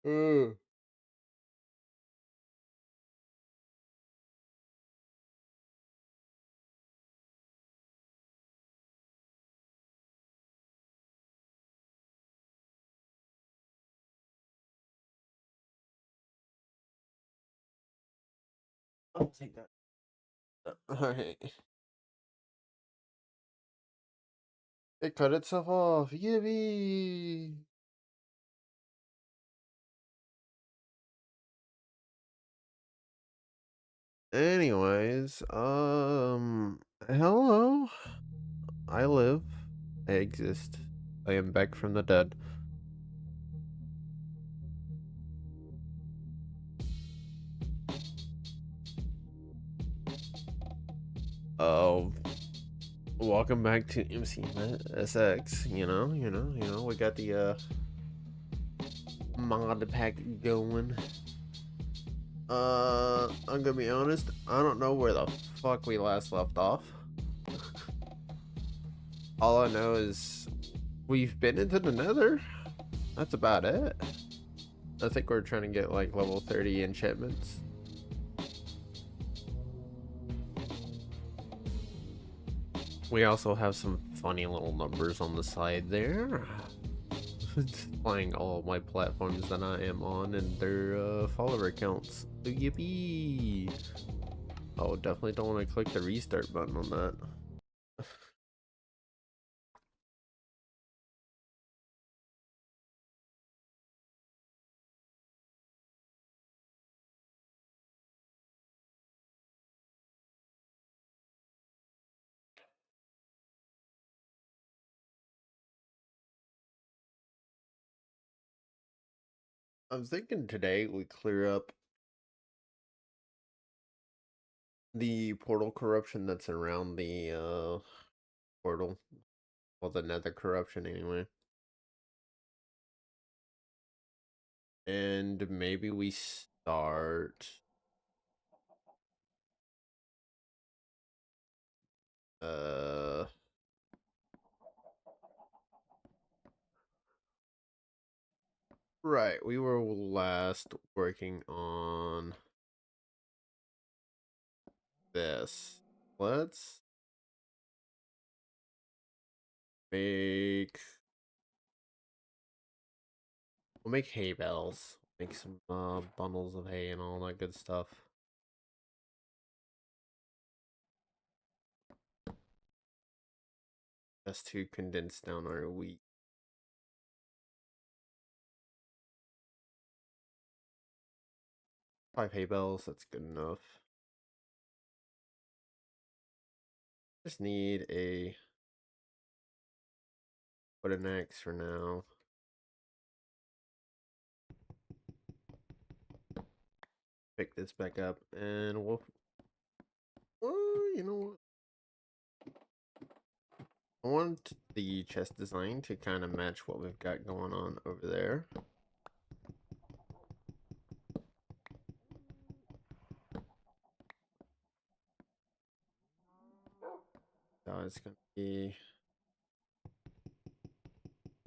Uh, I'll take that. Alright. It cut itself off. Yippee! Anyways, hello. I live. I exist. I am back from the dead. Oh, welcome back to Mcsx. We got the mod pack going. I'm gonna be honest, I don't know where the fuck we last left off. All I know is we've been into the nether. That's about it. I think we're trying to get like level 30 enchantments. We also have some funny little numbers on the side there. Displaying all of my platforms that I am on and their follower accounts. Yippee! Oh, definitely don't want to click the restart button on that. I'm thinking today we clear up the portal corruption that's around the portal. Well, the nether corruption anyway. And maybe we start uh right, we were last working on this. Let's make we'll make hay bales. Make some bundles of hay and all that good stuff. Just to condense down our wheat. 5 hay bales, that's good enough. Just need a put an X for now. Pick this back up and we'll you know what? I want the chest design to kind of match what we've got going on over there. So it's gonna be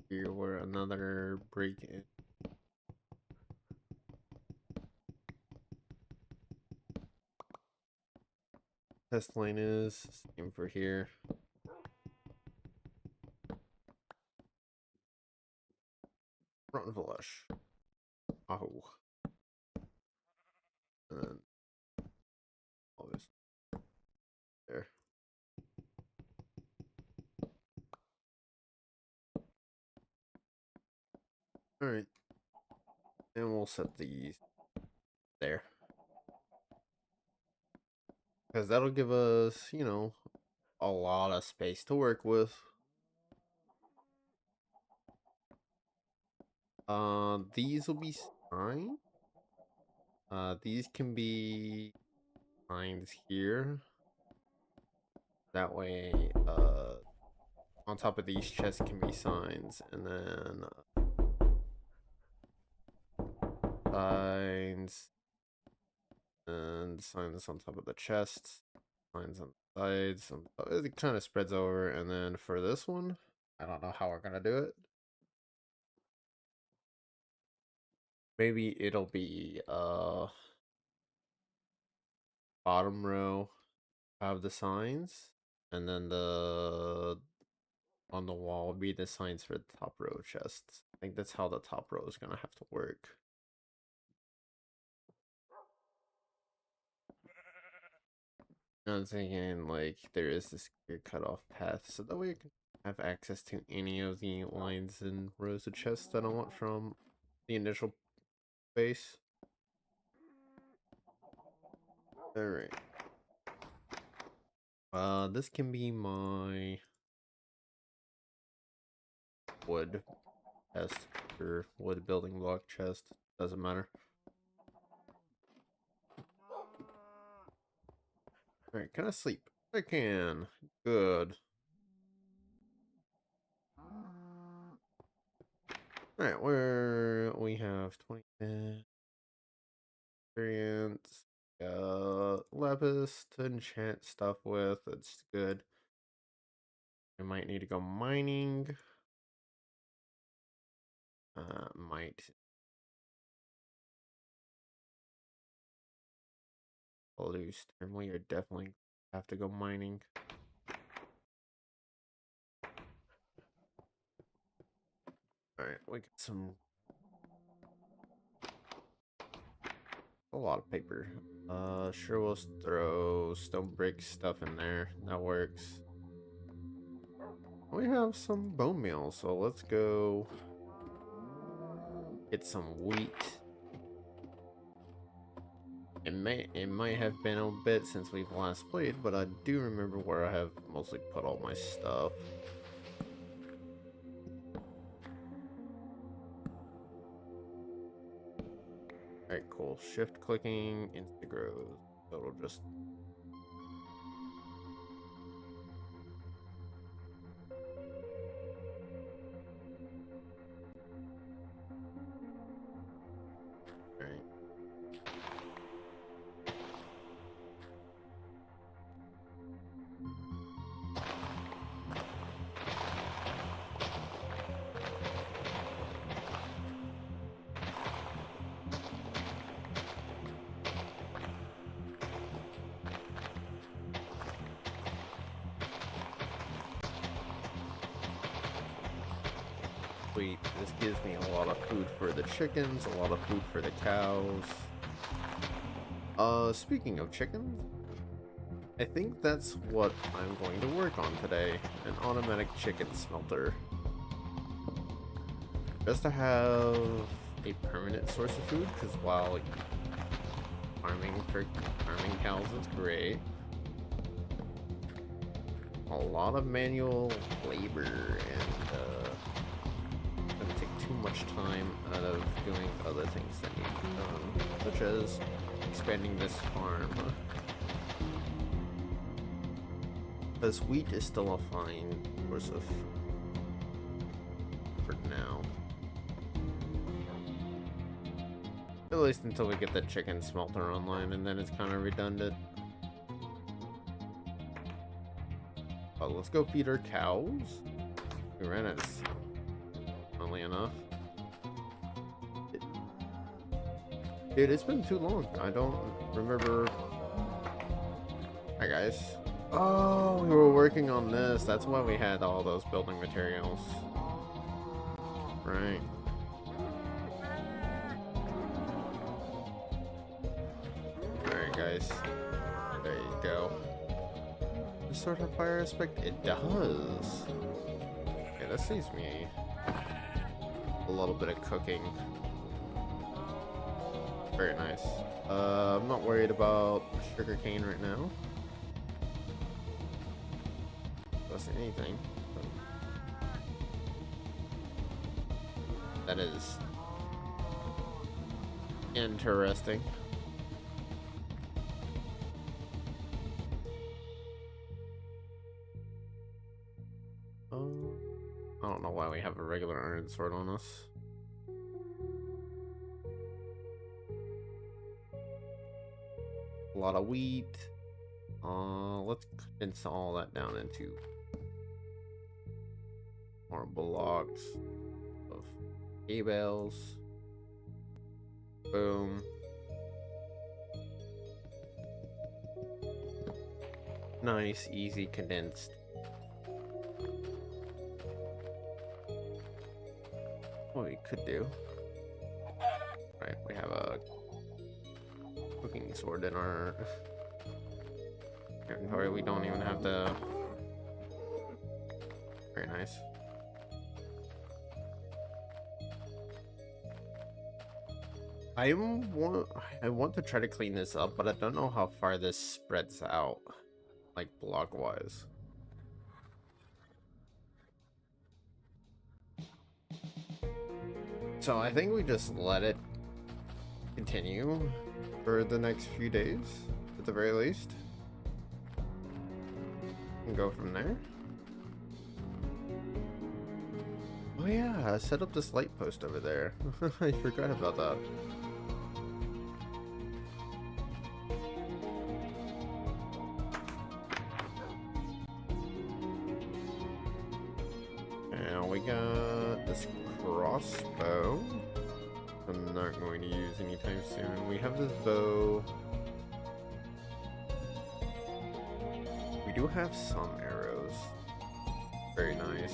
here where another break in. Test line is same for here. Rotten flush. Oh. And then all this there. Alright. And we'll set these there. Because that'll give us, a lot of space to work with. These will be fine. These can be signs here. That way, on top of these chests can be signs, and then signs, and signs on top of the chests, signs on the sides. It kind of spreads over, and then for this one, I don't know how we're gonna do it. maybe it'll be bottom row have the signs, and then the on the wall will be the signs for the top row chests. I think that's how the top row is gonna have to work. I'm thinking like there is this clear cutoff path, so that way I can have access to any of the lines and rows of chests that I want from the initial base. Alright. This can be my wood chest or wood building block chest. Doesn't matter. Alright, can I sleep? I can. Good. Alright, where we have 20 experience. Lapis to enchant stuff with. That's good. I might need to go mining. Might loose term. We are definitely have to go mining. Alright, we got a lot of paper. Sure, we'll throw stone brick stuff in there. That works. We have some bone meal, so let's go get some wheat. It might have been a bit since we've last played, but I do remember where I have mostly put all my stuff. Alright, cool. Shift clicking, insta grows. So it'll just alright. Sweet. This gives me a lot of food for the chickens, a lot of food for the cows. Speaking of chickens, I think that's what I'm going to work on today. An automatic chicken smelter. Just to have a permanent source of food, because while farming cows is great, a lot of manual labor and gonna take too much time out of doing other things that need to be done, such as expanding this farm. Because wheat is still a fine source of for now. At least until we get the chicken smelter online, and then it's kind of redundant. But let's go feed our cows. We ran out of seed, funnily enough. Dude, it's been too long. I don't remember. Hi, guys. Oh, we were working on this. That's why we had all those building materials. Right. Alright, guys. There you go. Does sort of fire aspect? It does. Okay, that saves me a little bit of cooking. Very nice. I'm not worried about sugarcane right now. Plus anything. That is interesting. I don't know why we have a regular iron sword on us. A lot of wheat. Let's condense all that down into more blocks of hay bales. Boom. Nice, easy, condensed. What we could do. Right, we have a cooking sword in our inventory. We don't even have the. Very nice. I want to try to clean this up, but I don't know how far this spreads out, like block wise. So I think we just let it continue for the next few days, at the very least, and go from there. Oh yeah, set up this light post over there. I forgot about that. And we got this crossbow. I'm not going to use anytime soon. We have this bow. We do have some arrows. Very nice.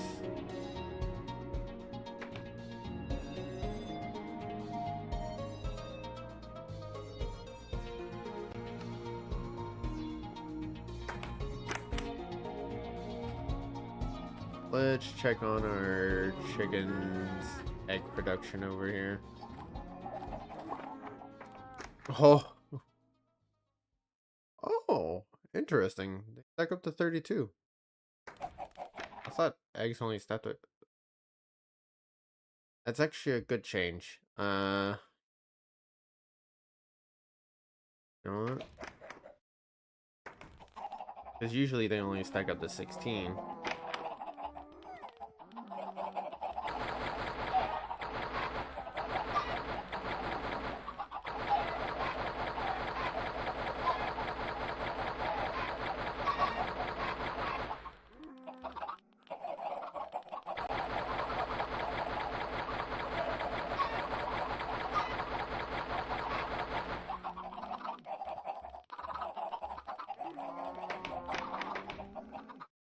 Let's check on our chicken's egg production over here. Oh, oh, interesting. They stack up to 32. I thought eggs only stacked at. That's actually a good change. You know what? Because usually they only stack up to 16.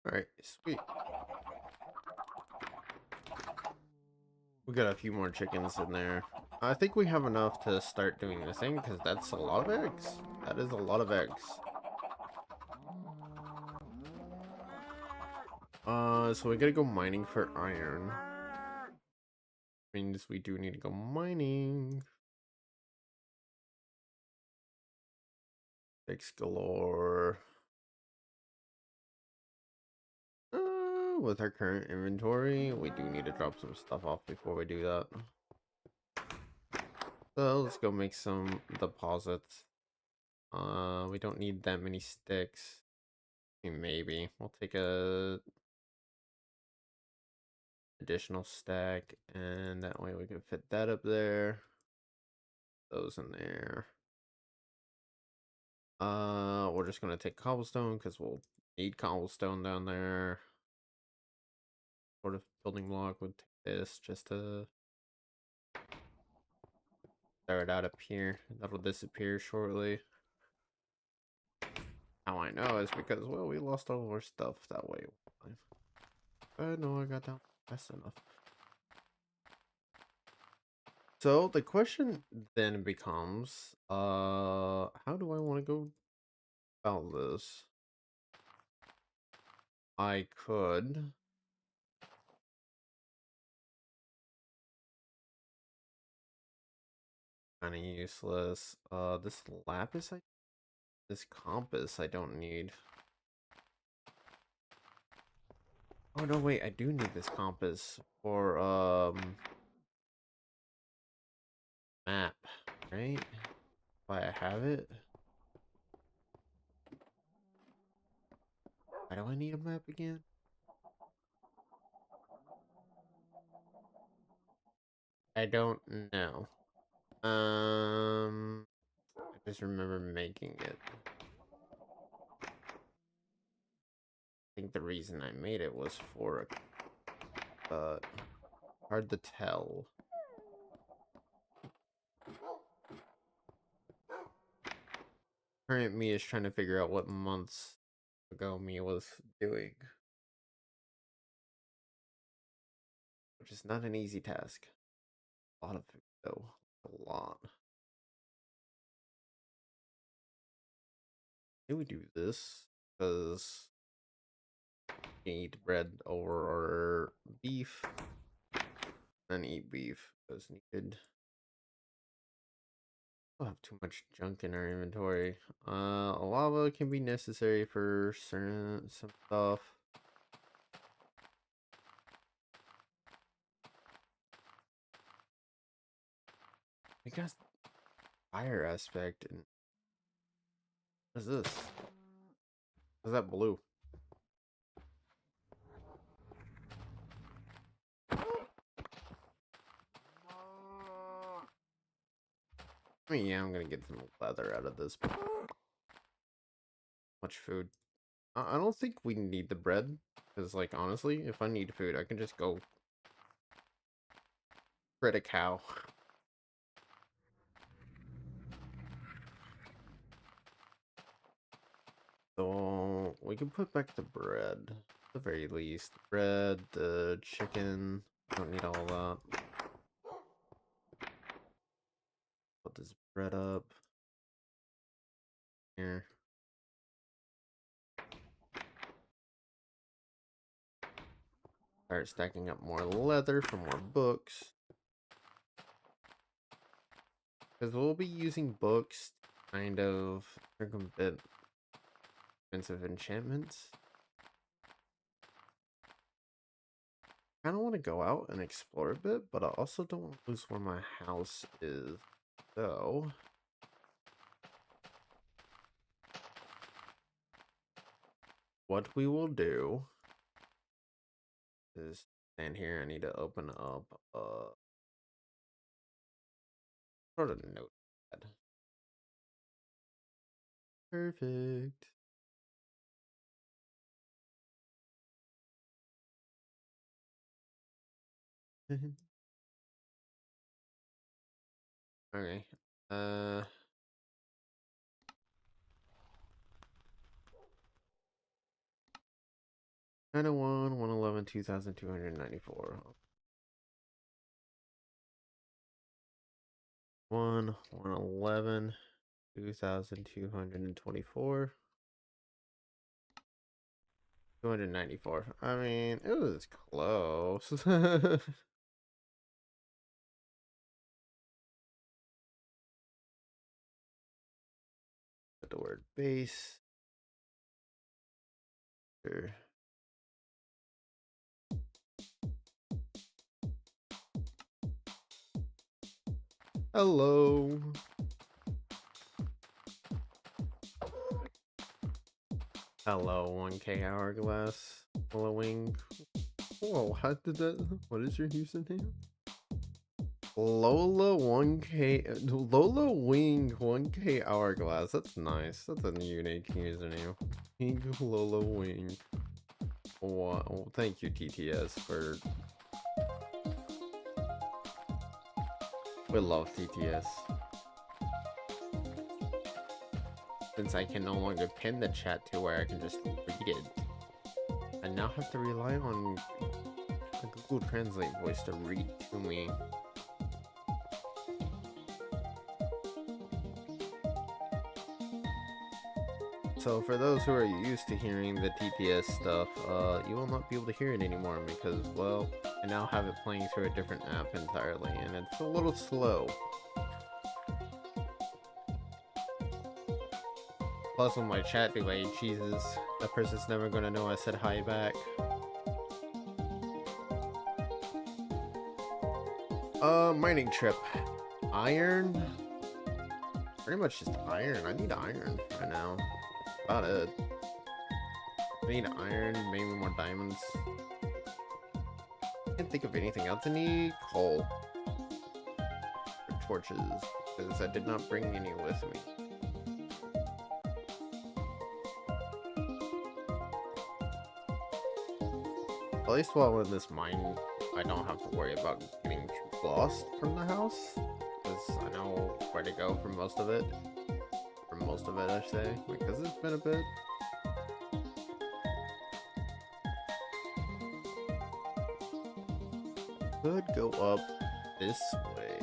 Alright, sweet. We got a few more chickens in there. I think we have enough to start doing this thing, because that's a lot of eggs. That is a lot of eggs. So we gotta go mining for iron. Means we do need to go mining. Eggs galore. With our current inventory, we do need to drop some stuff off before we do that. So let's go make some deposits. We don't need that many sticks. Maybe we'll take a additional stack, and that way we can fit that up there. Those in there. We're just gonna take cobblestone because we'll need cobblestone down there. Sort of building block would take this just to start out up here. That'll disappear shortly. How I know is because, well, we lost all of our stuff that way. No, I got down fast enough. So the question then becomes, how do I want to go about this? I could kind of useless. This lapis, this compass I don't need. Oh no, wait, I do need this compass for map, right? Why I have it? Why do I need a map again? I don't know. I just remember making it. I think the reason I made it was for hard to tell. Current me is trying to figure out what months ago me was doing, which is not an easy task. A lot of food, though. A lot. Do we do this? Because we eat bread over our beef, and eat beef as needed. We'll have too much junk in our inventory. Lava can be necessary for some stuff. I guess fire aspect and what is this? What's that blue? I mean, yeah, I'm gonna get some leather out of this. Much food. I don't think we need the bread. Because, like, honestly, if I need food, I can just go get a cow. So, we can put back the bread. At the very least. Bread, the chicken. Don't need all that. Put this bread up. Here. Start stacking up more leather for more books. Because we'll be using books to kind of circumvent expensive enchantments. I kind of want to go out and explore a bit, but I also don't want to lose where my house is. So, what we will do is stand here. I need to open up sort of notepad. Perfect. Okay. 901, 111, 2,294. 111, 2,224. 294. I mean, it was close. Put the word base. Sure. Hello. Hello, 1K hourglass. Following. Whoa, how did that? What is your username? Lola 1K. Lola Wing 1K hourglass. That's nice. That's a unique username. Pink Lola Wing. Wow. Oh, thank you, TTS, for. We love TTS. Since I can no longer pin the chat to where I can just read it, I now have to rely on a Google Translate voice to read to me. So for those who are used to hearing the TTS stuff, you will not be able to hear it anymore because, well, I now have it playing through a different app entirely, and it's a little slow. Plus with my chat delay, Jesus, that person's never gonna know I said hi back. Mining trip. Iron? Pretty much just iron. I need iron right now. About it. I need iron, maybe more diamonds. I can't think of anything else. I need coal. Or torches, because I did not bring any with me. At least while in this mine, I don't have to worry about getting too lost from the house, because I know where to go for most of it. For most of it, I say, because it's been a bit. Could go up this way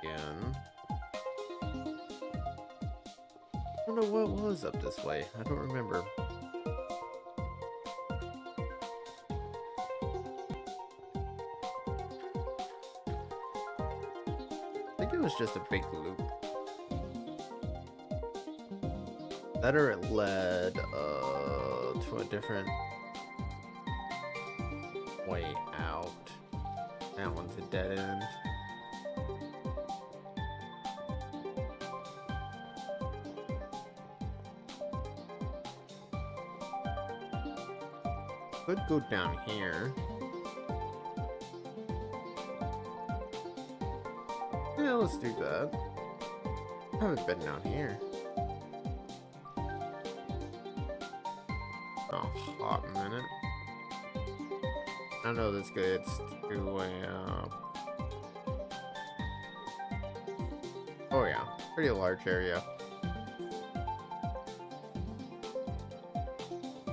again. I don't know what was up this way. I don't remember. I think it was just a big loop. That or it led to a different way out. That one's a dead end. Could go down here. Yeah, let's do that. I haven't been down here. Oh, hot minute. I know that's good. It's two-way up. Oh yeah, pretty large area.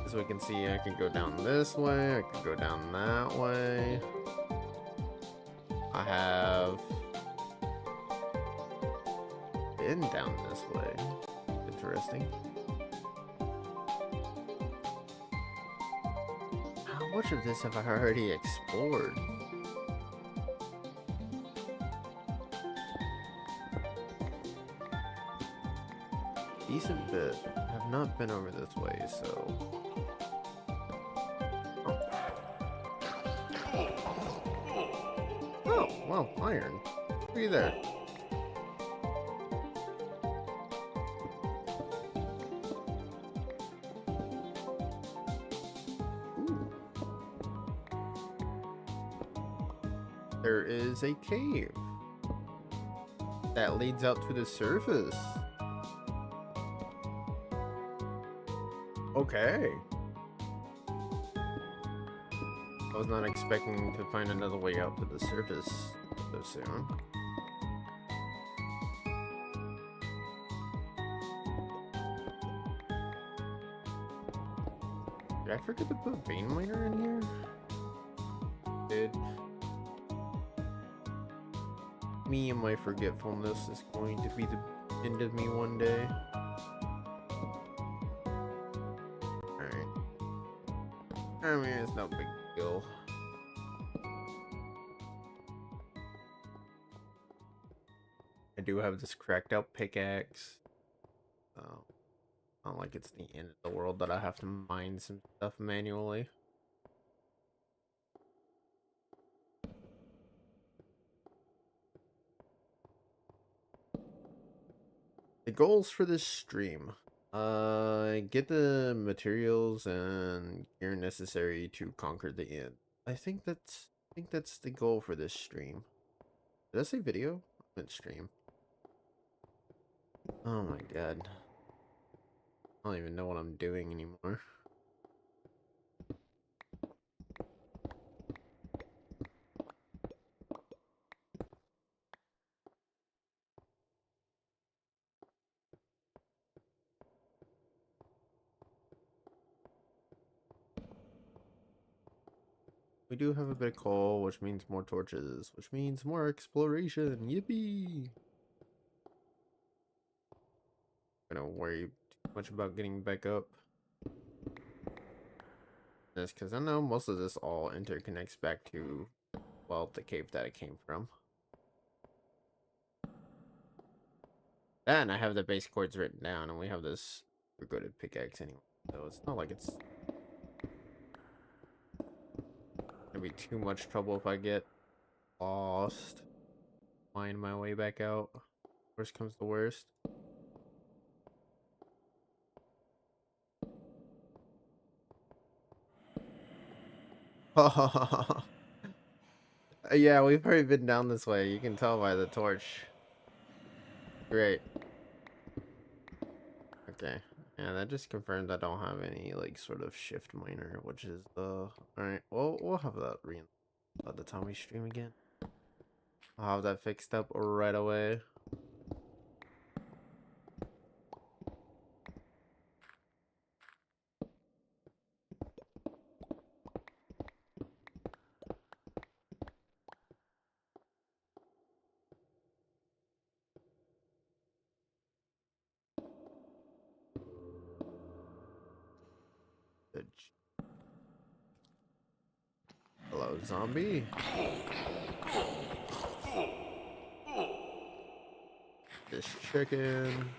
As we can see, I can go down this way. I can go down that way. I have been down this way. Interesting. How much of this have I already explored? Decent bit. I have not been over this way, so. Oh, well, iron. Look at there. There is a cave that leads out to the surface. Okay. I was not expecting to find another way out to the surface so soon. Did I forget to put vein miner in here? Did. Me and my forgetfulness is going to be the end of me one day. Alright. I mean, it's no big deal. I do have this cracked out pickaxe. So, not like it's the end of the world that I have to mine some stuff manually. The goals for this stream. Get the materials and gear necessary to conquer the end. I think that's the goal for this stream. Did I say video? I meant stream. Oh my god. I don't even know what I'm doing anymore. We do have a bit of coal, which means more torches, which means more exploration. Yippee! I don't worry too much about getting back up. That's because I know most of this all interconnects back to, well, the cave that it came from. And I have the base chords written down, and we have this good pickaxe anyway. So it's not like it's gonna be too much trouble if I get lost. Find my way back out. Worst comes to worst. Yeah, we've probably been down this way. You can tell by the torch. Great. Okay. Yeah, that just confirmed I don't have any, like, sort of shift miner, which is the... Alright, well, we'll have that by the time we stream again. I'll have that fixed up right away. Zombie. This chicken.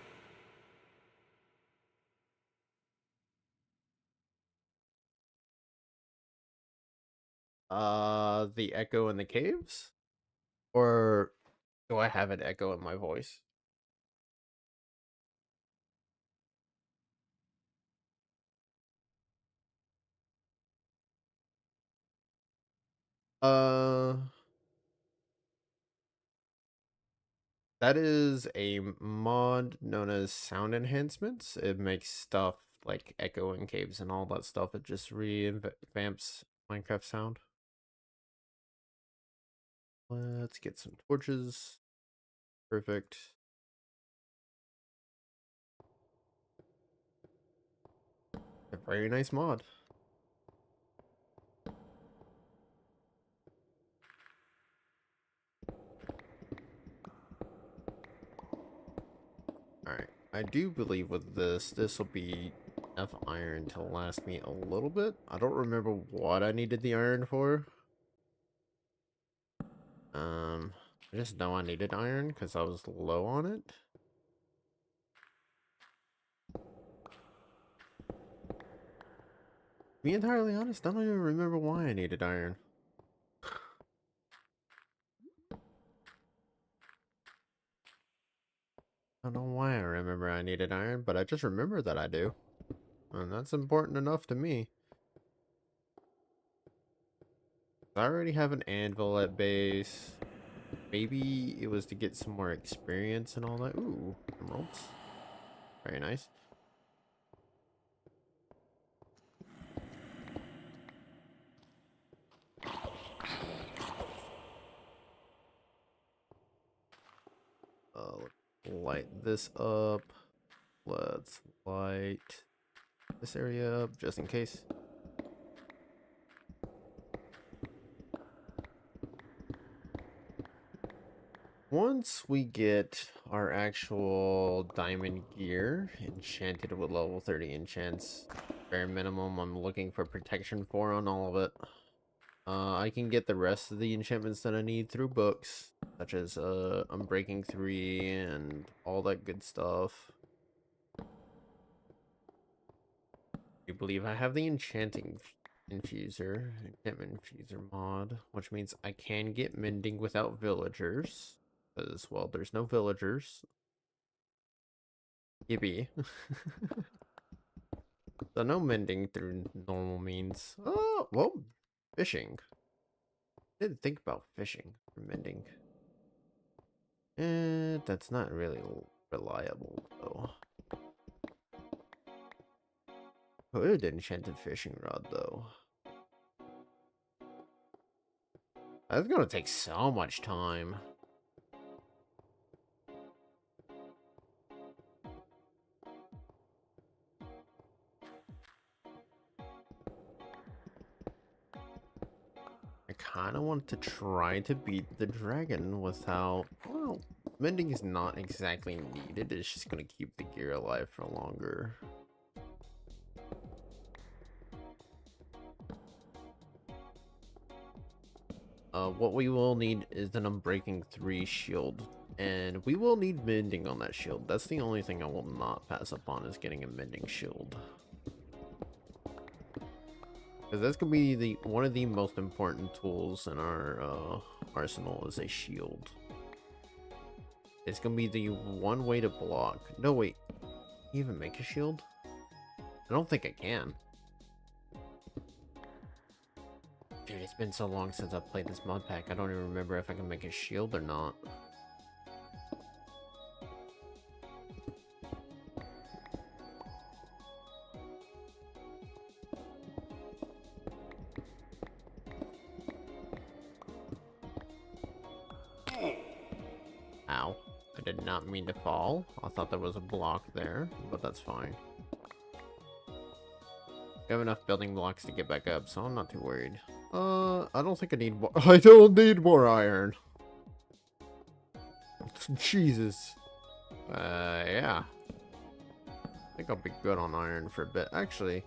The echo in the caves? Or do I have an echo in my voice? Uh, that is a mod known as sound enhancements. It makes stuff like echo in caves and all that stuff. It just revamps Minecraft sound. Let's get some torches. Perfect. A very nice mod. Alright. I do believe with this will be enough iron to last me a little bit. I don't remember what I needed the iron for. I just know I needed iron because I was low on it. To be entirely honest, I don't even remember why I needed iron. I don't know why I remember I needed iron, but I just remember that I do. And that's important enough to me. I already have an anvil at base. Maybe it was to get some more experience and all that. Ooh, emeralds. Very nice. Let's light this up. Let's light this area up just in case. Once we get our actual diamond gear enchanted with level 30 enchants, bare minimum, I'm looking for protection 4 on all of it. I can get the rest of the enchantments that I need through books, such as Unbreaking 3 and all that good stuff. I believe I have the enchantment infuser mod, which means I can get mending without villagers. Because, well, there's no villagers. Yippee. So no mending through normal means. Oh, well, fishing. Didn't think about fishing for mending. That's not really reliable, though. Could enchanted fishing rod, though. That's gonna take so much time. I kind of want to try to beat the dragon without... Well, mending is not exactly needed. It's just going to keep the gear alive for longer. What we will need is an Unbreaking 3 shield. And we will need mending on that shield. That's the only thing I will not pass up on, is getting a mending shield. Because that's going to be one of the most important tools in our arsenal, is a shield. It's going to be the one way to block. No, wait. Can you even make a shield? I don't think I can. Dude, it's been so long since I've played this mod pack. I don't even remember if I can make a shield or not. Ow. I did not mean to fall. I thought there was a block there, but that's fine. I have enough building blocks to get back up, so I'm not too worried. I don't think I need more. I don't need more iron. Jesus. Yeah. I think I'll be good on iron for a bit. Actually,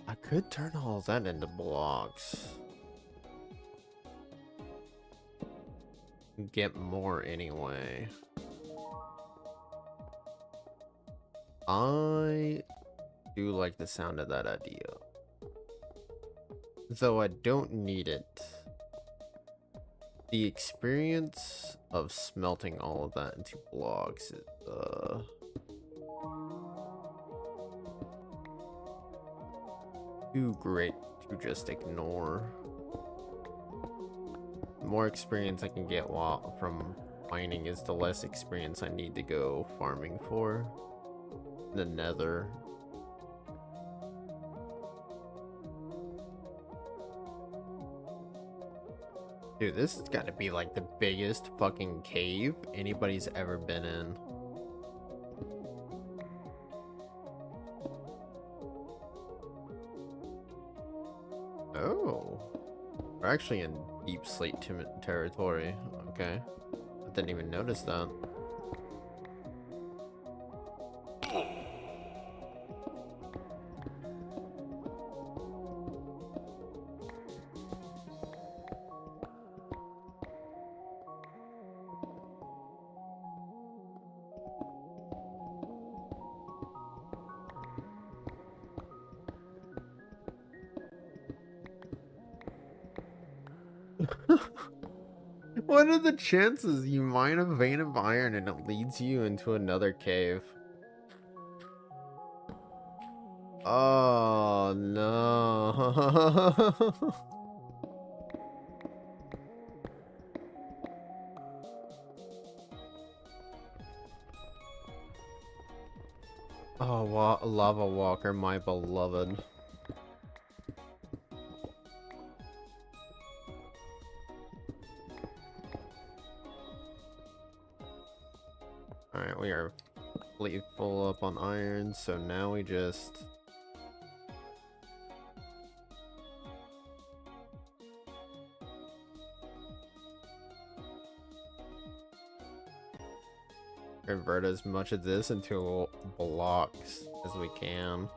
I could turn all that into blocks. get more anyway. I do like the sound of that idea. Though I don't need it. The experience of smelting all of that into blocks is, too great to just ignore. The more experience I can get from mining is the less experience I need to go farming for the nether. Dude, this has got to be like the biggest fucking cave anybody's ever been in. Oh, we're actually in deep slate territory. Okay, I didn't even notice that. What are the chances you mine a vein of iron and it leads you into another cave? Oh no. Oh, lava walker, my beloved. Alright, we are completely full up on iron, so now we just... convert as much of this into blocks as we can.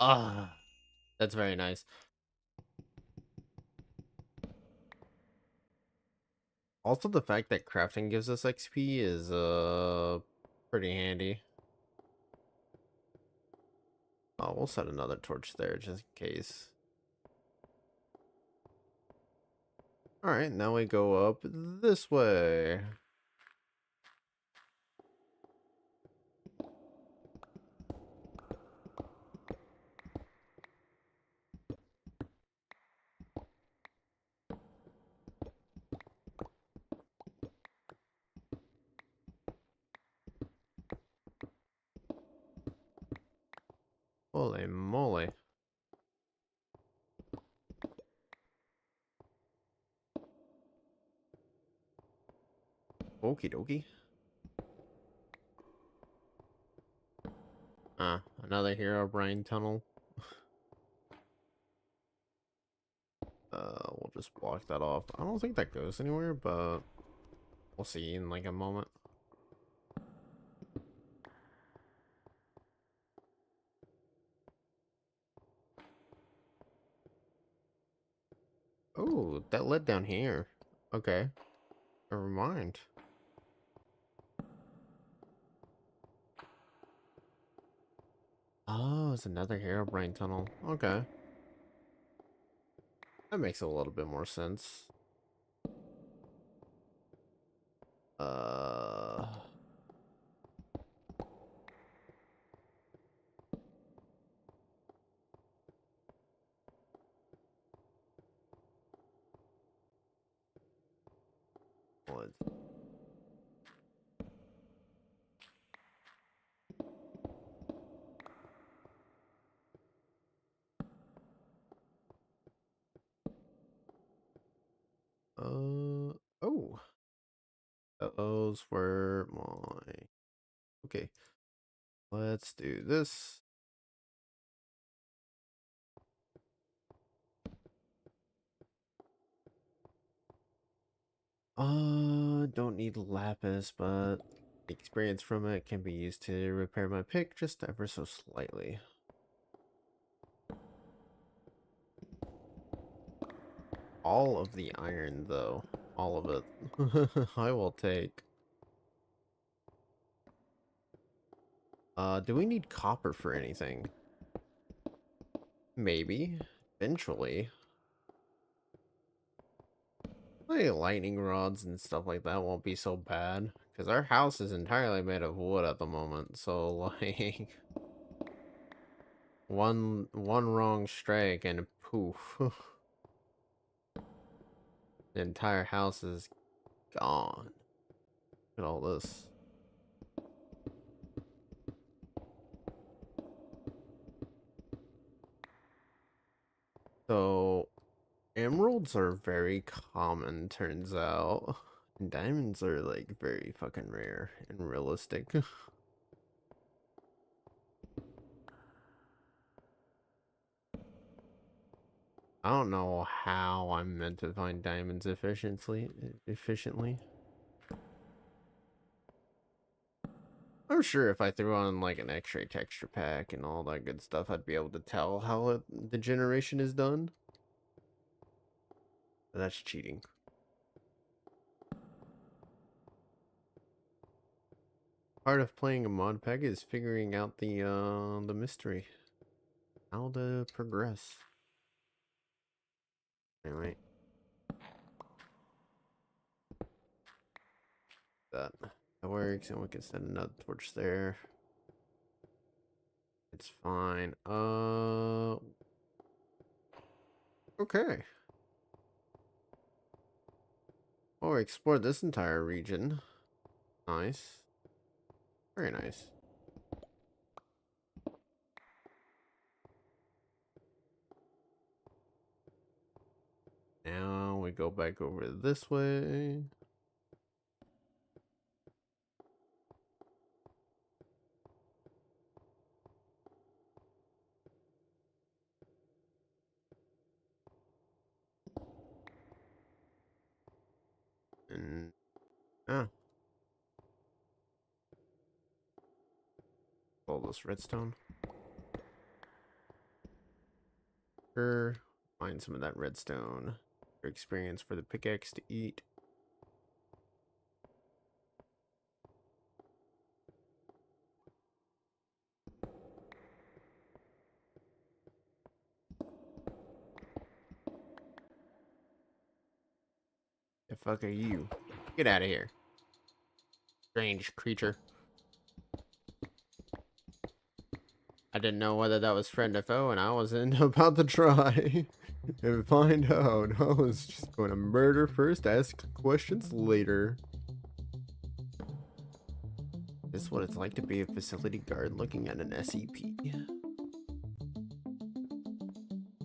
Ah, that's very nice. Also, the fact that crafting gives us XP is pretty handy. Oh, we'll set another torch there just in case. Alright, now we go up this way. Holy moly. Okie dokie. Another hero brain tunnel. We'll just block that off. I don't think that goes anywhere, but we'll see in like a moment. Oh, that led down here. Okay. Never mind. Oh, it's another hero brain tunnel. Okay. That makes a little bit more sense. Uh... What? Oh. Those were my... Okay. Let's do this. Don't need lapis, but the experience from it can be used to repair my pick just ever so slightly. All of the iron, though. All of it. I will take. Do we need copper for anything? Maybe. Eventually. Like lightning rods and stuff like that won't be so bad. Because our house is entirely made of wood at the moment. So, like... One wrong strike and poof. The entire house is gone. Look at all this. So, emeralds are very common, turns out. And diamonds are, like, very fucking rare and realistic. I don't know how I'm meant to find diamonds efficiently. I'm sure if I threw on, like, an X-ray texture pack and all that good stuff, I'd be able to tell how the generation is done. But that's cheating. Part of playing a mod pack is figuring out the mystery. How to progress. Anyway. That works, and we can send another torch there. It's fine. Okay. Oh, we explored this entire region. Nice. Very nice. Now we go back over this way. And all this redstone. Sure. Find some of that redstone. For experience for the pickaxe to eat. The fuck are you? Get out of here. Strange creature. I didn't know whether that was friend or foe, and I wasn't about to try and find out. I was just going to murder first, ask questions later. This is what it's like to be a facility guard looking at an SCP.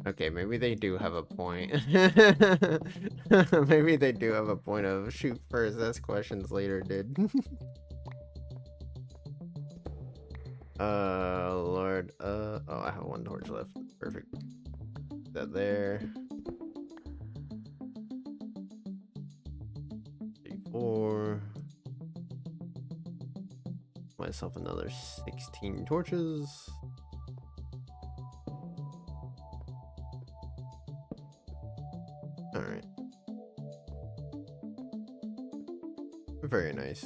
Okay, maybe they do have a point. Maybe they do have a point of shoot first, ask questions later, dude. Lord. Oh, I have one torch left. Perfect. That there. 4. Myself another 16 torches. Alright. Very nice.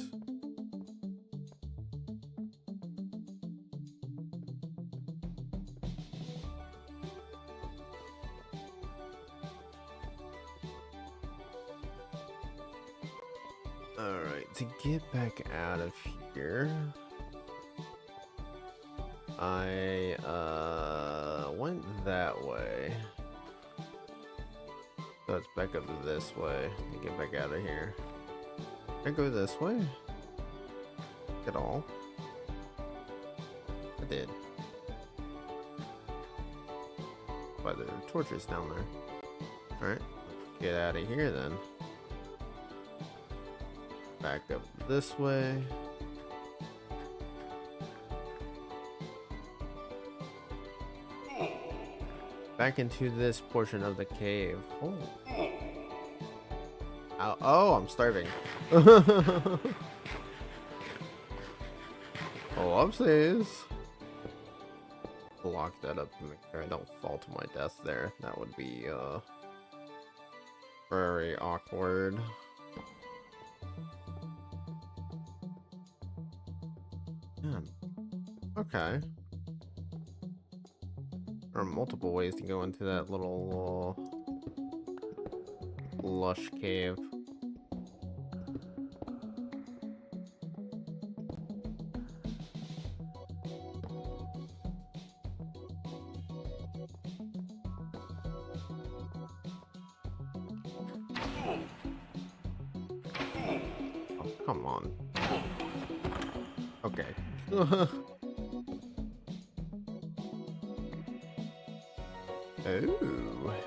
Alright, to get back out of here, I went that way. So let's back up this way to get back out of here. Can I go this way? At all? I did. But there are torches down there. Alright, get out of here then. Back up this way. Back into this portion of the cave. Oh. Oh, I'm starving. Oh, upstairs. Lock that up to make sure I don't fall to my death there. That would be very awkward. Yeah. Okay. There are multiple ways to go into that little lush cave. Oh, come on. Okay. Oh,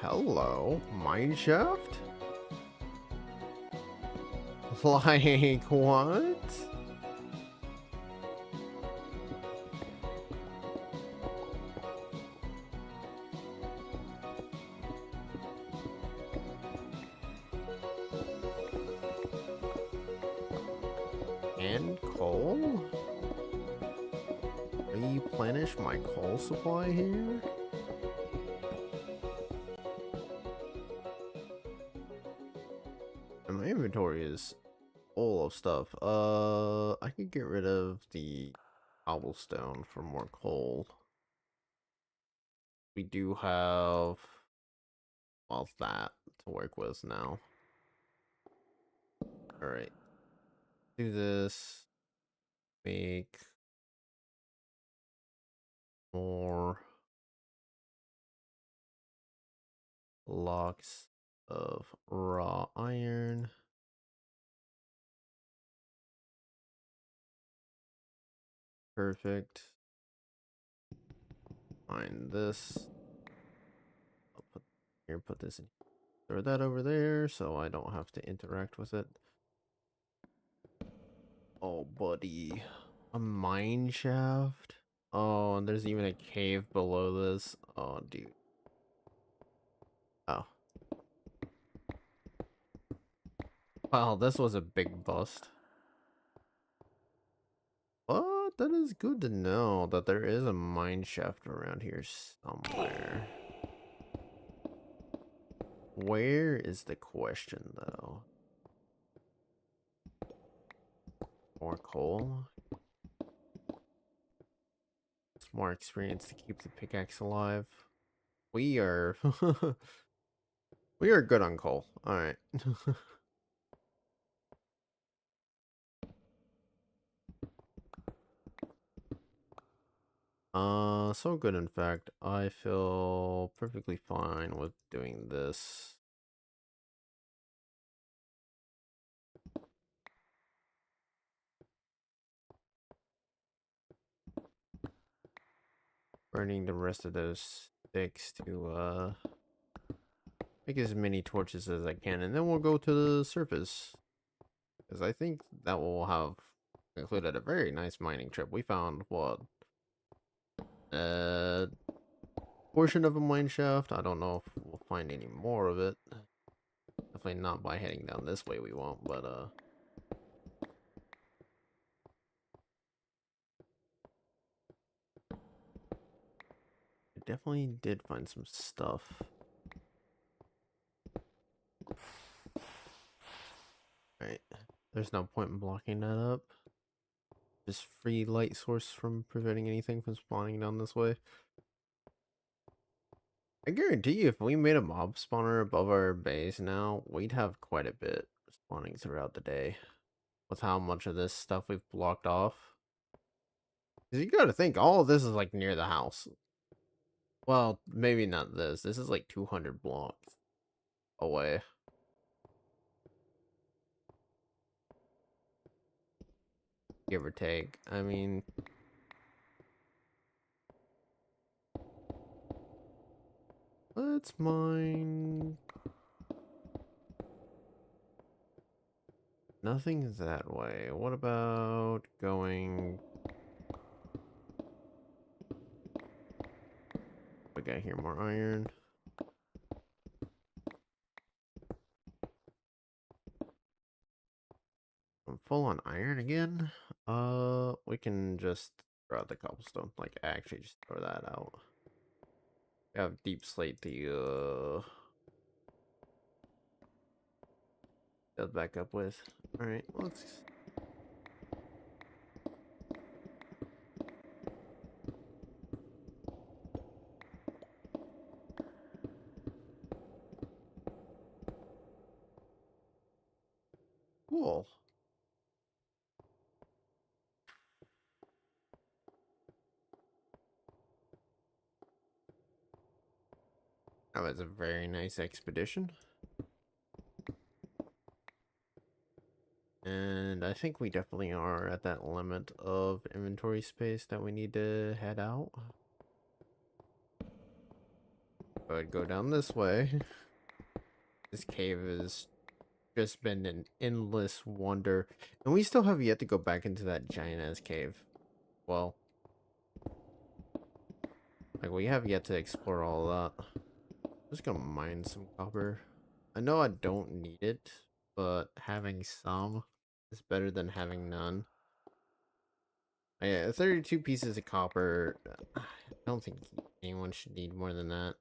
hello. Mineshaft? Like, what? And coal? Replenish my coal supply here? And my inventory is full of stuff. I could get rid of the cobblestone for more coal. We do have, well, that to work with now. Alright. Do this. Make more blocks of raw iron. Perfect. Find this. I'll put here, put this in. Throw that over there so I don't have to interact with it. Oh, buddy. A mine shaft? Oh, and there's even a cave below this. Oh, dude. Oh. Wow, this was a big bust. But that is good to know that there is a mine shaft around here somewhere. Where is the question, though? More coal? It's more experience to keep the pickaxe alive. We are... we are good on coal. Alright. So good, in fact. I feel perfectly fine with doing this. Burning the rest of those sticks to, make as many torches as I can, and then we'll go to the surface. Because I think that will have included a very nice mining trip. We found, what? Portion of a mine shaft. I don't know if we'll find any more of it. Definitely not by heading down this way we won't, but I definitely did find some stuff. Alright. There's no point in blocking that up. Just free light source from preventing anything from spawning down this way. I guarantee you if we made a mob spawner above our base now, we'd have quite a bit spawning throughout the day. With how much of this stuff we've blocked off. Because you gotta think, all of this is like near the house. Well, maybe not this. This is like 200 blocks away. Give or take. I mean... let's mine... nothing's that way. What about going... we got here more iron. full on iron again? We can just throw out the cobblestone. Like, actually, just throw that out. We have deep slate to build back up with. All right, let's. Cool. That was a very nice expedition. And I think we definitely are at that limit of inventory space that we need to head out. But go down this way. This cave has just been an endless wonder. And we still have yet to go back into that giant ass cave. Well, like we have yet to explore all that. Just gonna mine some copper. I know I don't need it, but having some is better than having none. Yeah, 32 pieces of copper. I don't think anyone should need more than that.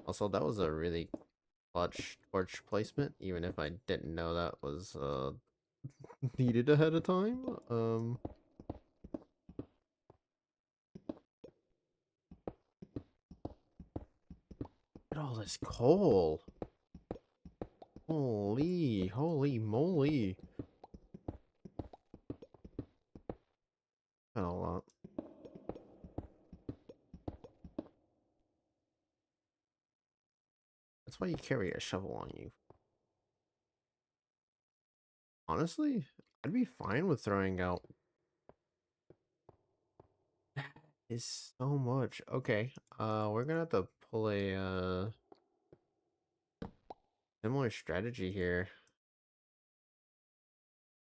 Also, that was a really clutch torch placement, even if I didn't know that was needed ahead of time. Look at all this coal. Holy moly. Got a lot. That's why you carry a shovel on you. Honestly, I'd be fine with throwing out. That is so much. Okay, we're gonna have to pull a similar strategy here.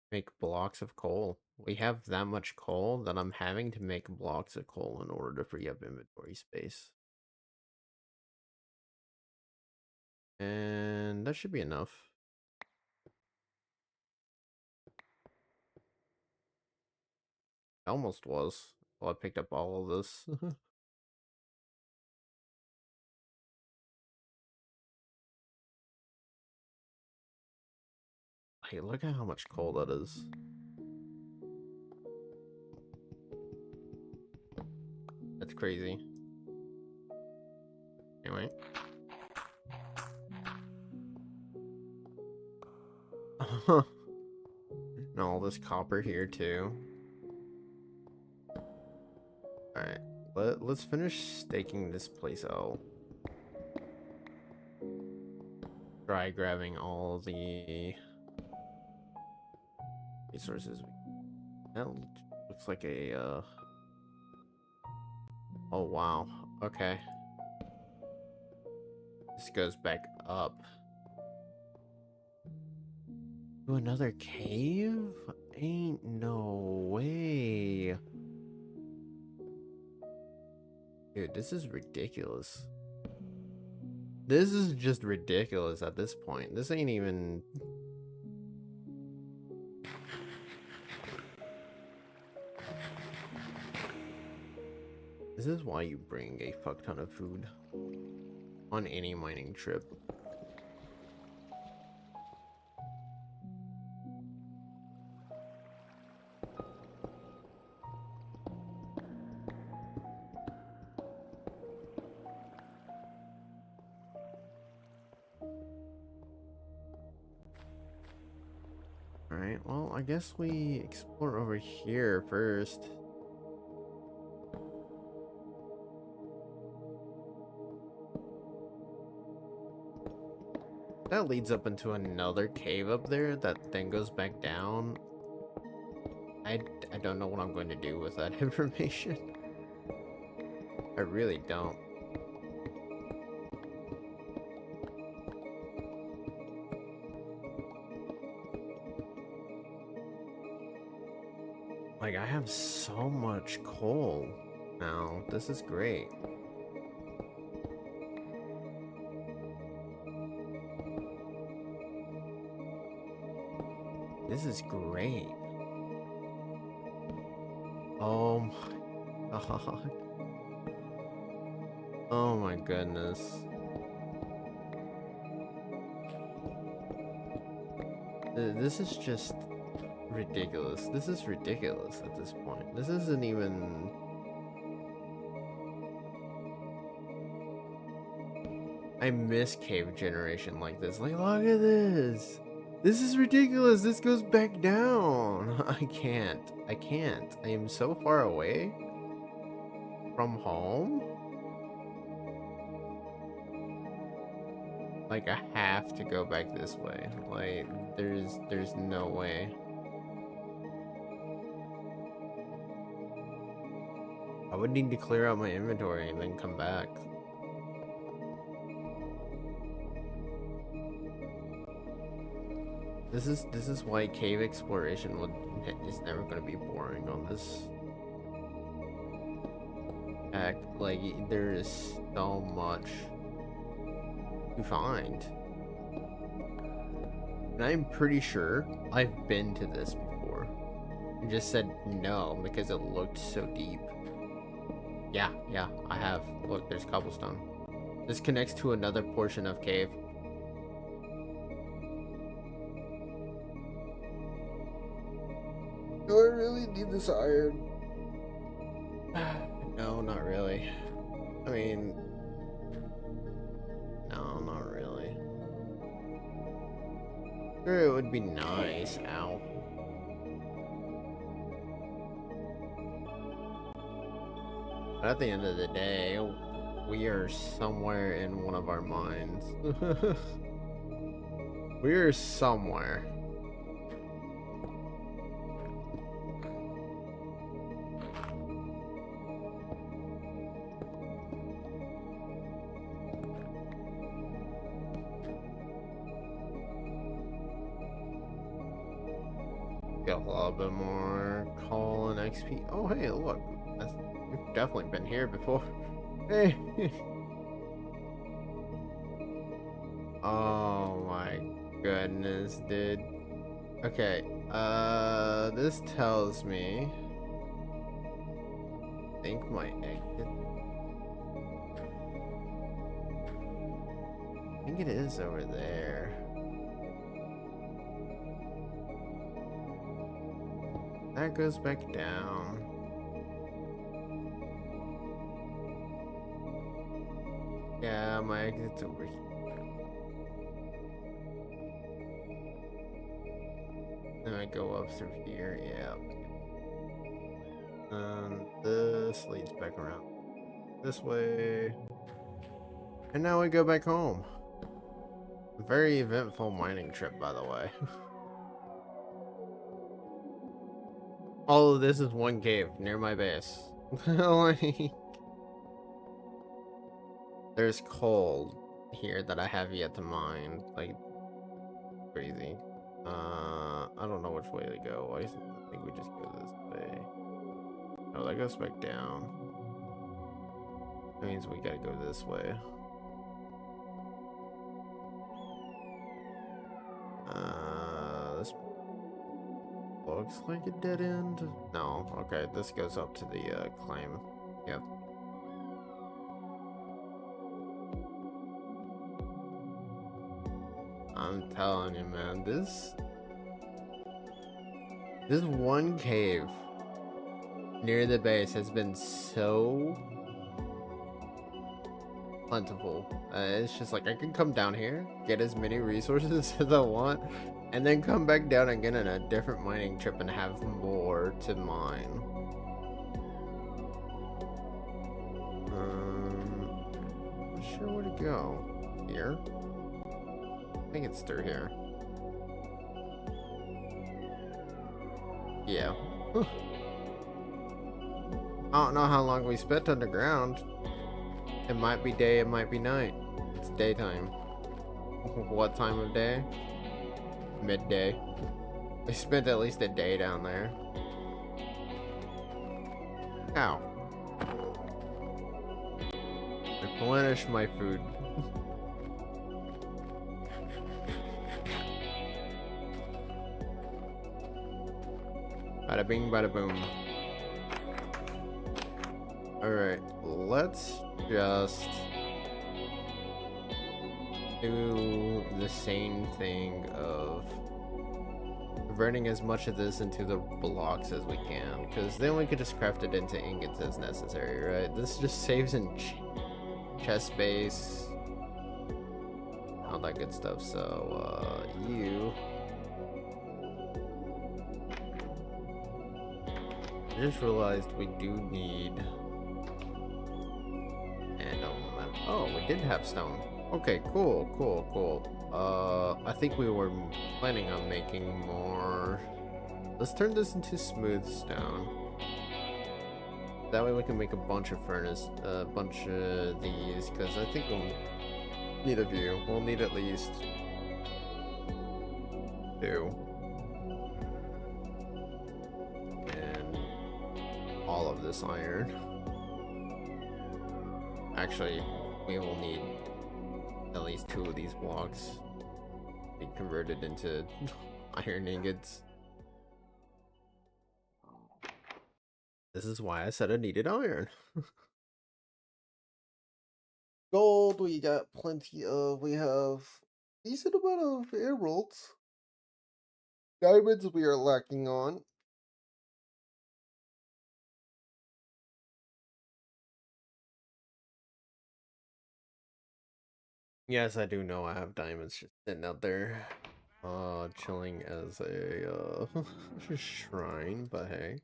Make blocks of coal. We have that much coal that I'm having to make blocks of coal in order to free up inventory space. And that should be enough. It almost was. Well, I picked up all of this. Hey, look at how much coal that is. That's crazy. Anyway. And all this copper here too. Alright. Let's finish staking this place out. Try grabbing all the resources. That looks like a oh wow. Okay. This goes back up. To another cave? Ain't no way. Dude, this is ridiculous. This is just ridiculous at this point. This ain't even... This is why you bring a fuck ton of food on any mining trip. Alright, well, I guess we explore over here first. That leads up into another cave up there that then goes back down. I don't know what I'm going to do with that information. I really don't. Like, I have so much coal now. This is great. This is great. Oh my god. Oh my goodness. This is just ridiculous. This is ridiculous at this point. This isn't even... I miss cave generation like this. Like, look at this. This is ridiculous. This goes back down. I can't. I am so far away from home. Like, I have to go back this way. Like, there's no way. I would need to clear out my inventory and then come back. This is why cave exploration is never gonna be boring on this pack. Like, there is so much to find. And I'm pretty sure I've been to this before. And just said no because it looked so deep. Yeah, I have. Look, there's cobblestone. This connects to another portion of cave. Do I really need this iron? No, not really. I mean... No, not really. Sure, it would be nice. Ow. But at the end of the day, we are somewhere in one of our minds. We are somewhere. Get a little bit more coal and XP. Oh, hey, look. We've definitely been here before. Hey. Oh my goodness, dude. Okay, this tells me... I think my exit... I think it is over there. That goes back down. Yeah, my exit's over here. Then I go up through here, yeah. This leads back around this way. And now we go back home. Very eventful mining trip, by the way. All of this is one cave near my base. Like, there's coal here that I have yet to mine. Like, crazy. I don't know which way to go. I think we just go this way. Oh, that goes back down. That means we gotta go this way. This looks like a dead end. No, okay, this goes up to the claim. Yep. I'm telling you, man, this one cave near the base has been so plentiful. It's just like I can come down here, get as many resources as I want, and then come back down again in a different mining trip and have more to mine. Not sure where to go. Here? I think it's through here. Yeah. I don't know how long we spent underground. It might be day, it might be night. It's daytime. What time of day? Midday. We spent at least a day down there. Ow. Replenish my food. Bada bing, bada boom. Alright, let's just do the same thing of converting as much of this into the blocks as we can, because then we could just craft it into ingots as necessary, right? This just saves in chest space, all that good stuff. So, I just realized we do need, and oh, we did have stone. Okay, cool. I think we were planning on making more. Let's turn this into smooth stone. That way we can make a bunch of furnace, a bunch of these, because I think we'll need a few. We'll need at least 2. And all of this iron. Actually, we will need at least 2 of these blocks be converted into iron ingots. This is why I said I needed iron. Gold, we got plenty of. We have decent amount of emeralds. Diamonds we are lacking on. Yes, I do know I have diamonds just sitting out there, chilling as a shrine, but hey.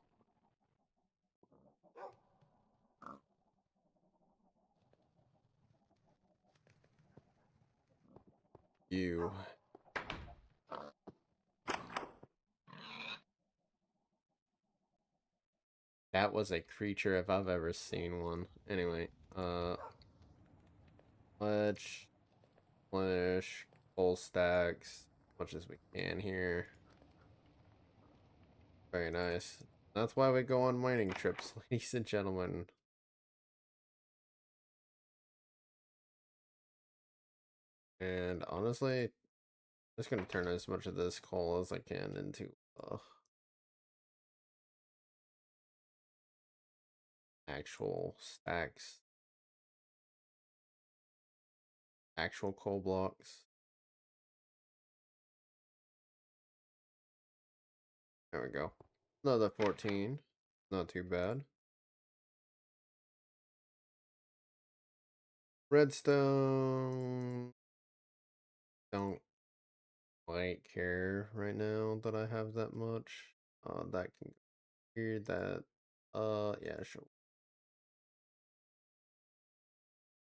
You. That was a creature if I've ever seen one. Anyway, let's finish full stacks as much as we can here. Very nice. That's why we go on mining trips, ladies and gentlemen. And honestly, I'm just gonna turn as much of this coal as I can into actual stacks, actual coal blocks. There we go. Another 14. Not too bad. Redstone. Don't quite care right now that I have that much. That can hear that. Yeah, sure.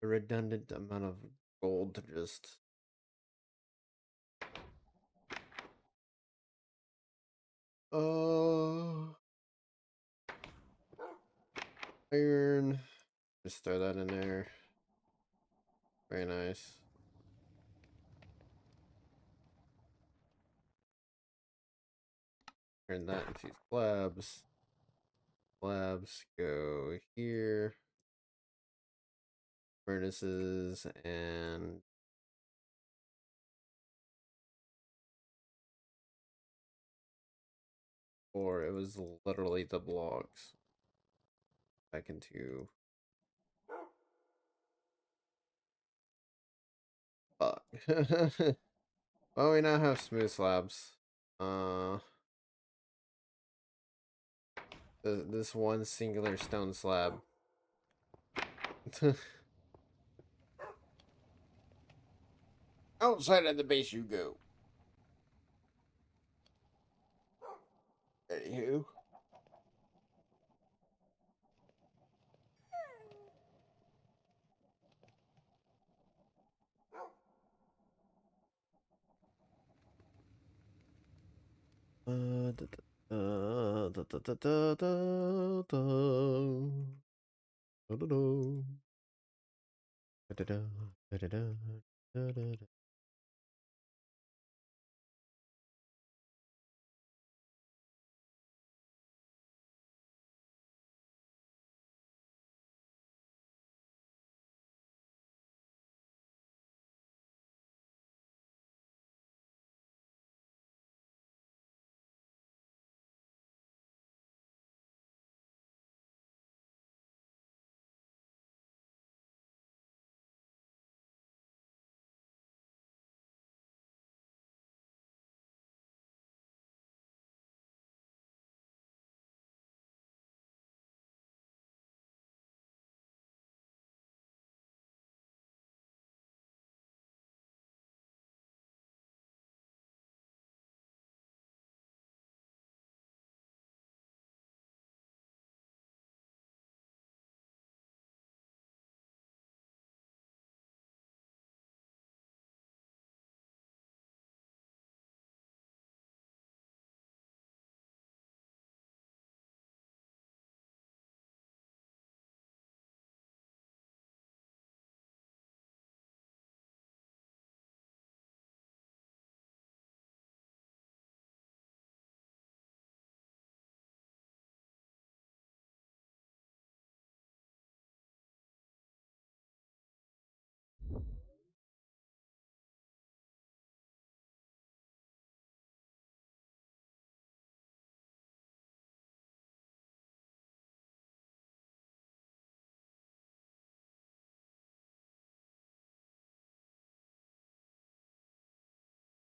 A redundant amount of gold to just. Iron. Just throw that in there. Very nice. Turn that into slabs. Slabs go here. Furnaces and or it was literally the blocks back into fuck. Well, we now have smooth slabs. This one singular stone slab. Outside of the base you go. Anywho. Da, da, da, da, da, da, da, da. Da-da-da. Da-da-da. Da-da-da. Da-da-da.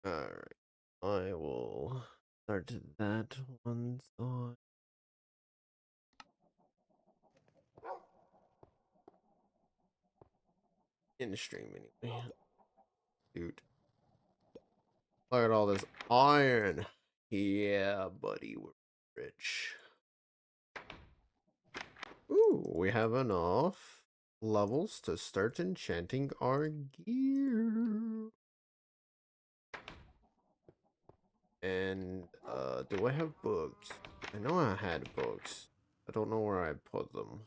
Alright. I will start that one on in the stream anyway. Dude. Look at all this iron. Yeah, buddy, we're rich. Ooh, we have enough levels to start enchanting our gear. And do I have books? I know I had books. I don't know where I put them.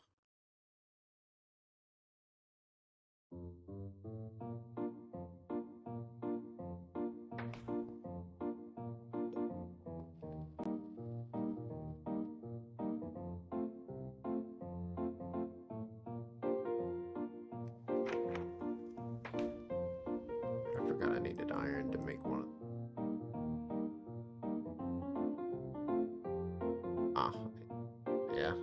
I forgot I needed iron to make one. Ah, yeah.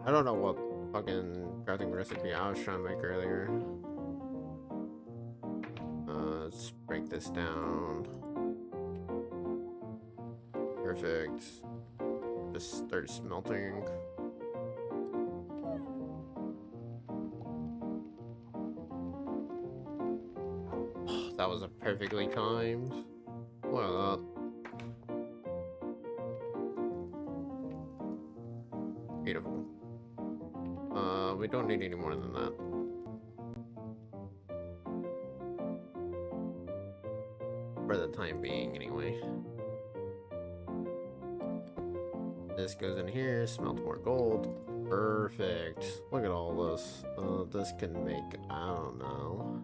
I don't know what fucking crafting recipe I was trying to make earlier. Let's break this down. Perfect. Just start smelting. That was a perfectly timed. Look at that. Beautiful. We don't need any more than that. For the time being, anyway. This goes in here, smelt more gold. Perfect. Look at all this. This can make, I don't know.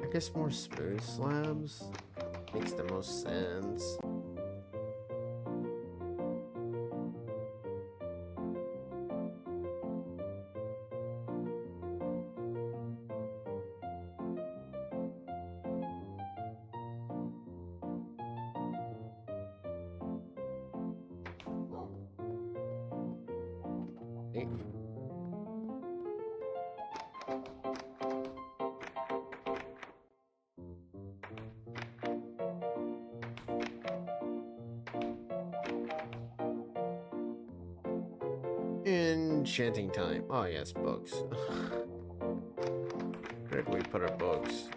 I guess more smooth slabs makes the most sense. Hey. Enchanting time. Oh yes, books. Where did we put our books?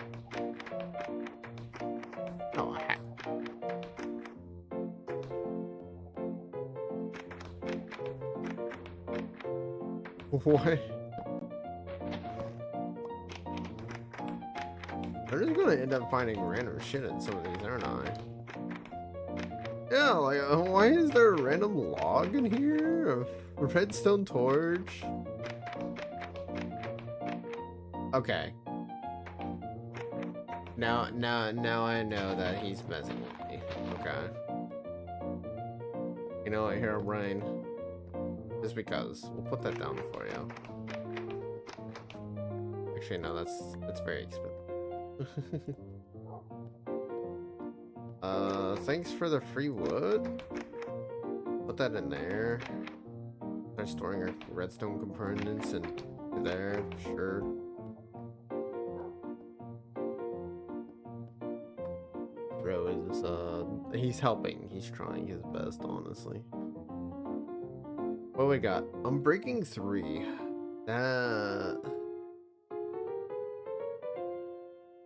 Oh, a hat. What? I'm just gonna end up finding random shit in some of these, aren't I? Yeah, like, why is there a random log in here? A redstone torch? Okay. Now I know that he's messing with me. Okay. You know what, here, Brian. Just because. We'll put that down for you. Actually, no, that's very expensive. Thanks for the free wood. Put that in there. Start storing our redstone components and there, sure. Bro is he's helping. He's trying his best, honestly. What we got? I'm breaking 3. That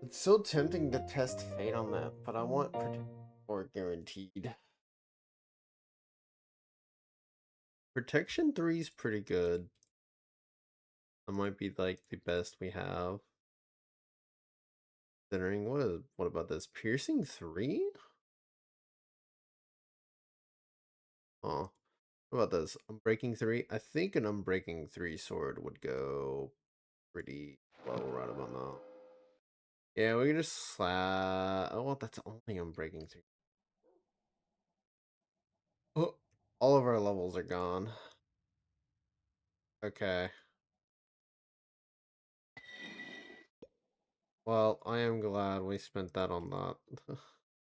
it's so tempting to test fate on that, but I want or guaranteed. Protection 3 is pretty good. That might be like the best we have. Considering what about this? Piercing 3? Oh. What about this? Unbreaking 3? I think an Unbreaking 3 sword would go pretty well right about now. Yeah, we can just slap. Oh, well, that's only Unbreaking 3. Oh, all of our levels are gone. Okay. Well, I am glad we spent that on that.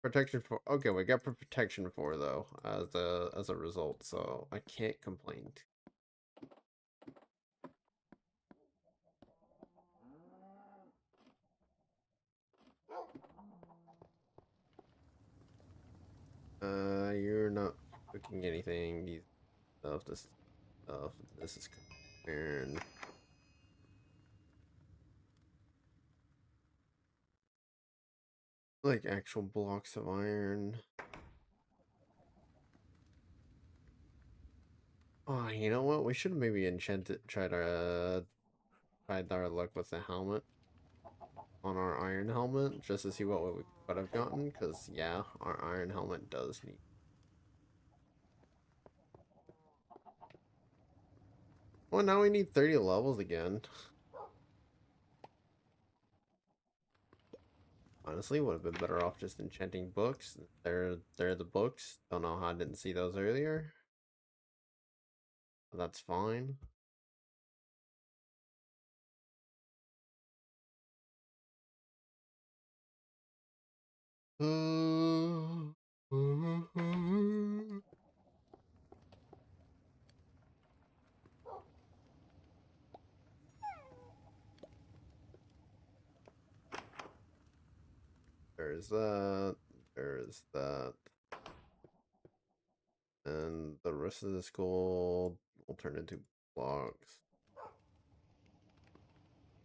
Protection 4. Okay, we got protection 4 though as a result, so I can't complain. You're not cooking anything. These stuff, this stuff, this is iron. Like actual blocks of iron. Oh, you know what? We should maybe try our luck with the helmet on our iron helmet just to see what we could have gotten. Because yeah, our iron helmet does need. Well, now we need 30 levels again. Honestly, would have been better off just enchanting books. They're the books. Don't know how I didn't see those earlier. But that's fine. There's that. There's that. And the rest of the school will turn into blocks.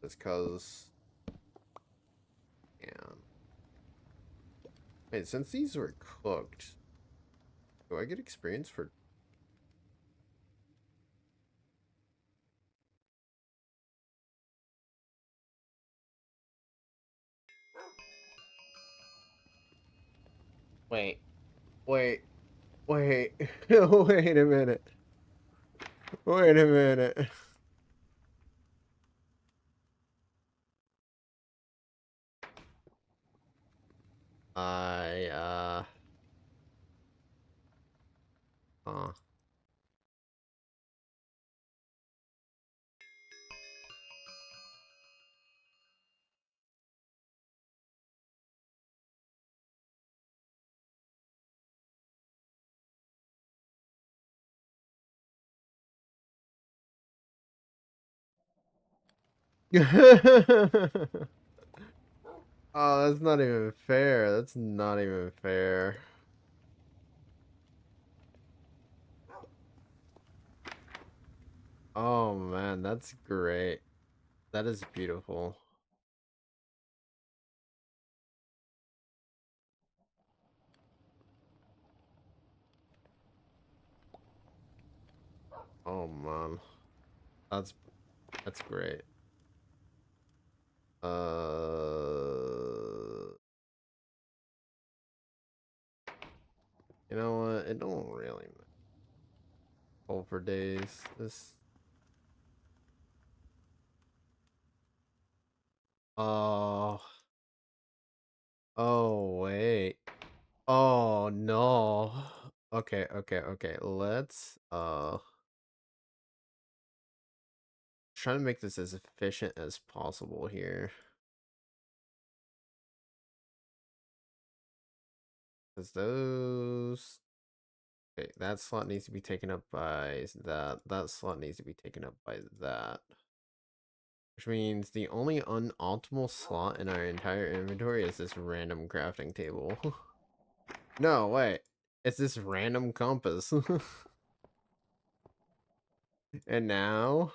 Just cause. Yeah. Wait, since these were cooked, do I get experience for? Wait, wait, wait, wait a minute. Wait a minute. I, huh. Oh, that's not even fair. That's not even fair. Oh man, that's great. That is beautiful. Oh man, that's that's great. You know what? It don't really matter. Hold for days. This. Oh. Oh wait. Oh no. Okay, okay, okay. Let's try to make this as efficient as possible here. Cause those. Okay, that slot needs to be taken up by that. That slot needs to be taken up by that. Which means the only unoptimal slot in our entire inventory is this random crafting table. No, wait. It's this random compass. And now?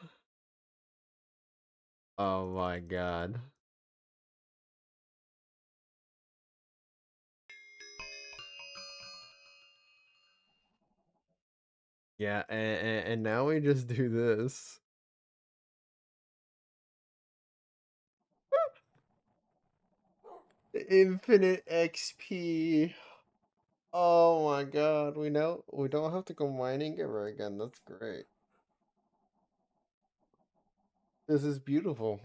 Oh my god. Yeah, and now we just do this. Infinite XP. Oh my god, we don't have to go mining ever again. That's great. This is beautiful.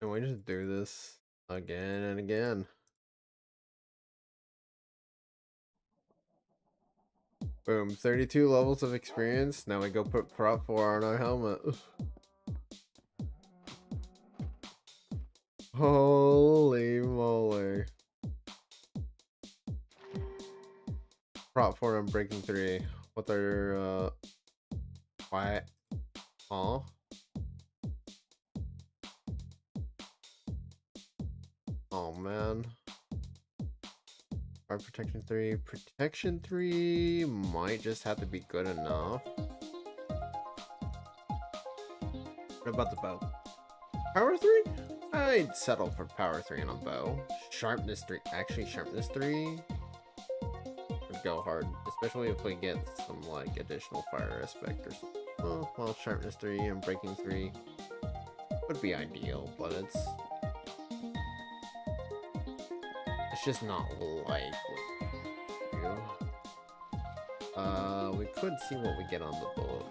And we just do this again and again. Boom, 32 levels of experience. Now we go put prop 4 on our helmet. Holy moly. prop for him breaking 3 with our quiet. Aw. Oh man. Our protection 3. Protection 3 might just have to be good enough. What about the bow? Power 3? I'd settle for power 3 on a bow. Sharpness 3. Actually, sharpness 3 would go hard. Especially if we get some like additional fire aspect or something. Oh, well, sharpness 3 and breaking 3 would be ideal, but it's just not like what we do. We could see what we get on the book.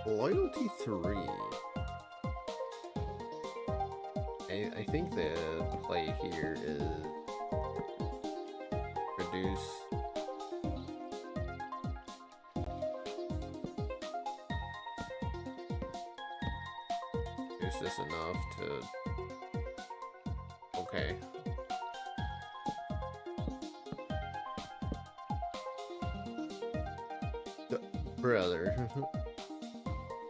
Loyalty 3. I think the play here is reduce this enough to okay. Brother.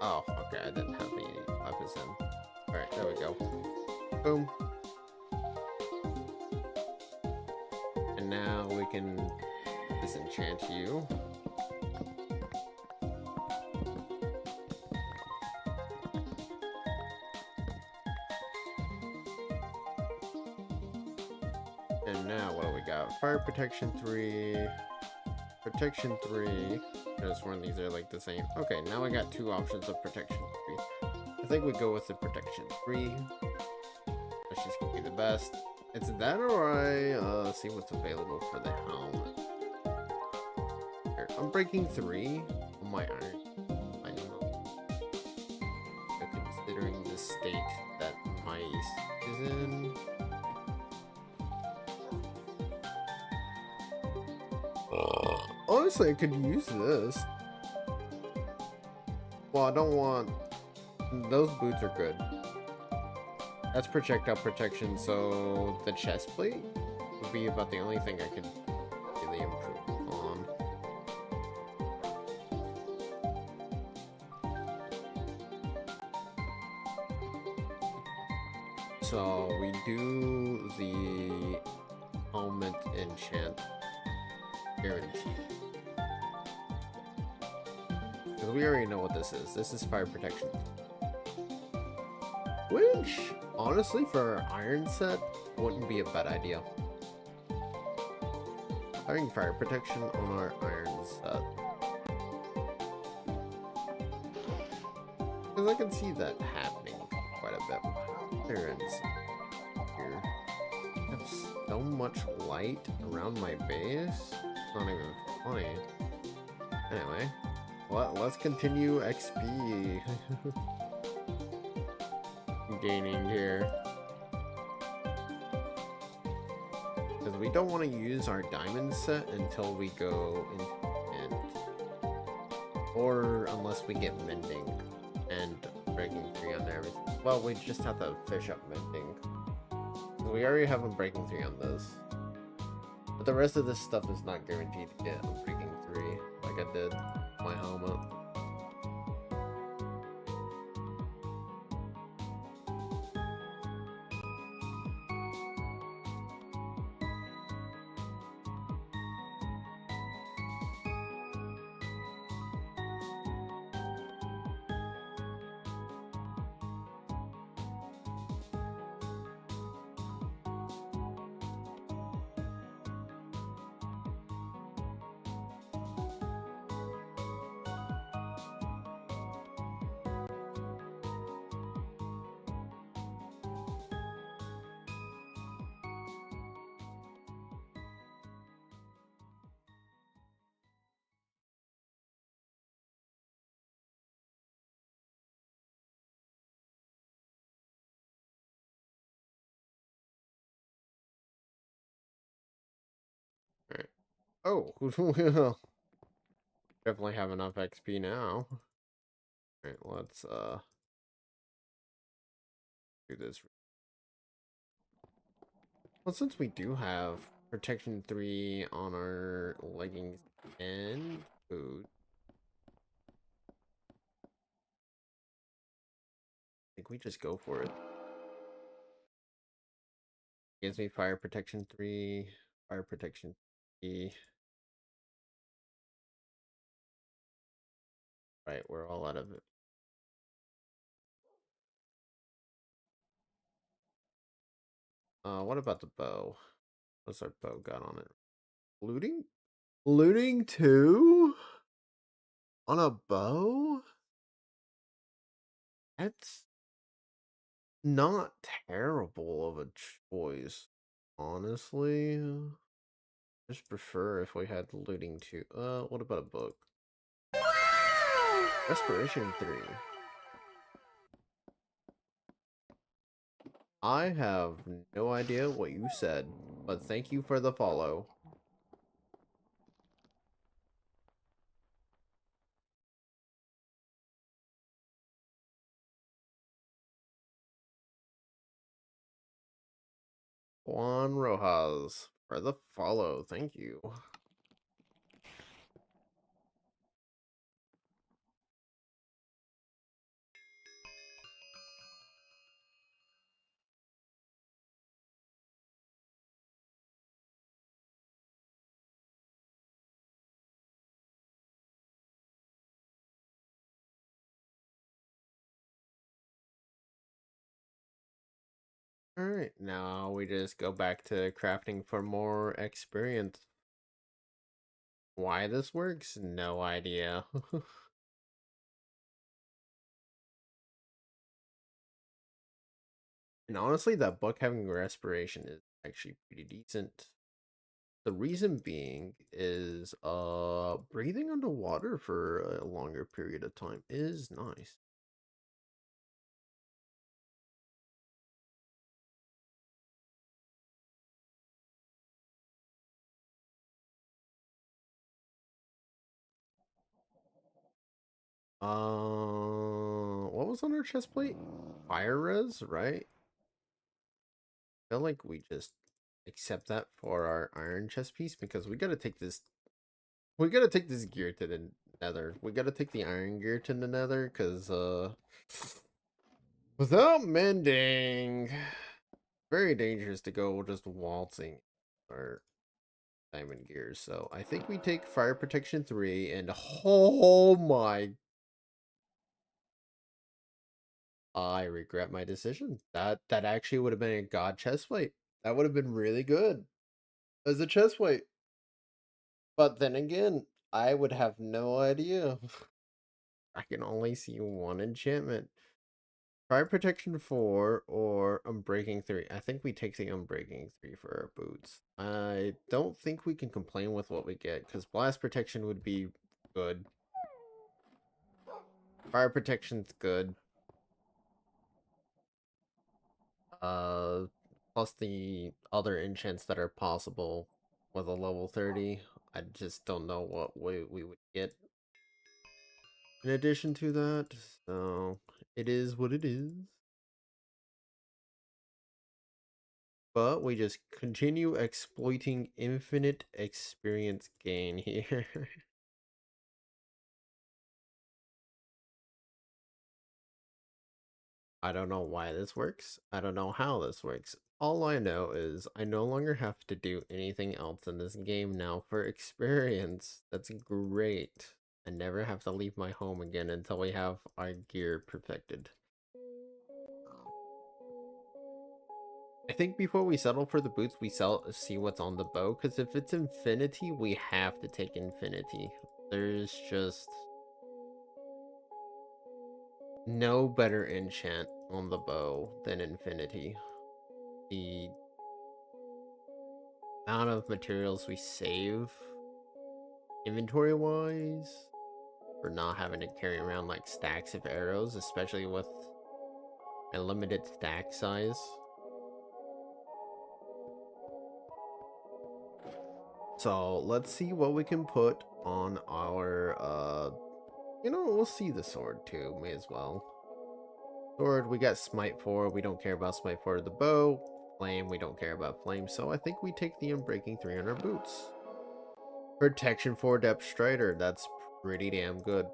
Oh, okay, I didn't have the weapons in. Alright, there we go. Boom. And now we can disenchant you. And now what do we got? Fire protection 3. Protection 3. I just sworn these are like the same. Okay, now I got 2 options of protection 3. I think we go with the protection 3. That's just gonna be the best. It's that or I see what's available for the helmet. Here, I'm breaking 3 on my iron. I know. Considering the state that my is in. Honestly, I could use this. Well, I don't want... Those boots are good. That's projectile protection, so the chest plate would be about the only thing I could really improve on. So we do the helmet enchant guarantee. Because we already know what this is. This is fire protection. Which, honestly, for our iron set, wouldn't be a bad idea. Having fire protection on our iron set. Because I can see that happening quite a bit. Here. I have so much light around my base. It's not even funny. Anyway, let's continue XP gaining here. Because we don't want to use our diamond set until we go into mint. Or unless we get mending and breaking 3 on everything. Well, we just have to fish up mending. We already have a breaking 3 on this. But the rest of this stuff is not guaranteed to get a breaking 3 like I did my helmet. Alright. Oh, definitely have enough XP now. Alright, let's do this. Well, since we do have protection 3 on our leggings and boots, I think we just go for it. Gives me fire protection 3, fire protection 3. Right, we're all out of it. What about the bow? What's our bow got on it? Looting? Looting 2? On a bow? That's not terrible of a choice, honestly. Just prefer if we had looting 2. What about a book? Respiration 3. I have no idea what you said, but thank you for the follow. Juan Rojas for the follow. Thank you. Alright, now we just go back to crafting for more experience. Why this works? No idea. And honestly, that book having respiration is actually pretty decent. The reason being is breathing underwater for a longer period of time is nice. What was on our chest plate? Fire res, right? I feel like we just accept that for our iron chest piece because we gotta take this. We gotta take this gear to the nether. We gotta take the iron gear to the nether because without mending, very dangerous to go just waltzing our diamond gears. So I think we take fire protection 3 and oh my, I regret my decision. That actually would have been a god chest plate. That would have been really good as a chest plate. But then again, I would have no idea. I can only see one enchantment. Fire protection 4 or unbreaking 3. I think we take the unbreaking 3 for our boots. I don't think we can complain with what we get because blast protection would be good. Fire protection's good. Uh, Plus the other enchants that are possible with a level 30. I just don't know what we would get in addition to that. So it is what it is. But we just continue exploiting infinite experience gain here. I don't know why this works. I don't know how this works. All I know is I no longer have to do anything else in this game now for experience. That's great. I never have to leave my home again until we have our gear perfected. I think before we settle for the boots, we see what's on the bow, because if it's infinity, we have to take infinity. There's just no better enchant on the bow than infinity. The amount of materials we save inventory wise for not having to carry around like stacks of arrows, especially with a limited stack size. So let's see what we can put on our we'll see the sword too, may as well. Sword, we got smite 4, we don't care about smite 4. The bow, flame. We don't care about flame, so I think we take the Unbreaking 3 on our boots. Protection 4 Depth Strider. That's pretty damn good.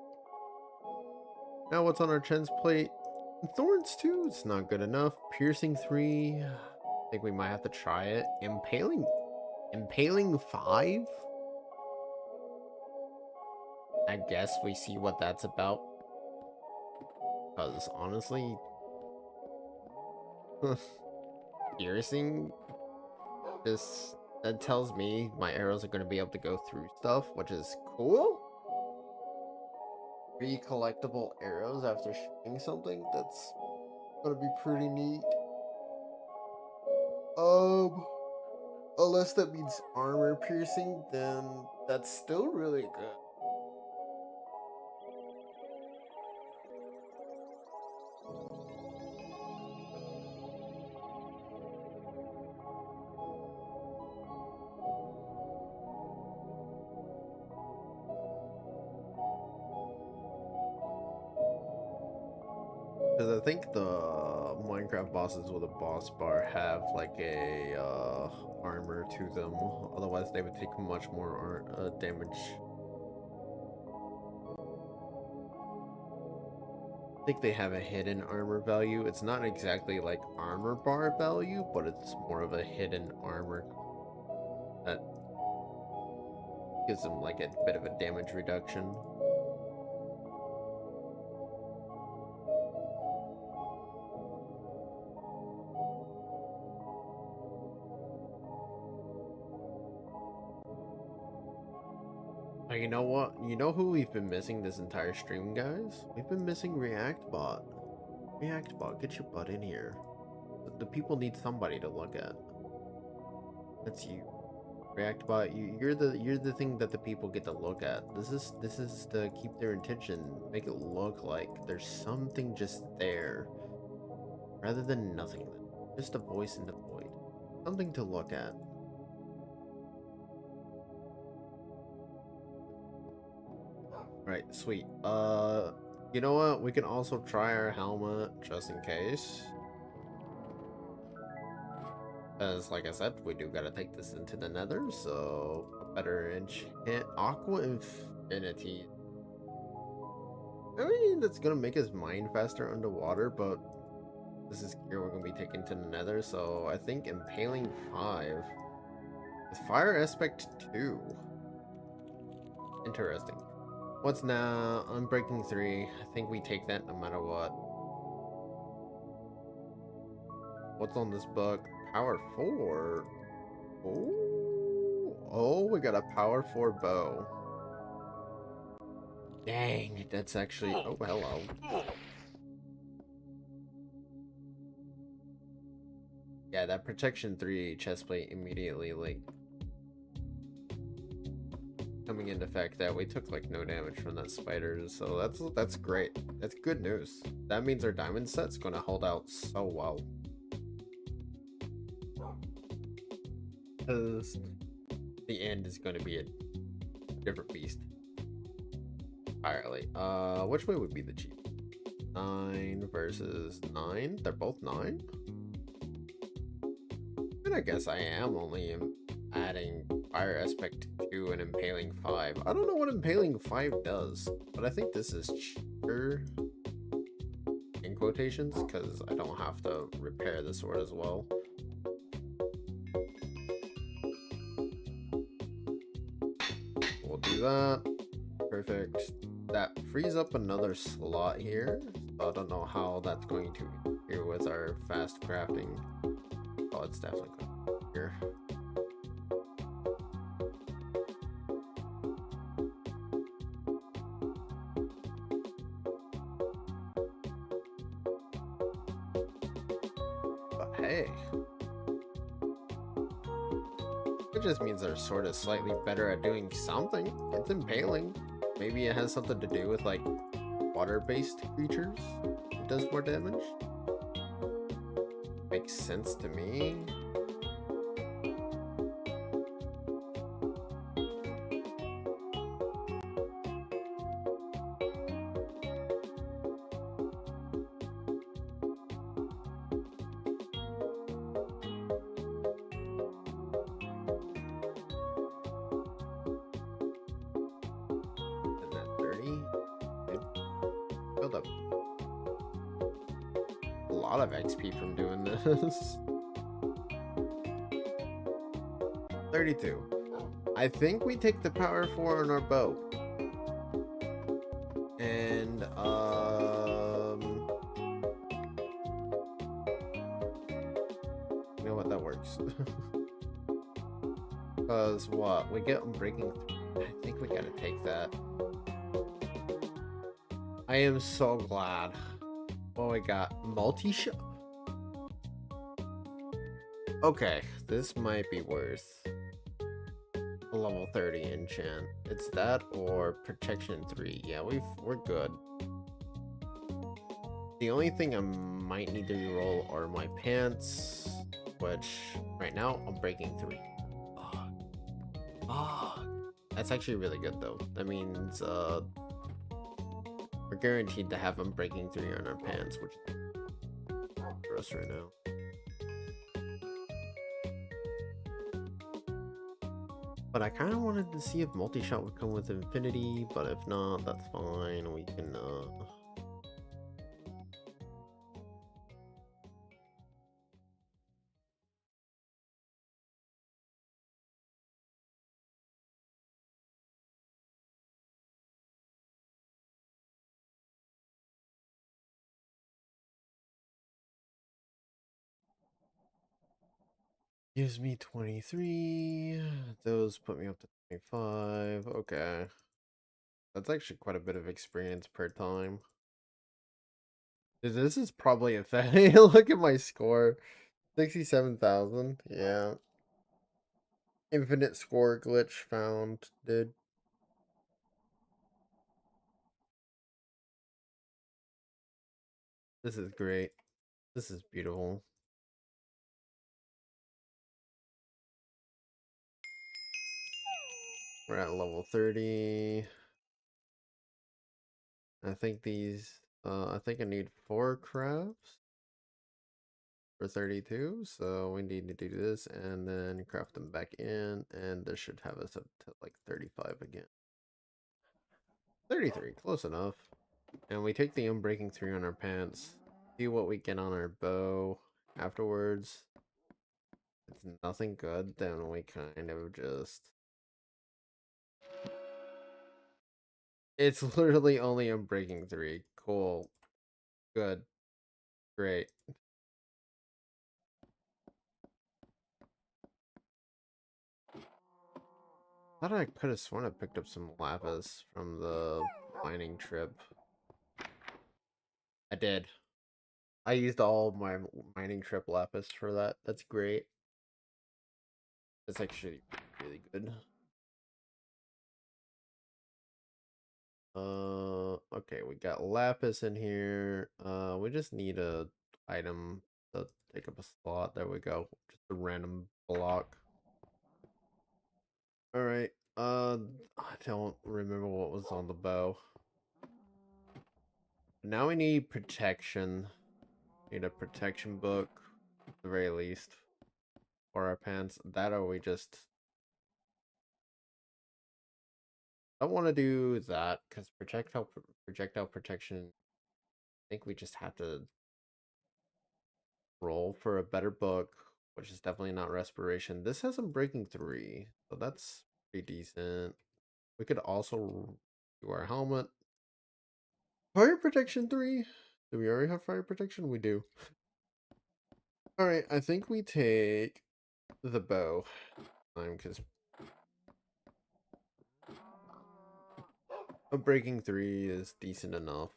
Now what's on our chest plate? Thorns 2. It's not good enough. Piercing 3. I think we might have to try it. Impaling 5? I guess we see what that's about. Because honestly, piercing, that tells me my arrows are going to be able to go through stuff, which is cool. 3 collectible arrows after shooting something, that's going to be pretty neat. Unless that means armor piercing, then that's still really good. Because I think the Minecraft bosses with a boss bar have like a armor to them. Otherwise, they would take much more damage. I think they have a hidden armor value. It's not exactly like armor bar value, but it's more of a hidden armor that gives them like a bit of a damage reduction. You know what? You know who we've been missing this entire stream, guys? We've been missing reactbot. Reactbot, get your butt in here. The people need somebody to look at. That's you. reactbot. You're the thing that the people get to look at. This is to keep their attention, make it look like there's something just there, rather than nothing. Just a voice in the void. Something to look at. Right, sweet. You know what? We can also try our helmet just in case. As like I said, we do gotta take this into the nether, so a better enchant Aqua Infinity. I mean, that's gonna make us mine faster underwater, but this is gear we're gonna be taking to the nether, so I think Impaling 5 with Fire Aspect 2. Interesting. What's now? Unbreaking 3. I think we take that no matter what. What's on this book? Power 4. Oh, we got a Power 4 bow. Dang, that's actually. Oh, hello. Yeah, that protection 3 chestplate immediately like coming into effect. That we took like no damage from that spider, so that's great. That's good news. That means our diamond set's gonna hold out so well. Because the end is going to be a different beast entirely. Which way would be the cheap? 9 versus 9. They're both 9. And I guess I am only adding Fire Aspect 2 and Impaling 5. I don't know what Impaling 5 does, but I think this is cheaper in quotations because I don't have to repair the sword as well. Do that. Perfect. That frees up another slot here. So I don't know how that's going to interfere with our fast crafting. Oh, it's definitely going to here. But hey. It just means our sword is slightly better at doing something. It's impaling. Maybe it has something to do with like water-based creatures. It does more damage. Makes sense to me. build up a lot of XP from doing this. 32. I think we take the power 4 on our bow. And, you know what? That works. Because what? We get breaking. I think we gotta take that. I am so glad. What we got? Multi-shot. Okay, this might be worth a level 30 enchant. It's that or protection 3. Yeah, we're good. The only thing I might need to reroll are my pants, which right now I'm breaking 3. Ah, that's actually really good though. That means we're guaranteed to have them breaking 3 on our pants, which is for us right now. But I kind of wanted to see if multi-shot would come with infinity, but if not, that's fine. We can gives me 23. Those put me up to 25. Okay. That's actually quite a bit of experience per time. This is probably a fail. Look at my score. 67,000. Yeah. Infinite score glitch found, dude. This is great. This is beautiful. We're at level 30. I think I think I need 4 crafts for 32. So we need to do this and then craft them back in. And this should have us up to like 35 again. 33, close enough. And we take the unbreaking 3 on our pants. See what we get on our bow afterwards. If it's nothing good, then we kind of just... It's literally only unbreaking 3. Cool. Good. Great. Thought I could have sworn I picked up some lapis from the mining trip. I did. I used all my mining trip lapis for that. That's great. That's actually really good. Okay, we got lapis in here. We just need a item to take up a slot. There we go. Just a random block. All right. I don't remember what was on the bow. Now we need protection. Need a protection book, at the very least, for our pants. That or we just... I don't want to do that because projectile protection. I think we just have to roll for a better book, which is definitely not respiration. This has them breaking 3, so that's pretty decent. We could also do our helmet. Fire protection 3. Do we already have fire protection? We do. All right, I think we take the bow because a breaking 3 is decent enough.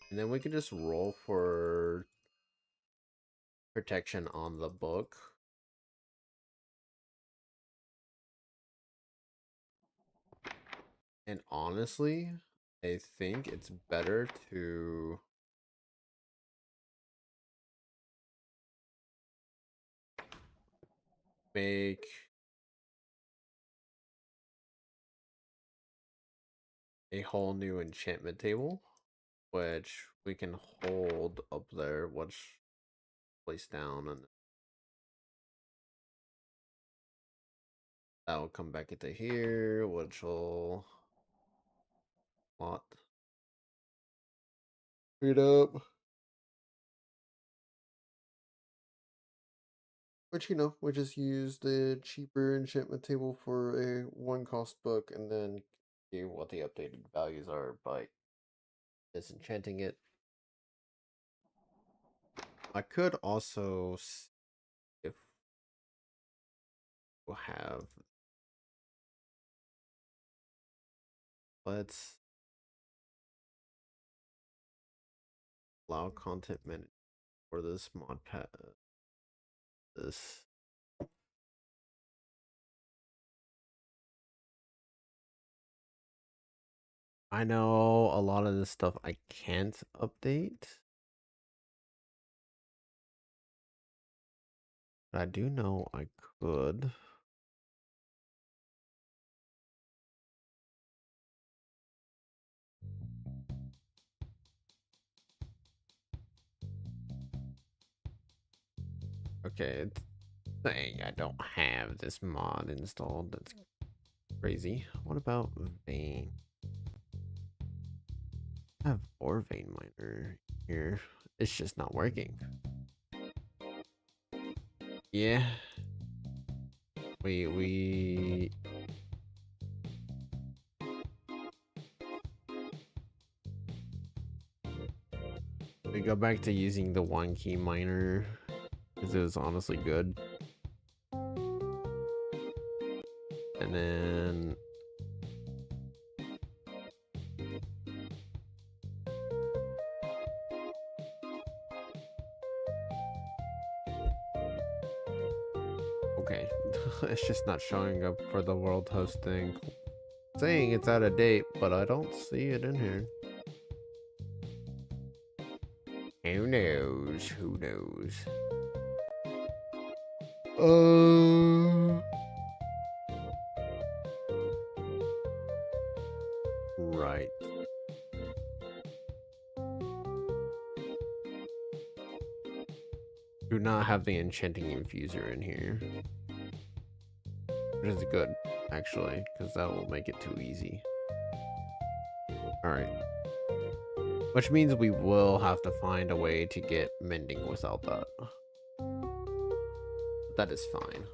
And then we can just roll for protection on the book. And honestly, I think it's better to make a whole new enchantment table, which we can hold up there, which place down, and that will come back into here, which will lot. Straight up. But we just use the cheaper enchantment table for a one cost book and then see what the updated values are by disenchanting it. I could also if we'll have let's allow content management for this mod pack. This I know a lot of this stuff I can't update. But I do know I could. Okay, it's saying I don't have this mod installed. That's crazy. What about Vein? I have or Vein Miner here. It's just not working. Yeah. We go back to using the one key miner because it was honestly good. And then okay, it's just not showing up for the world host thing. It's saying it's out of date, but I don't see it in here. Who knows? Who knows? Right. Do not have the enchanting infuser in here. Which is good, actually, because that will make it too easy. Alright. Which means we will have to find a way to get mending without that. But that is fine.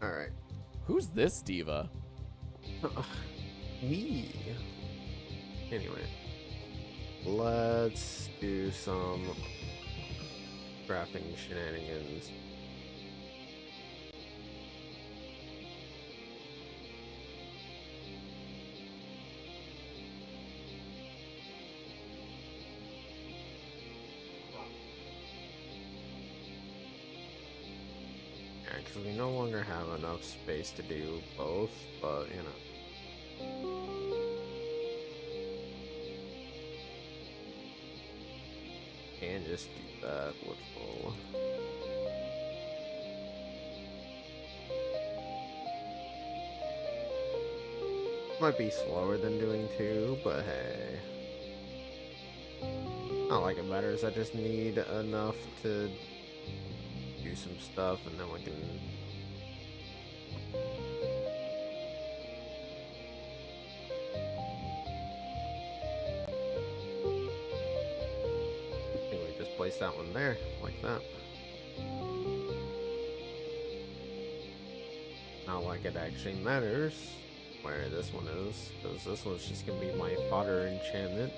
Alright. Who's this diva? Me. Anyway. Let's do some crafting shenanigans. Because we no longer have enough space to do both, but And just do that with full. Might be slower than doing two, but hey. Not like it matters, I just need enough to do some stuff and then we can... I think we just place that one there, like that. Not like it actually matters where this one is, because this one's just gonna be my fodder enchantment.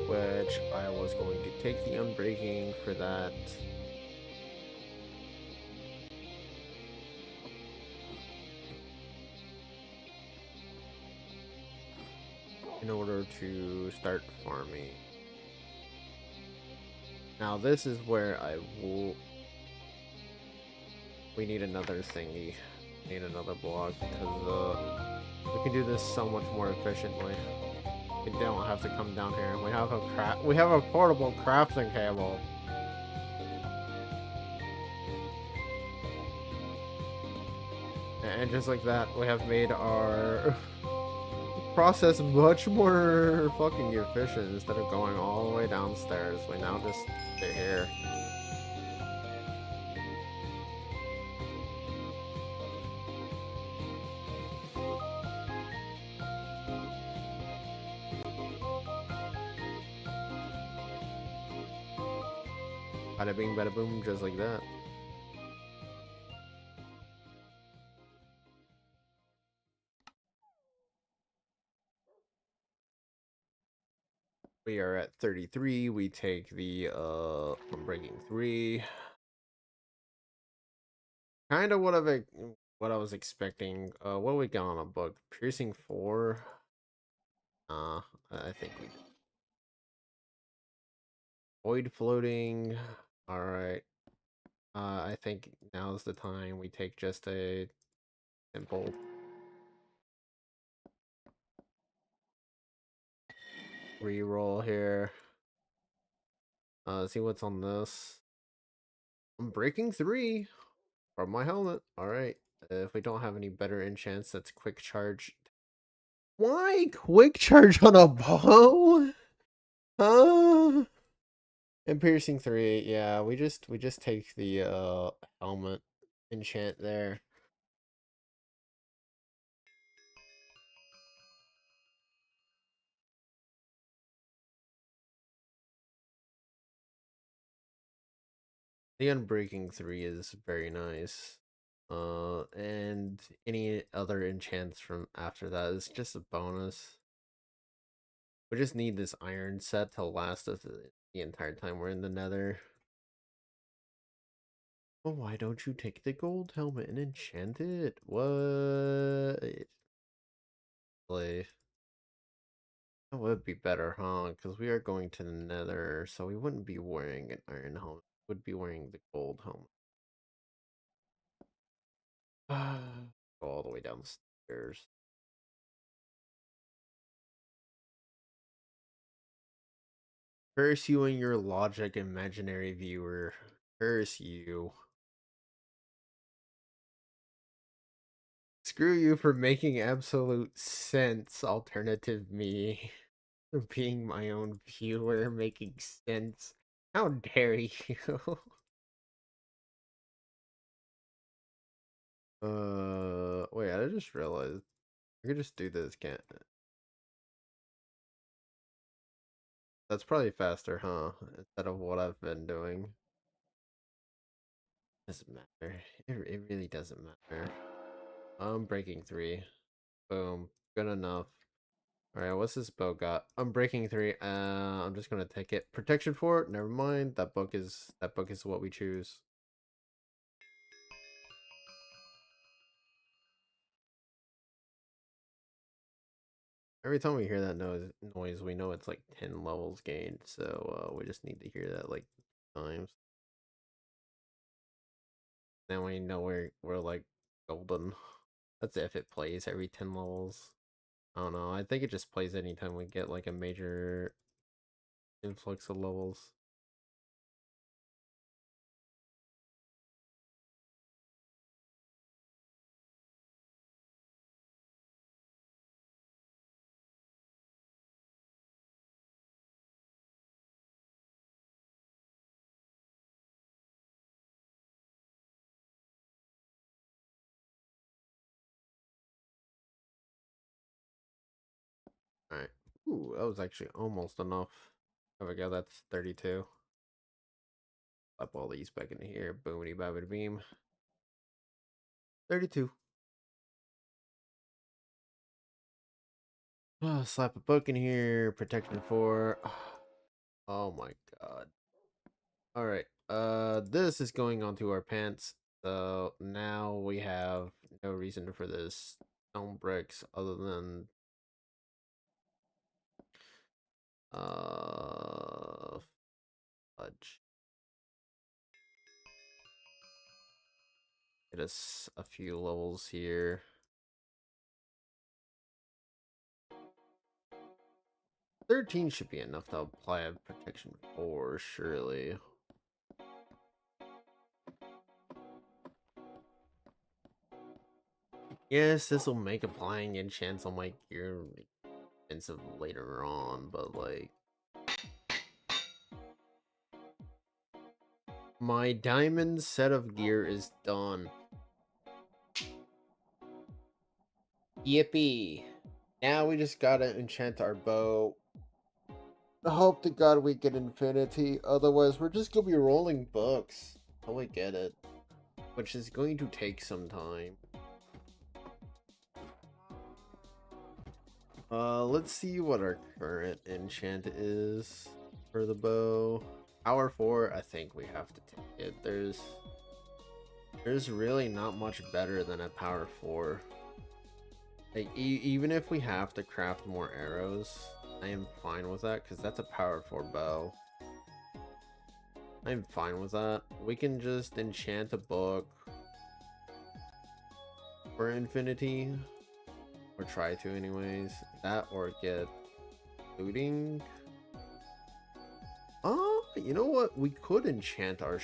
Which I was going to take the unbreaking for that. In order to start farming. Now this is where I will... We need another thingy. We need another block because we can do this so much more efficiently. We don't have to come down here. We have a portable crafting table. And just like that, we have made our process much more fucking efficient. Instead of going all the way downstairs, we now just sit here. Bada bing, bada boom, just like that. We are at 33. We take the I'm breaking 3. Kind of what I was expecting. What we got on a book? Piercing 4. I think we did. Void floating. All right. I think now's the time we take just a simple reroll here. See what's on this. I'm breaking 3 from my helmet. All right. If we don't have any better enchants, that's quick charge. Why quick charge on a bow? Huh? And piercing 3, yeah, we just take the helmet enchant there. The unbreaking 3 is very nice. And any other enchants from after that is just a bonus. We just need this iron set to last us the entire time we're in the nether. Well, why don't you take the gold helmet and enchant it? What? Play. That would be better, huh? Because we are going to the nether, so we wouldn't be wearing an iron helmet. We would be wearing the gold helmet. Go all the way downstairs. Curse you and your logic, imaginary viewer. Curse you. Screw you for making absolute sense, alternative me. Being my own viewer, making sense. How dare you? Wait, I just realized I could just do this, can't I? That's probably faster, huh? Instead of what I've been doing. Doesn't matter. It really doesn't matter. I'm breaking 3. Boom. Good enough. Alright, what's this bow got? I'm breaking 3. I'm just gonna take it. Protection 4? Never mind. That book is what we choose. Every time we hear that noise, we know it's like 10 levels gained. So we just need to hear that like times. Then we know we're like golden. That's if it plays every 10 levels. I don't know. I think it just plays anytime we get like a major influx of levels. Alright. Ooh, that was actually almost enough. There we go, that's 32. Slap all these back into here. Boomity babbity beam. 32. Slap a book in here. Protection 4. Oh my god. Alright. This is going onto our pants. So now we have no reason for this stone bricks other than fudge. Get us a few levels here. 13 should be enough to apply a protection 4, surely. Yes, this will make applying enchants on my gear expensive later on, but like my diamond set of gear is done. Yippee. Now we just gotta enchant our bow. Hope to God we get infinity, otherwise we're just gonna be rolling books. Oh, I get it. Which is going to take some time. Let's see what our current enchant is for the bow. Power 4, I think we have to take it. There's really not much better than a power 4. Like, even if we have to craft more arrows, I am fine with that, because that's a power 4 bow. I'm fine with that. We can just enchant a book for infinity. Or try to anyways. That or get looting. You know what? We could enchant our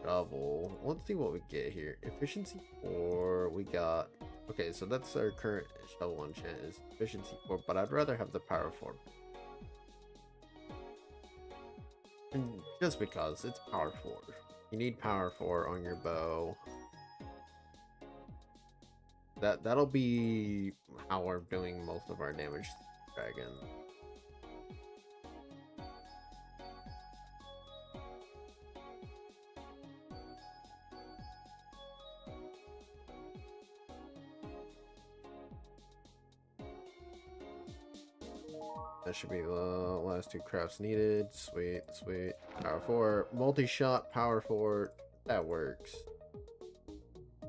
shovel. Let's see what we get here. Efficiency 4. We got... Okay, so that's our current shovel enchant is efficiency 4, but I'd rather have the power 4. And just because it's power 4. You need power 4 on your bow. That'll be how we're doing most of our damage to the dragon. That should be the last 2 crafts needed. Sweet, sweet. Power 4. Multi-shot, power 4. That works.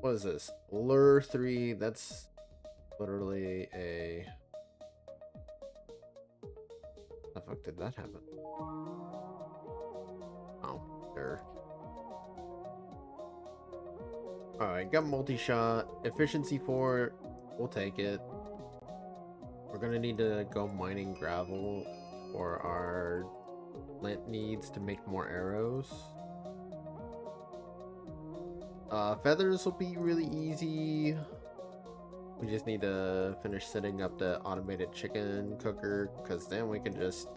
What is this? Lure 3. That's literally a... How the fuck did that happen? Oh, sure. Alright, got multi-shot. Efficiency 4. We'll take it. We're gonna need to go mining gravel for our flint needs to make more arrows. Feathers will be really easy. We just need to finish setting up the automated chicken cooker, because then we can just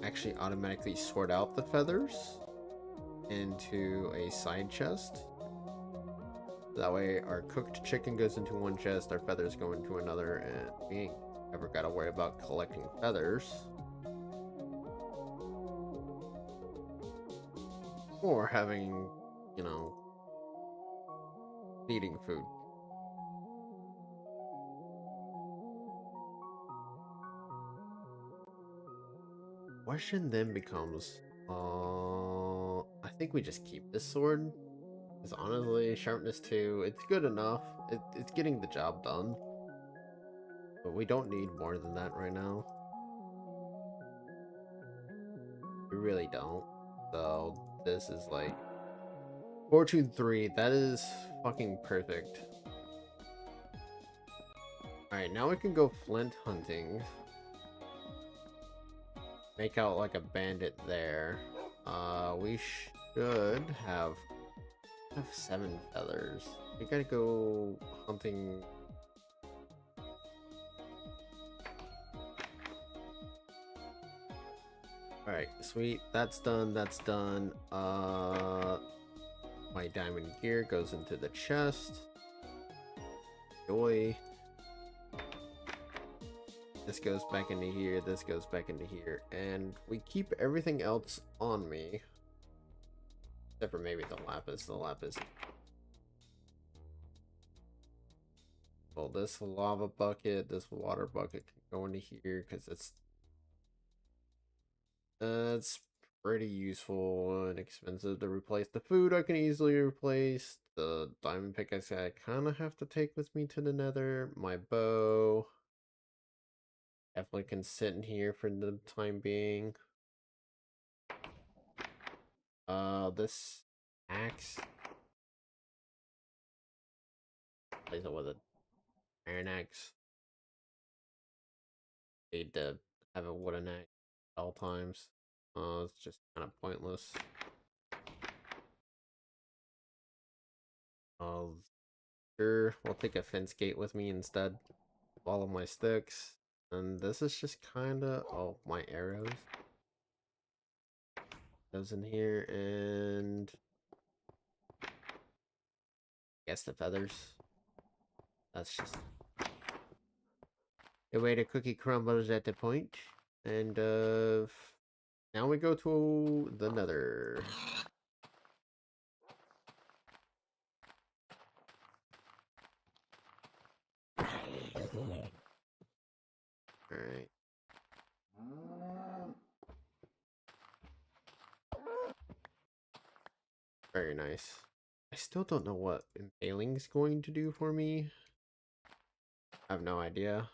actually automatically sort out the feathers into a side chest. That way our cooked chicken goes into one chest, our feathers go into another, and we ain't ever gotta worry about collecting feathers. Or having, you know, eating food. Question then becomes, I think we just keep this sword. Because honestly, sharpness 2, it's good enough. It's getting the job done. But we don't need more than that right now. We really don't. So this is like Fortune 3, that is fucking perfect. Alright, now we can go flint hunting. Make out like a bandit there. We should have 7 feathers. We gotta go hunting. Alright, sweet. That's done, that's done. My diamond gear goes into the chest. Joy. This goes back into here, this goes back into here. And we keep everything else on me. Except for maybe the lapis. The lapis. Well, this lava bucket, this water bucket can go into here because it's pretty useful and expensive to replace. The food I can easily replace. The diamond pickaxe I kind of have to take with me to the nether. My bow definitely can sit in here for the time being. This axe. Replace it with an iron axe. Need to have a wooden axe at all times. It's just kind of pointless. Sure, we'll take a fence gate with me instead. All of my sticks. And this is just kind of... Oh, my arrows. Those in here, and... I guess the feathers. That's just... the way the cookie crumbles at the point. And, now we go to the nether. Alright. Very nice. I still don't know what impaling's going to do for me. I have no idea.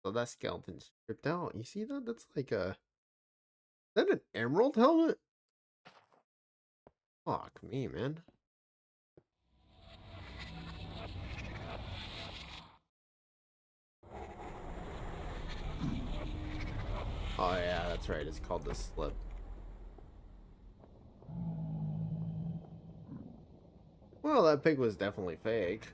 So that skeleton's stripped out. You see that? That's like a... Is that an emerald helmet? Fuck me, man. Oh yeah, that's right. It's called the slip. Well, that pig was definitely fake.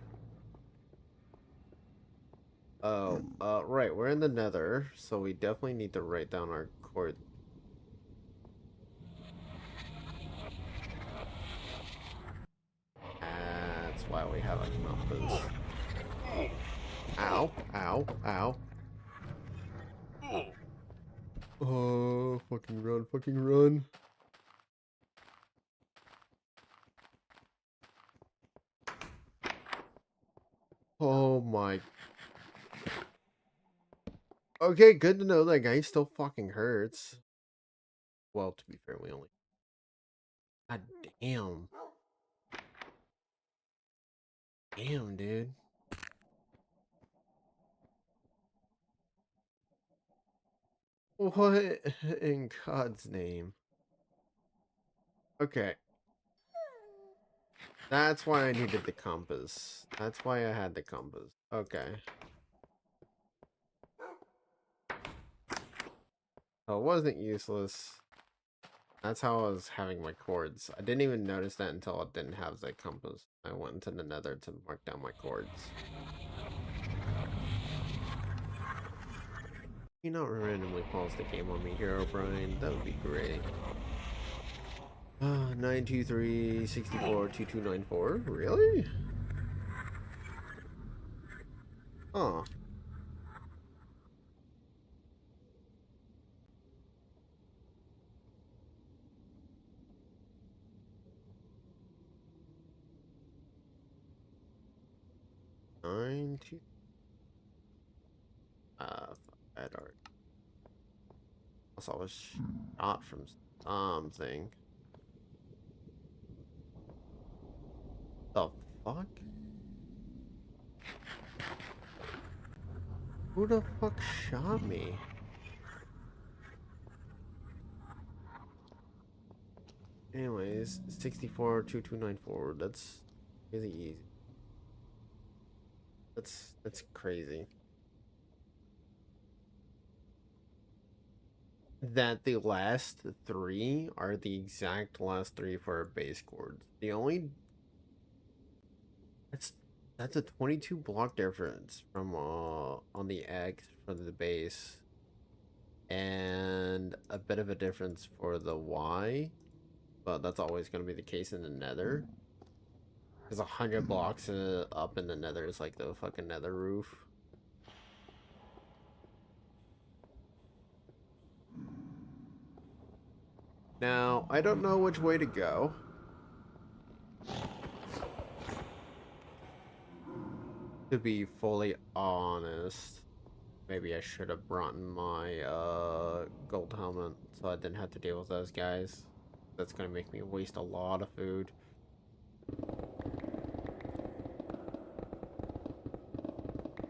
Oh, right. We're in the nether, so we definitely need to write down our cord. That's why we have a compass. Ow, ow, ow. Oh, fucking run, fucking run. Oh my. Okay, good to know that guy still fucking hurts. Well, to be fair, we only... God damn. Damn, dude. What in God's name? Okay. That's why I needed the compass. That's why I had the compass. Okay. Oh, it wasn't useless. That's how I was having my cords. I didn't even notice that until I didn't have the compass. I went into the nether to mark down my cords. You not randomly pause the game on me here, O'Brien. That would be great. 923-64-2294. Really? Oh. Nine two. Fuck that art. I saw a shot from something. The fuck? Who the fuck shot me? Anyways, 642294. That's really easy. That's crazy. That the last three are the exact last three for our base chords. The only that's that's a 22 block difference from on the X for the base, and a bit of a difference for the Y, but that's always going to be the case in the Nether. Because 100 blocks up in the Nether is like the fucking Nether roof. Now, I don't know which way to go. To be fully honest, maybe I should have brought my gold helmet so I didn't have to deal with those guys. That's gonna make me waste a lot of food.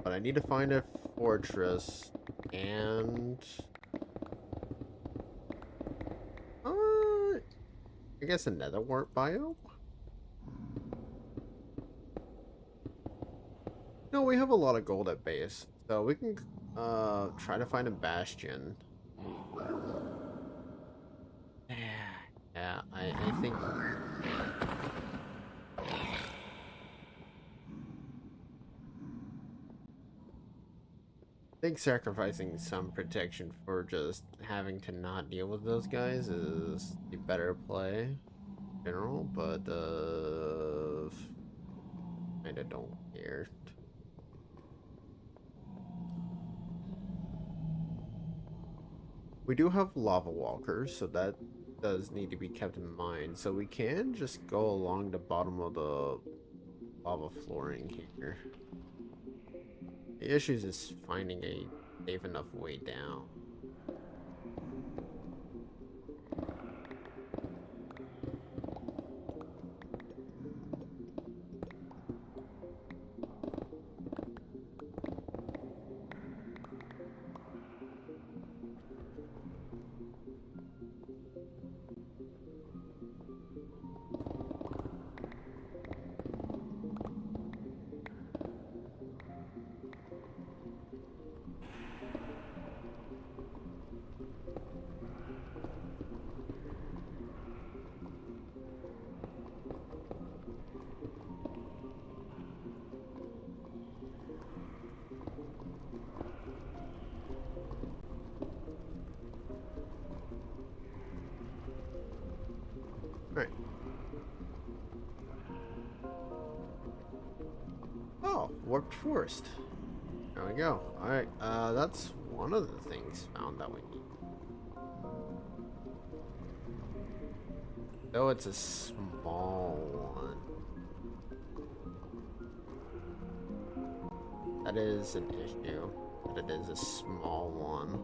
But I need to find a fortress and I guess another warp biome? No, we have a lot of gold at base, so we can try to find a bastion. Yeah, I think sacrificing some protection for just having to not deal with those guys is the better play in general, but kinda don't care. We do have lava walkers, so that does need to be kept in mind. So we can just go along the bottom of the lava flooring here. The issue is finding a safe enough way down. Alright. Oh, warped forest. There we go. Alright, that's one of the things found that we need. Though it's a small one. That is an issue. But it is a small one.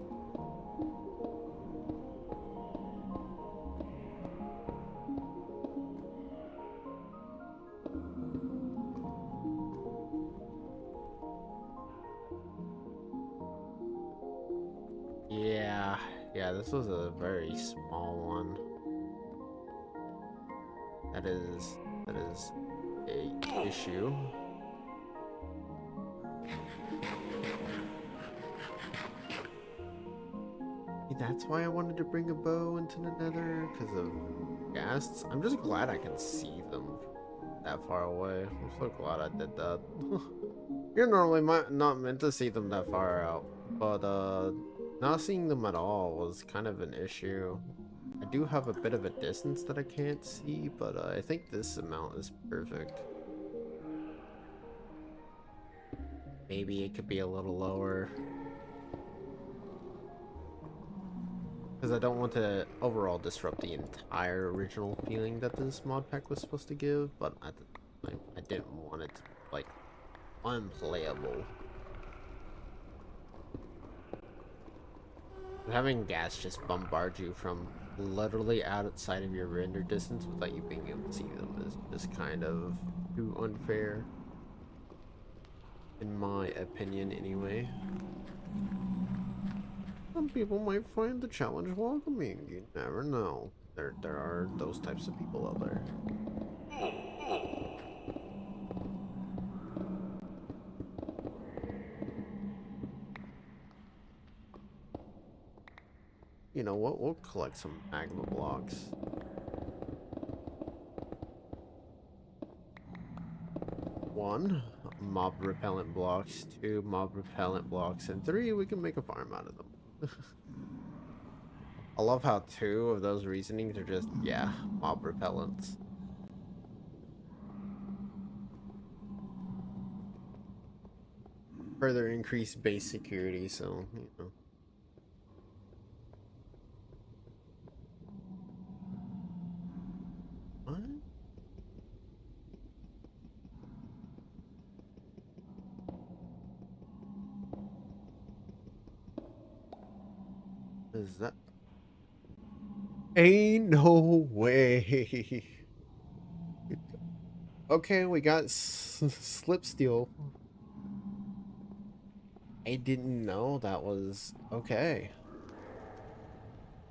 Yeah, this was a very small one. That is a issue. That's why I wanted to bring a bow into the Nether, because of ghasts. I'm just glad I can see them that far away. I'm so glad I did that. You're normally not meant to see them that far out, but not seeing them at all was kind of an issue. I do have a bit of a distance that I can't see, but I think this amount is perfect. Maybe it could be a little lower. Because I don't want to overall disrupt the entire original feeling that this mod pack was supposed to give, but I didn't want it to, like, unplayable. Having gas just bombard you from literally outside of your render distance without you being able to see them is just kind of too unfair. In my opinion, anyway. Some people might find the challenge welcoming. You never know. There are those types of people out there. You know what? We'll collect some magma blocks. One, mob repellent blocks. Two, mob repellent blocks. And three, we can make a farm out of them. I love how two of those reasonings are just, yeah, mob repellents. Further increase base security, so, you know. What? Is that? Ain't no way. Okay, we got slip steel. I didn't know that was okay.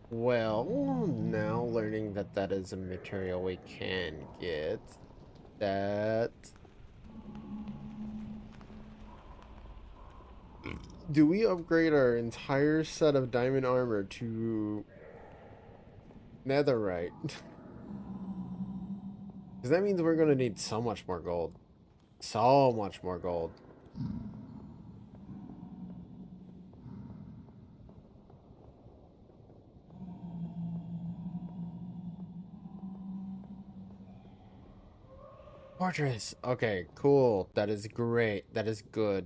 Well, now learning that that is a material we can get. That. Do we upgrade our entire set of diamond armor to netherite? Because that means we're going to need so much more gold. So much more gold. Fortress. Okay, cool. That is great. That is good.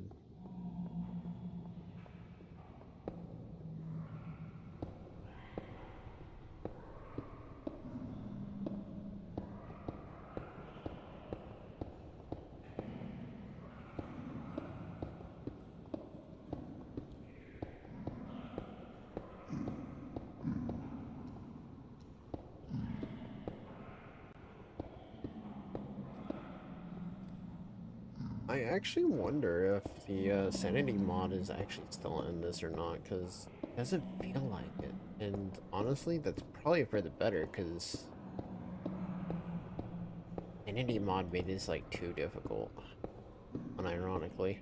I actually wonder if the sanity mod is actually still in this or not, because it doesn't feel like it. And honestly, that's probably for the better, because sanity mod made this like too difficult, unironically.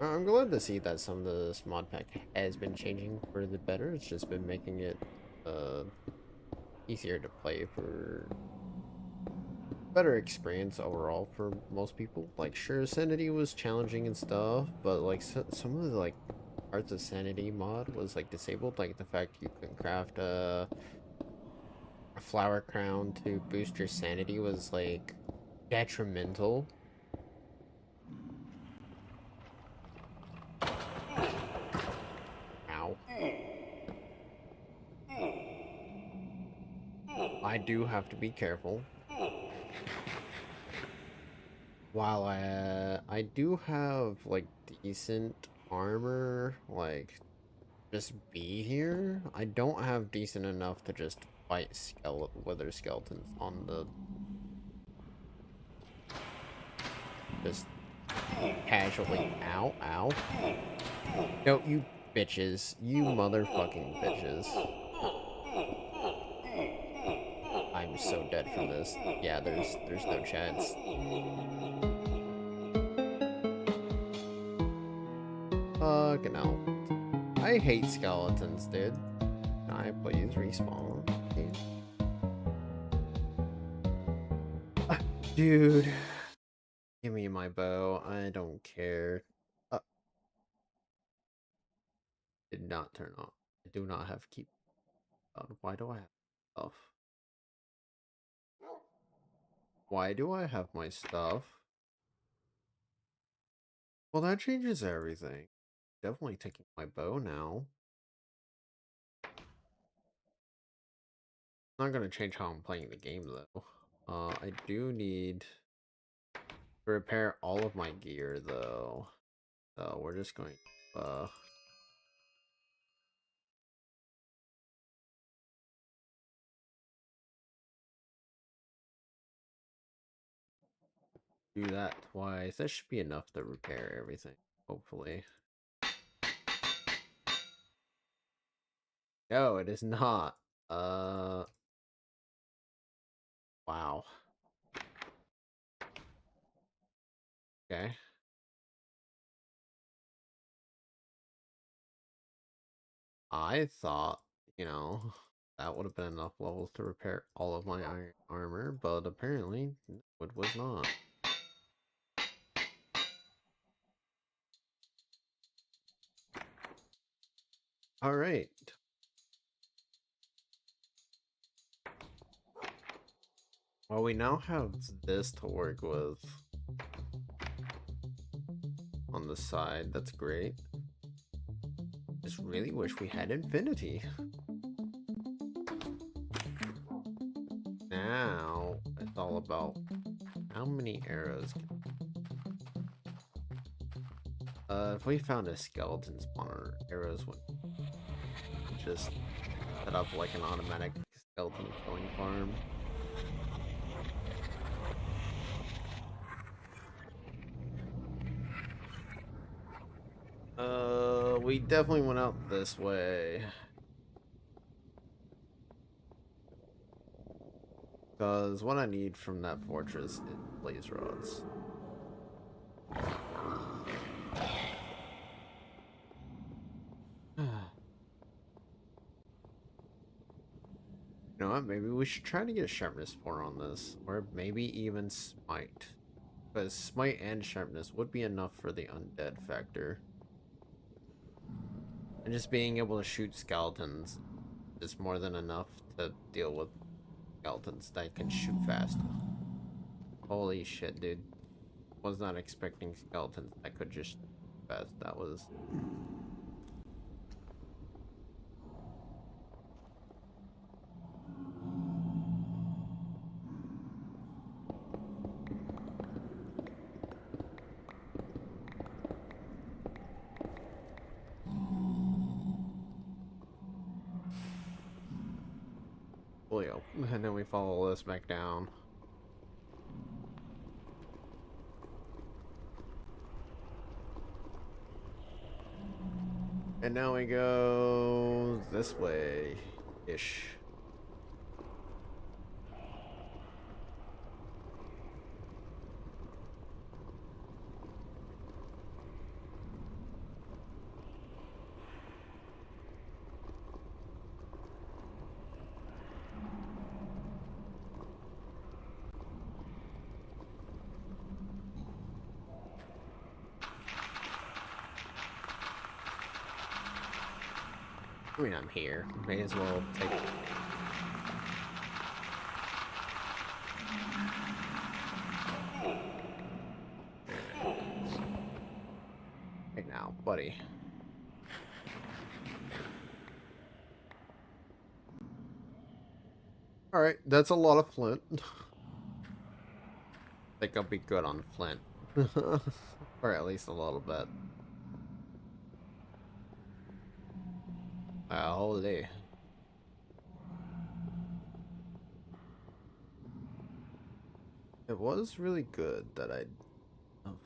I'm glad to see that some of this mod pack has been changing for the better. It's just been making it uh, easier to play for better experience overall for most people. Like, sure, Sanity was challenging and stuff, but like some of the like parts of Sanity mod was like disabled. Like the fact you can craft a flower crown to boost your sanity was like detrimental. Ow. I do have to be careful. While I do have like decent armor, like just be here, I don't have decent enough to just fight wither skeletons on the just casually. Ow, ow. No, you bitches. You motherfucking bitches. I'm so dead from this. Yeah, there's no chance. Fucking hell. I hate skeletons, dude. Can I please respawn? Dude. Dude. Give me my bow. I don't care. Did not turn on. I do not have keep on. Why do I have stuff? Why do I have my stuff? Well, that changes everything. Definitely taking my bow now. Not gonna change how I'm playing the game though. I do need to repair all of my gear though. So we're just going to do that twice. That should be enough to repair everything, hopefully. No, it is not. Wow. Okay. I thought, you know, that would have been enough levels to repair all of my iron armor, but apparently it was not. All right. Well, we now have this to work with on the side. That's great. Just really wish we had infinity. Now it's all about how many arrows. If we found a skeleton spawner, arrows would just set up like an automatic skeleton killing farm. We definitely went out this way. Because what I need from that fortress is blaze rods. You know what? Maybe we should try to get a sharpness 4 on this. Or maybe even smite. Because smite and sharpness would be enough for the undead factor. And just being able to shoot skeletons is more than enough to deal with skeletons that can shoot fast. Holy shit, dude. Was not expecting skeletons that could just shoot fast. That was... Julio. And then we follow this back down. And now we go this way-ish. I mean, I'm here. May as well take it. Right now, buddy. Alright, that's a lot of flint. I think I'll be good on flint. Or at least a little bit. Holy. It was really good that I... Oh.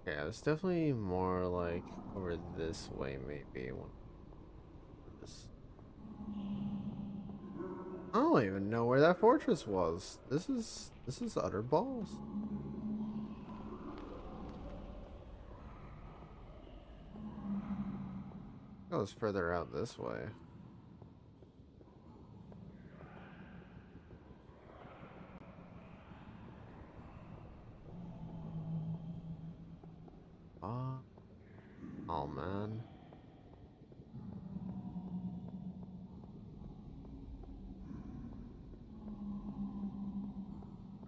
Yeah, it's definitely more like over this way, maybe. I don't even know where that fortress was. This is utter balls. It goes further out this way. Ah, oh man.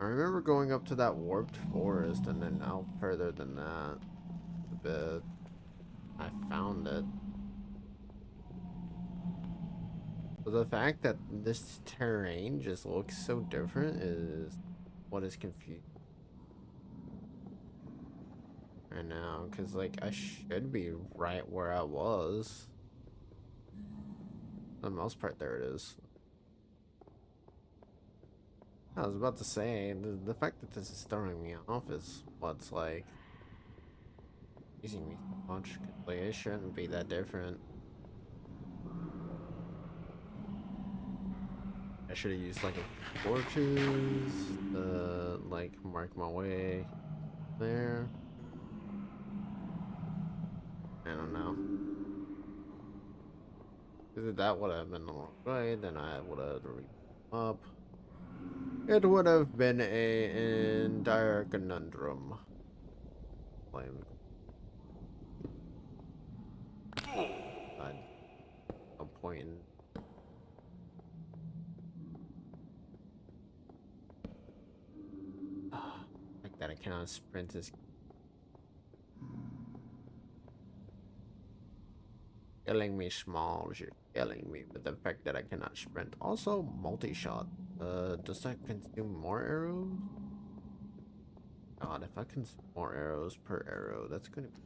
I remember going up to that warped forest and then out further than that a bit. I found it. But the fact that this terrain just looks so different is what is confusing right now. Because, like, I should be right where I was. For the most part, there it is. I was about to say, the fact that this is throwing me off is what's like... Using me so much. Like, it shouldn't be that different. I should have used like a torches to like mark my way there. I don't know. If that would have been the wrong way, then I would have up. It would have been a entire conundrum. Flame. No point in like that I cannot sprint is killing me, small. You're killing me with the fact that I cannot sprint. Also, multi-shot. Does that consume more arrows? God, if I consume more arrows per arrow, that's gonna be.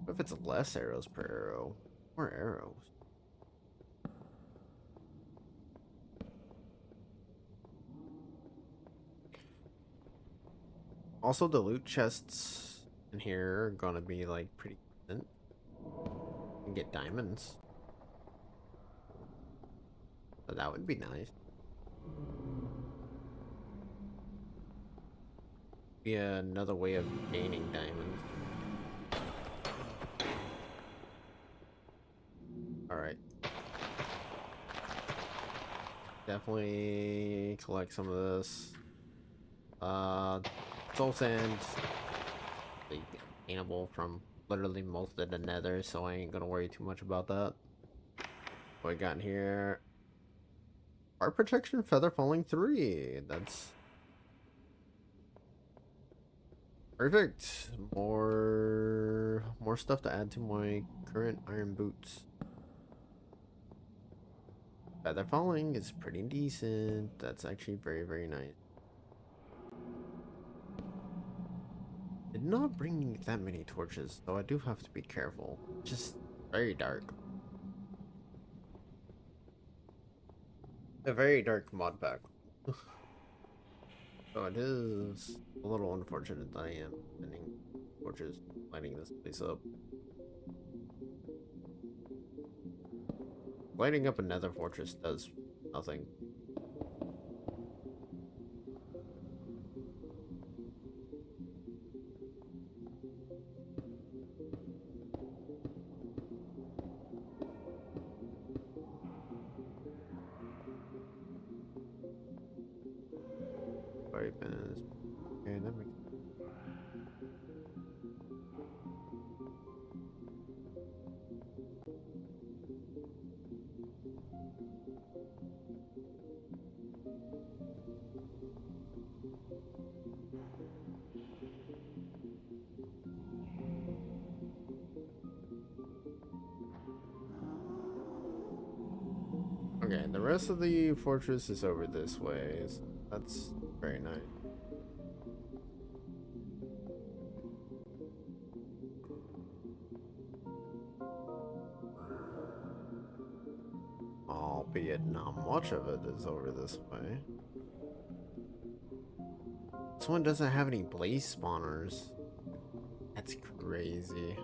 What if it's less arrows per arrow? More arrows. Also, the loot chests in here are gonna be like pretty decent. You can get diamonds. So that would be nice. Be another way of gaining diamonds. Alright. Definitely collect some of this. Soul sand. Gainable from literally most of the nether, so I ain't gonna worry too much about that. What I got in here? Heart protection, feather falling 3. That's perfect. More stuff to add to my current iron boots. Feather falling is pretty decent. That's actually very, very nice. Did not bring that many torches, so I do have to be careful. Just very dark. A very dark mod pack. So it is a little unfortunate that I am sending torches, lighting this place up. Lighting up another fortress does nothing. Alright, man. Okay, that makes. Okay, the rest of the fortress is over this way. So that's very nice. Albeit not much of it is over this way. This one doesn't have any blaze spawners. That's crazy.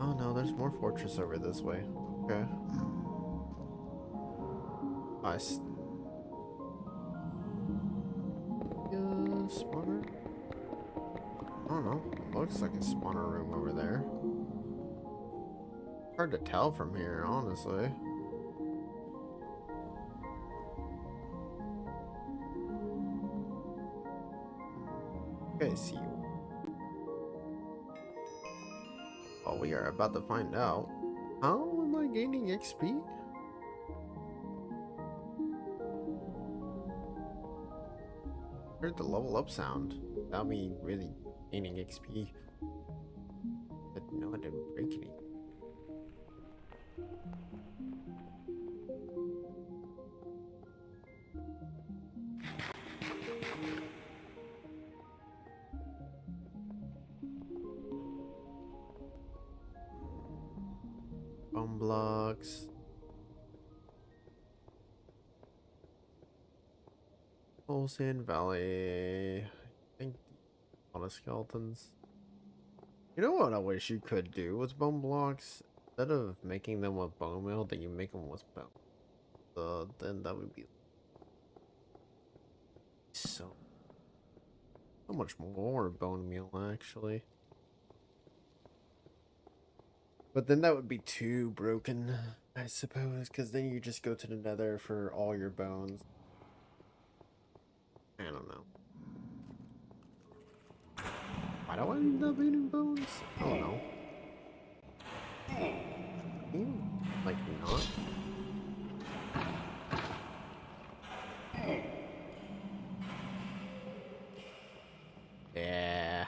Oh no, there's more fortress over this way. Okay. Spawner? I don't know. Looks like a spawner room over there. Hard to tell from here, honestly. Okay, see you. Well, we are about to find out. How am I gaining XP? Heard the level up sound. Without me really gaining XP. But no, I didn't break any. Bone blocks. Soul Sand Valley. I think a lot of skeletons. You know what I wish you could do with bone blocks? Instead of making them with bone meal, that you make them with bone. Then that would be so much more bone meal actually. But then that would be too broken, I suppose, because then you just go to the nether for all your bones. I don't know. Why do I end up eating bones? I don't know. Like not? Yeah.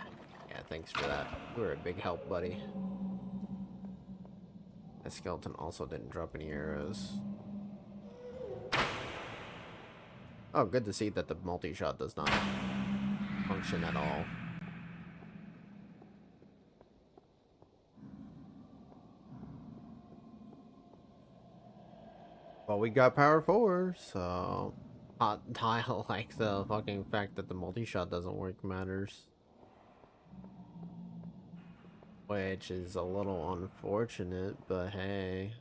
Yeah, thanks for that. You were a big help, buddy. That skeleton also didn't drop any arrows. Oh, good to see that the multi-shot does not function at all. Well, we got power 4, so... I like the fucking fact that the multi-shot doesn't work matters. Which is a little unfortunate, but hey.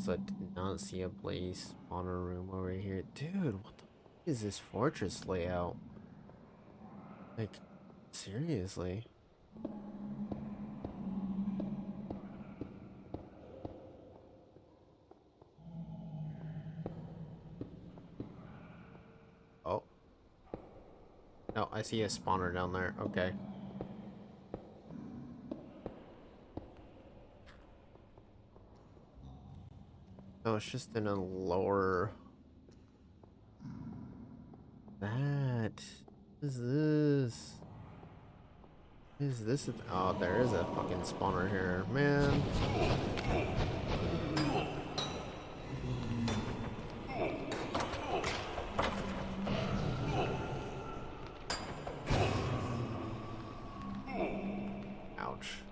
So I did not see a blaze spawner room over here. Dude, what the fuck is this fortress layout? Like, seriously? Oh. No, I see a spawner down there. Okay. No, it's just in a lower... That... What is this? What is this? Oh, there is a fucking spawner here. Man. Ouch.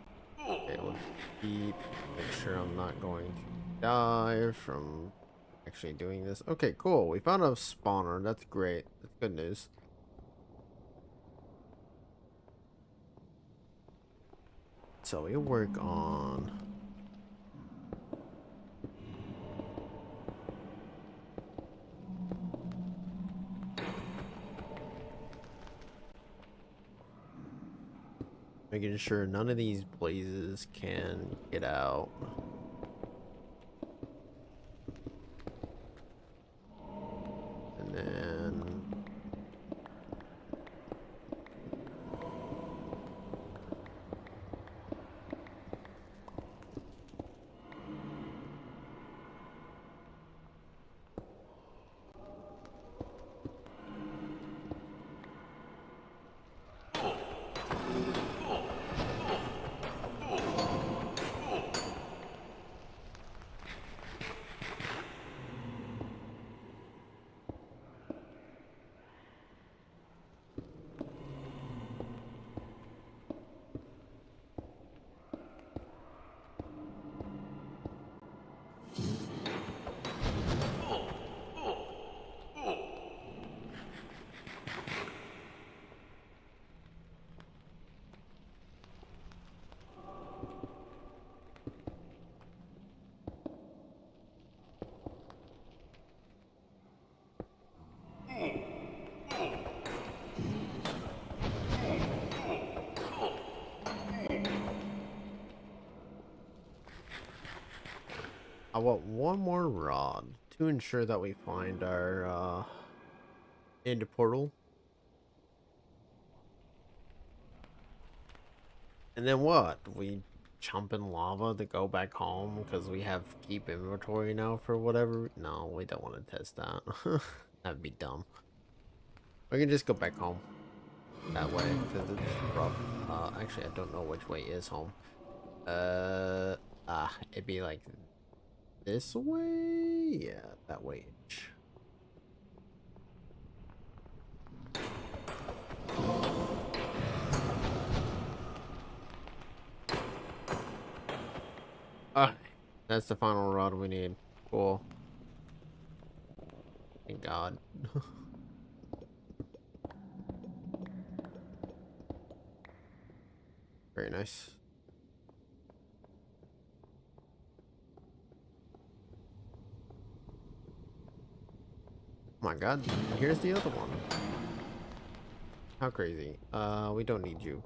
Okay, let's keep... Make sure I'm not going to die from actually doing this. Okay, cool. We found a spawner. That's great. That's good news. So we work on... making sure none of these blazes can get out. And then... I want one more rod to ensure that we find our end portal. And then what? We jump in lava to go back home because we have keep inventory now for whatever? No, we don't want to test that. That'd be dumb. We can just go back home that way because it's rough. Actually, I don't know which way is home. It'd be like this way? Yeah, that way. That's the final rod we need. Cool. Thank God. Very nice. Oh my god, here's the other one. How crazy. We don't need you.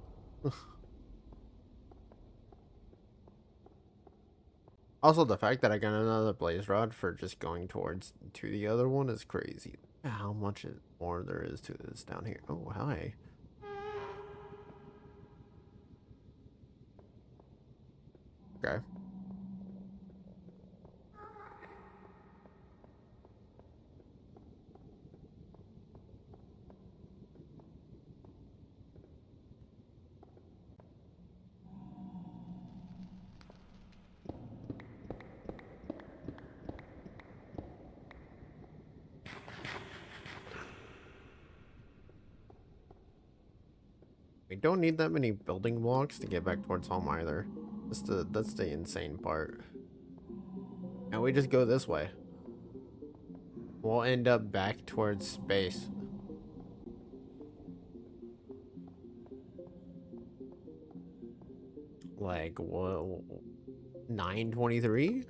Also, the fact that I got another blaze rod for just going towards to the other one is crazy. How much more there is to this down here. Oh, hi. Okay. We don't need that many building blocks to get back towards home either. That's the insane part. And we just go this way. We'll end up back towards space. Like, what? 9:23?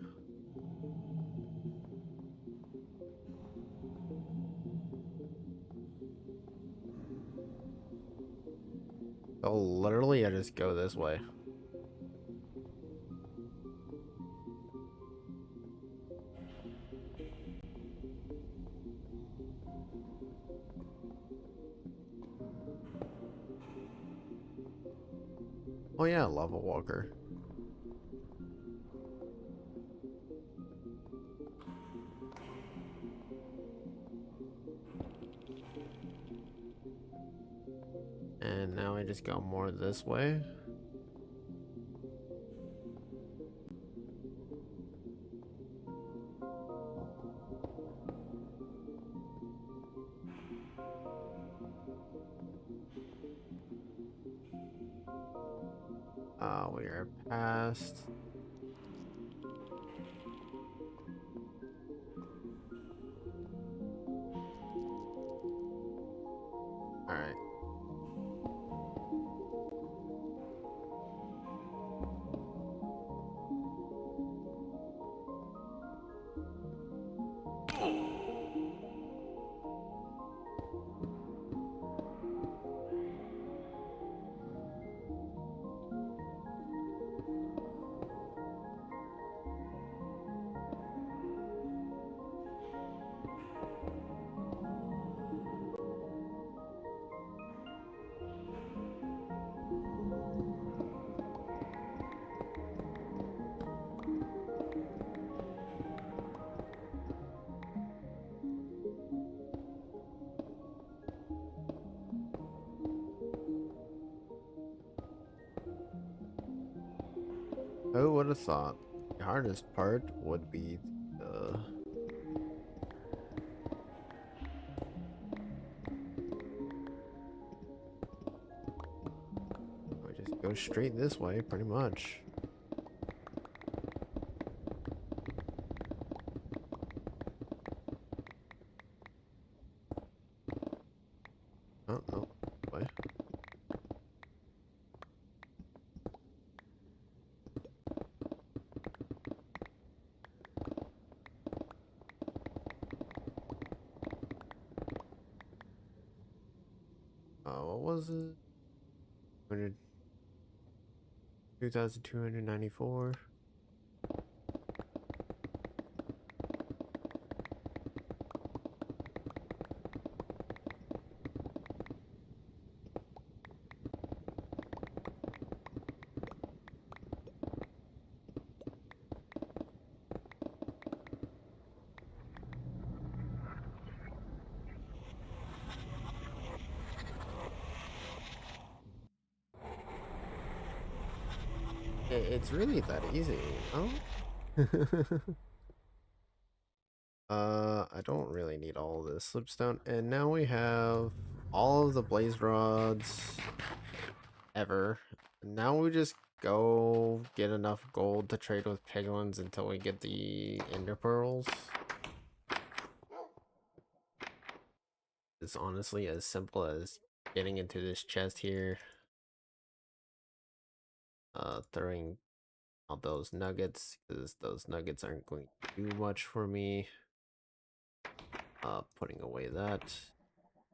So literally, I just go this way. Oh yeah, lava walker. And now I just go more this way. We are past. Alright. Who would have thought the hardest part would be the... We just go straight this way, pretty much. Oh, no. Way. What was it? 2,294. It's really that easy, oh? I don't really need all of this slipstone, and now we have all of the blaze rods ever. Now we just go get enough gold to trade with piglins until we get the ender pearls. It's honestly as simple as getting into this chest here, throwing out those nuggets because those nuggets aren't going to do much for me. Putting away that,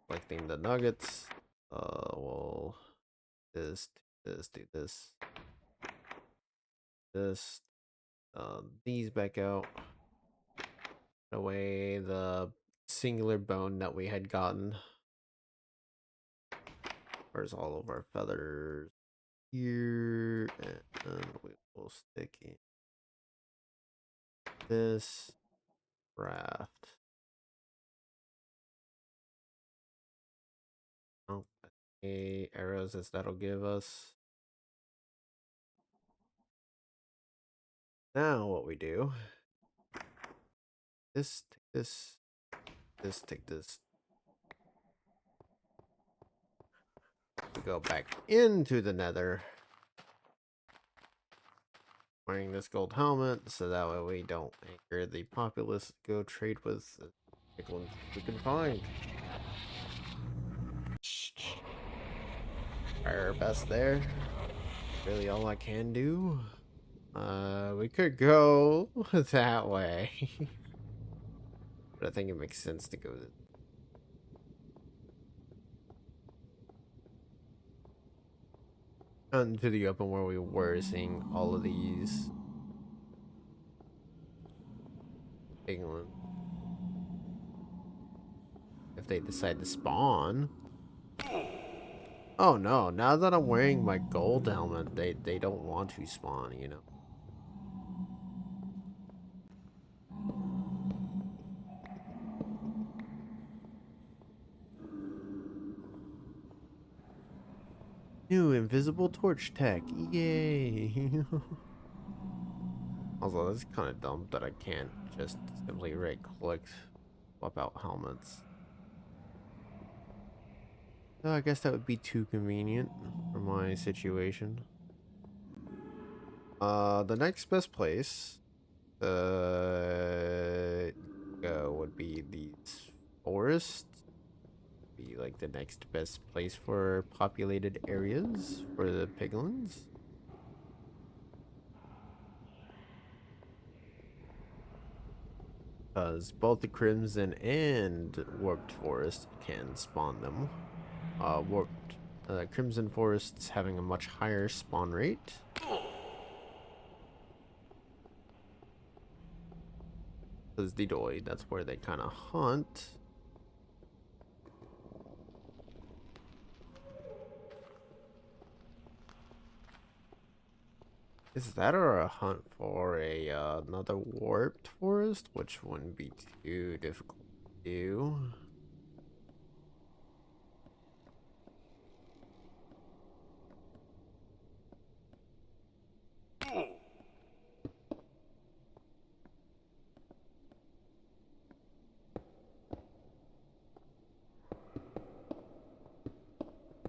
collecting the nuggets. We'll this, do this, this, these back out. Put away the singular bone that we had gotten. Where's all of our feathers? Here, and we will stick in this raft. Oh, arrows as that'll give us. Now what we do, this, take this, this, take this. We go back into the nether. Wearing this gold helmet, so that way we don't anchor the populace, go trade with the piglins we can find. Try our best there. Really all I can do. We could go that way. But I think it makes sense to go into the open where we were seeing all of these piglins. If they decide to spawn. Oh no, now that I'm wearing my gold helmet, they don't want to spawn, you know. New invisible torch tech, yay! Also, that's kind of dumb that I can't just simply right-click, swap out helmets. So I guess that would be too convenient for my situation. The next best place go would be these forests. Be like the next best place for populated areas for the piglins. Because both the Crimson and Warped Forest can spawn them. Crimson Forest's having a much higher spawn rate. Because the Doy, that's where they kind of hunt. Is that or a hunt for a another warped forest, which wouldn't be too difficult to do.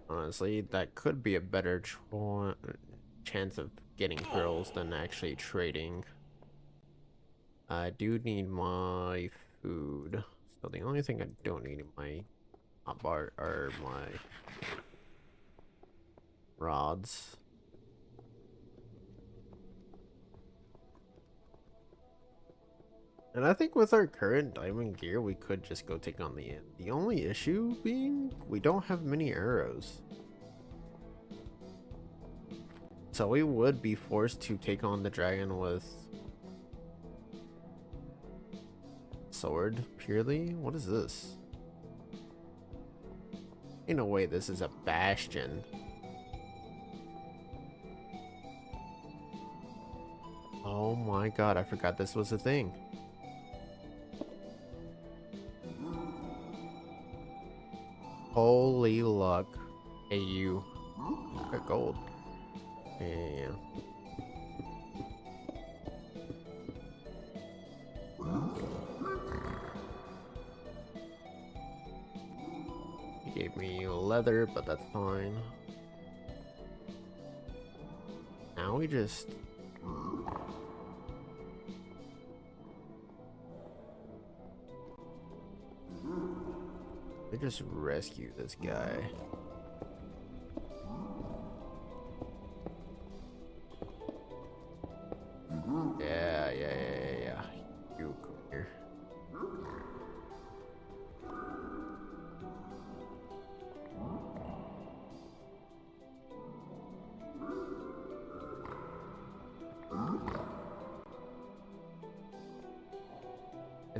Honestly, that could be a better chance of getting pearls than actually trading. I do need my food. So the only thing I don't need in my hotbar are my rods. And I think with our current diamond gear, we could just go take on the inn. The only issue being we don't have many arrows. So we would be forced to take on the dragon with sword purely. What is this? In a way, this is a bastion. Oh my god, I forgot this was a thing. Holy luck. Hey, you. Got gold. Yeah. He gave me leather, but that's fine. Now we just... We just rescue this guy.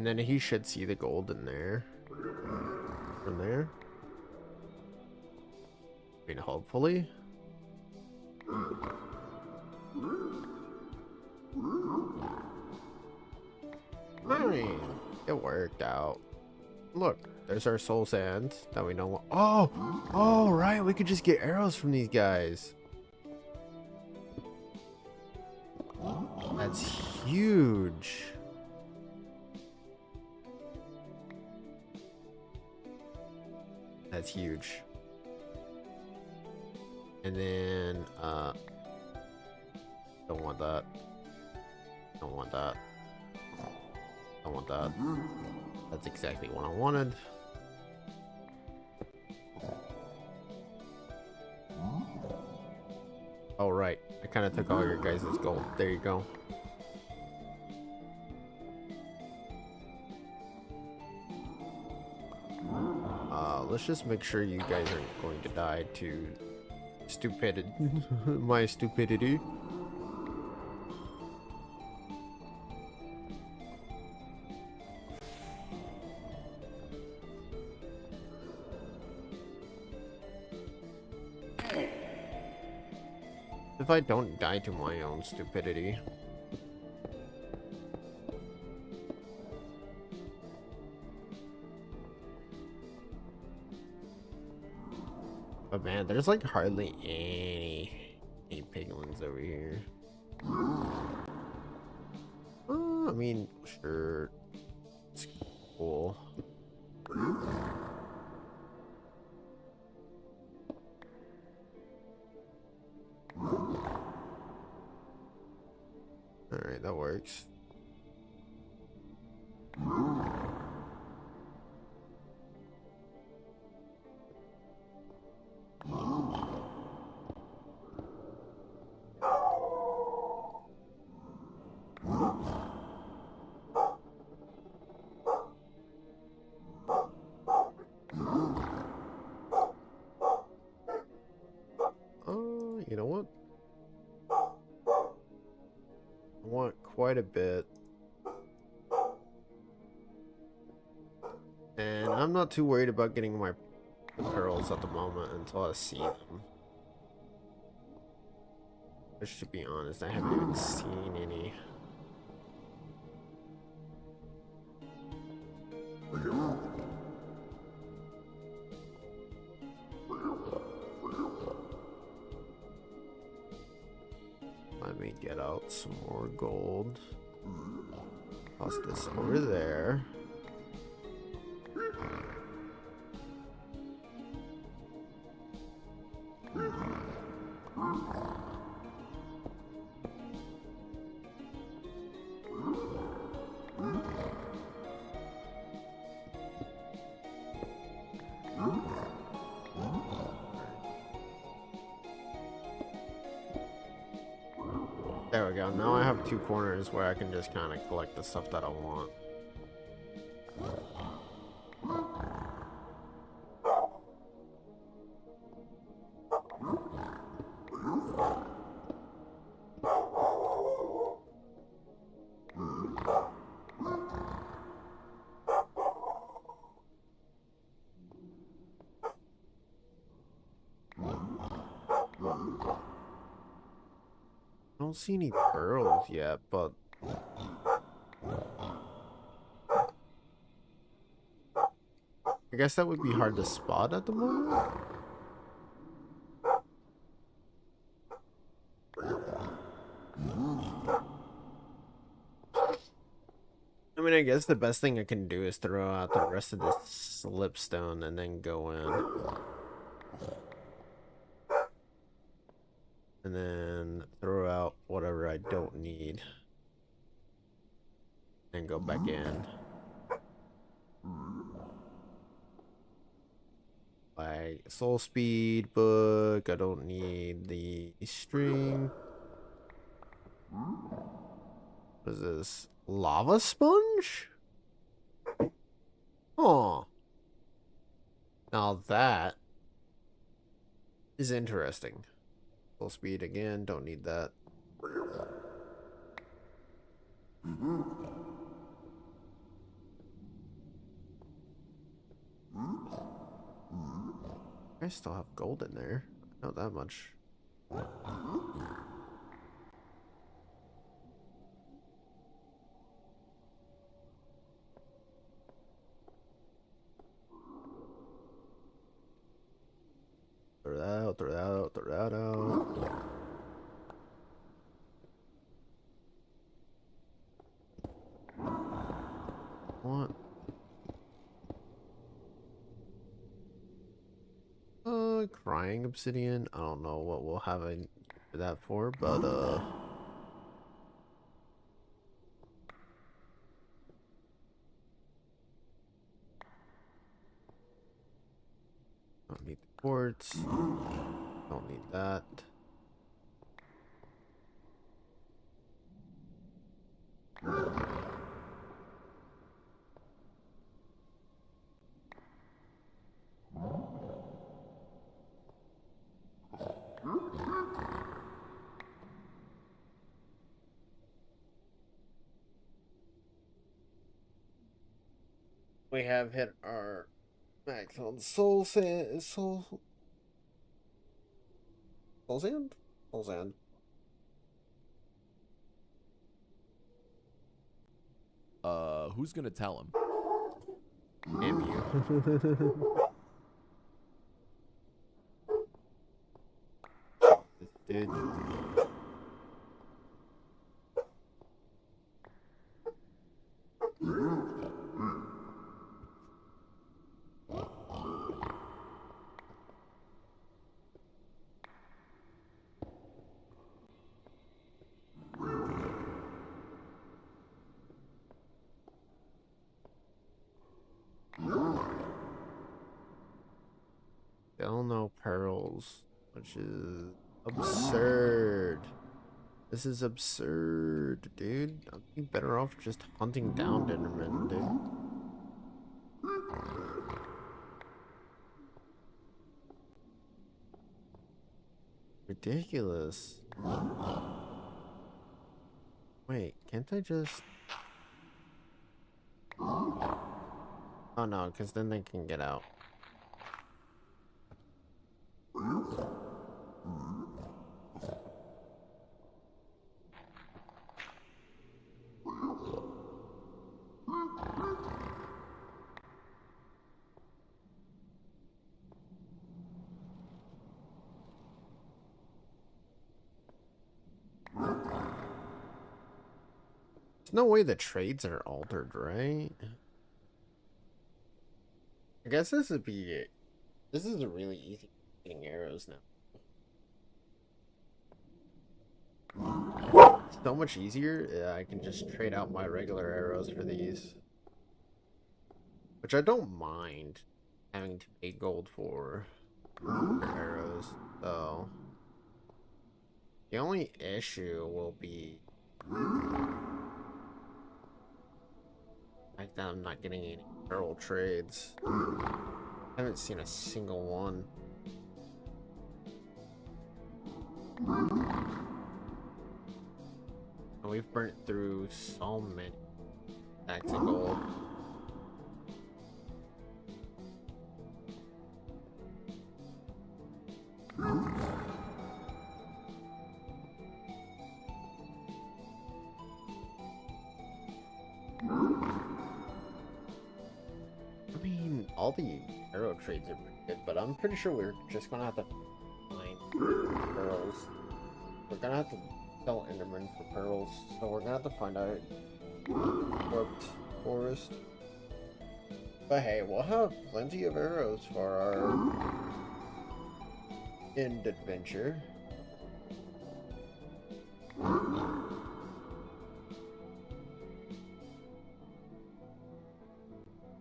And then he should see the gold in there. From there. I mean, hopefully. I mean, it worked out. Look, there's our soul sand that we know. Oh, right. We could just get arrows from these guys. That's huge. That's huge. And then, don't want that. Don't want that. Don't want that. That's exactly what I wanted. Oh, right. I kind of took all your guys' gold. There you go. Let's just make sure you guys aren't going to die to stupidity. My stupidity. If I don't die to my own stupidity. But man, there's like hardly any piglins over here. I mean, sure, it's cool. Alright, that works. You know what? I want quite a bit. And I'm not too worried about getting my pearls at the moment until I see them. Just to be honest, I haven't even seen any. Let me get out some more gold. Toss this over there. There we go. Now I have two corners where I can just kind of collect the stuff that I want. I don't see any pearls yet, but I guess that would be hard to spot at the moment. I mean, I guess the best thing I can do is throw out the rest of this slipstone and then go in. And then throw out whatever I don't need. And go back in. Like soul speed book. I don't need the string. What is this? Lava sponge? Oh. Now that is interesting. Full speed again, don't need that. still have gold in there. I know that much. Throw that out, throw that out, throw that out. What? Crying obsidian. I don't know what we'll have that for, but don't need the quartz. Don't need that. We have hit our max on soul sand. Soul sand? Soul sand. Who's gonna tell him? Damn you. Dude. Still no pearls, which is absurd. This is absurd, dude. I'd be better off just hunting down Enderman, dude. Ridiculous. Wait, can't I just... Oh no, because then they can get out. There's no way the trades are altered, right? I guess this would be it. This is a really easy getting arrows now. So much easier. Yeah, I can just trade out my regular arrows for these. Which I don't mind having to pay gold for arrows, so the only issue will be like that I'm not getting any pearl trades. I haven't seen a single one. And we've burnt through so many stacks of gold. I mean, all the arrow trades are pretty good, but I'm pretty sure we're just gonna have to find pearls. We're gonna have to sell Enderman for pearls, so we're gonna have to find out warped forest. But hey, we'll have plenty of arrows for our end adventure.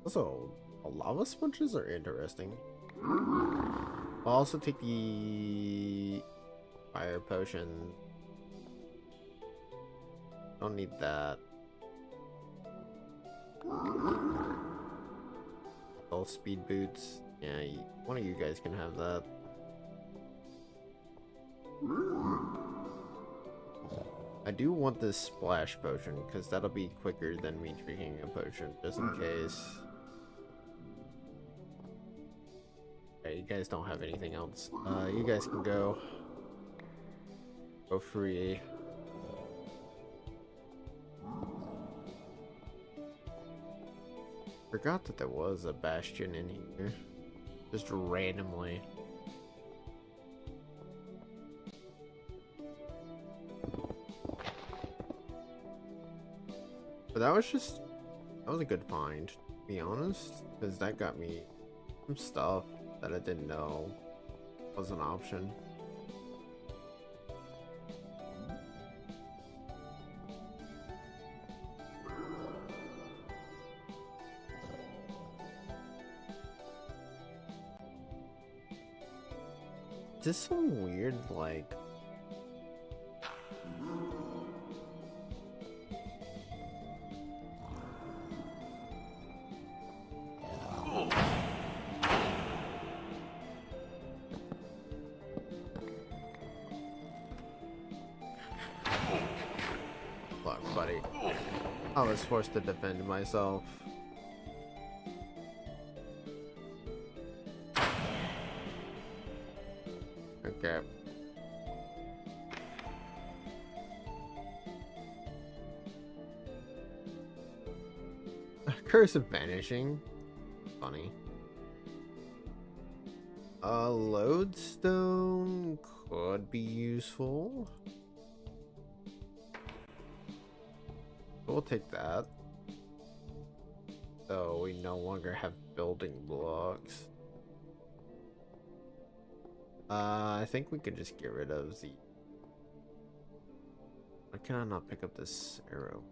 Also, lava sponges are interesting. I'll also take the fire potion. Don't need that. All speed boots. Yeah, one of you guys can have that. I do want this splash potion because that'll be quicker than me drinking a potion, just in case. I guys don't have anything else. You guys can go. Go free. Forgot that there was a bastion in here. Just randomly. But that was a good find, to be honest. Because that got me some stuff that I didn't know was an option. Just some weird, like... Look, buddy. I was forced to defend myself. Okay. Curse of Vanishing. Funny. Lodestone could be useful. We'll take that. So we no longer have building blocks. I think we could just get rid of the... Why can I not pick up this arrow?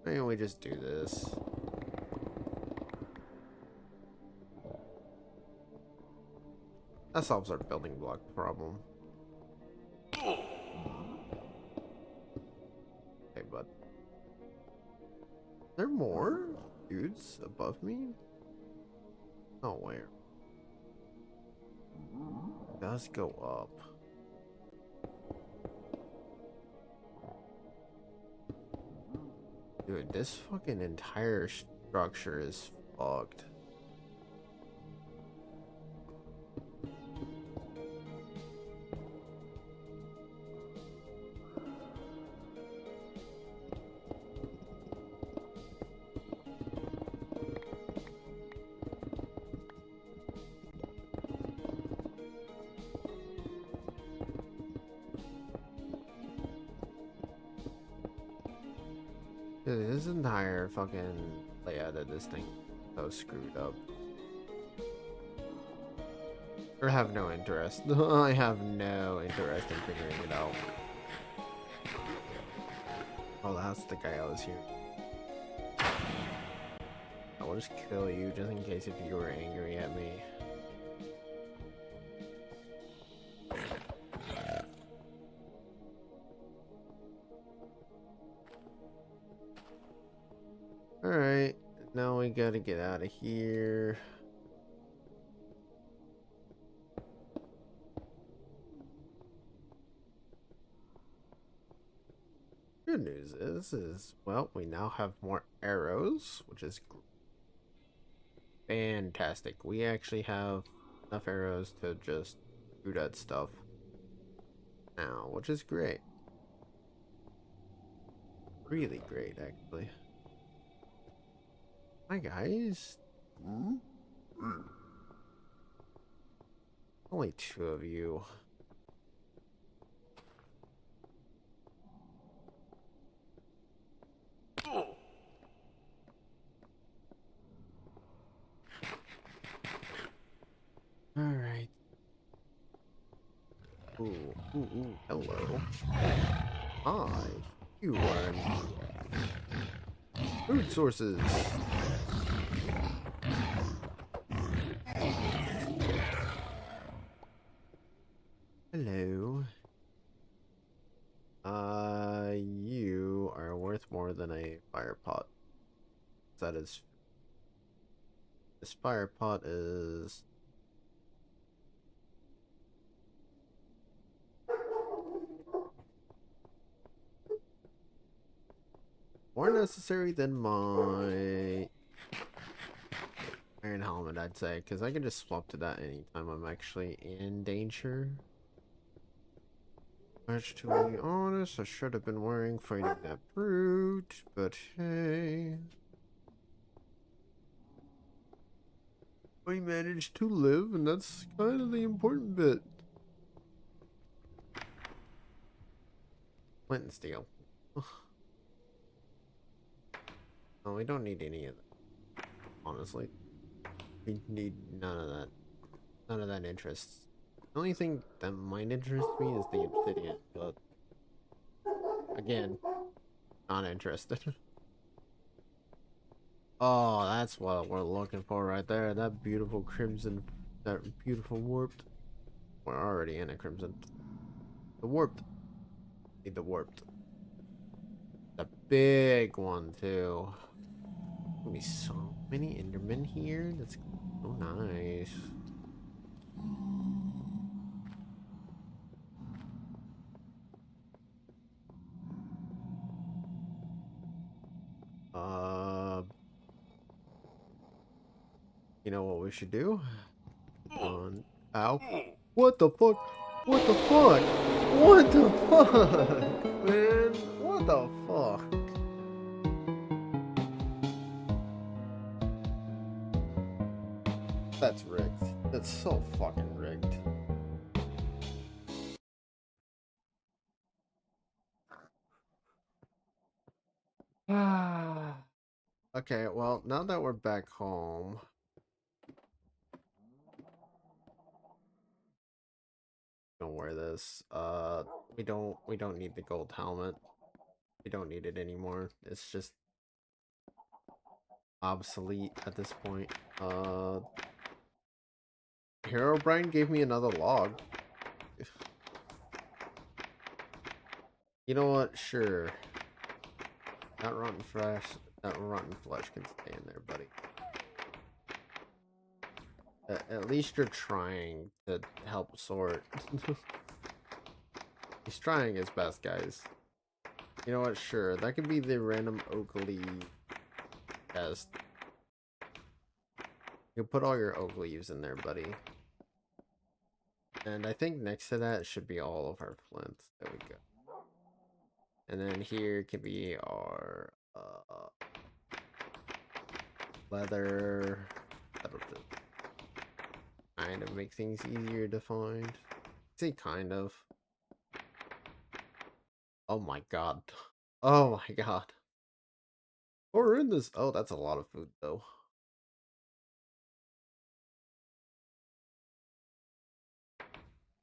Why don't we just do this? That solves our building block problem. Hey, bud. There more dudes above me? Oh, where? It does go up. Dude, this fucking entire structure is fucked. Dude, this entire fucking layout of this thing is so screwed up. Or have no interest. I have no interest in figuring it out. Oh, that's the guy I was here. I will just kill you just in case if you were angry at me. Alright, now we gotta get out of here. Good news is, well, we now have more arrows, which is fantastic. We actually have enough arrows to just shoot at stuff now, which is great. Really great, actually. Hi, guys. Only two of you. Alright. Ooh, hello. Hi. You are food sources. Hello. You are worth more than a fire pot. That is... This fire pot is... more necessary than my iron helmet, I'd say, because I can just swap to that anytime I'm actually in danger. Much to be honest, I should have been wearing fighting that brute, but hey. We managed to live, and that's kind of the important bit. Flint and steel. Oh, we don't need any of that, honestly. We need none of that. None of that interests. The only thing that might interest me is the obsidian, but again, not interested. Oh, that's what we're looking for right there. That beautiful crimson, that beautiful warped. We're already in a crimson. The warped. Need the warped. The big one too. Gonna be so many Endermen here. That's so nice. You know what we should do? On ow. What the fuck? What the fuck? What the fuck? Man, what the fuck? That's rigged. That's so fucking rigged. Okay, well, now that we're back home, don't wear this. We don't need the gold helmet. We don't need it anymore. It's just obsolete at this point. Herobrine gave me another log. You know what? Sure. That rotten flesh can stay in there, buddy. At least you're trying to help sort. He's trying his best, guys. You know what? Sure, that could be the random oak leaf chest. You put all your oak leaves in there, buddy. And I think next to that should be all of our flints. There we go. And then here can be our leather. That'll just kind of make things easier to find. Say kind of. Oh my god. Oh my god. We're in this. Oh, that's a lot of food though.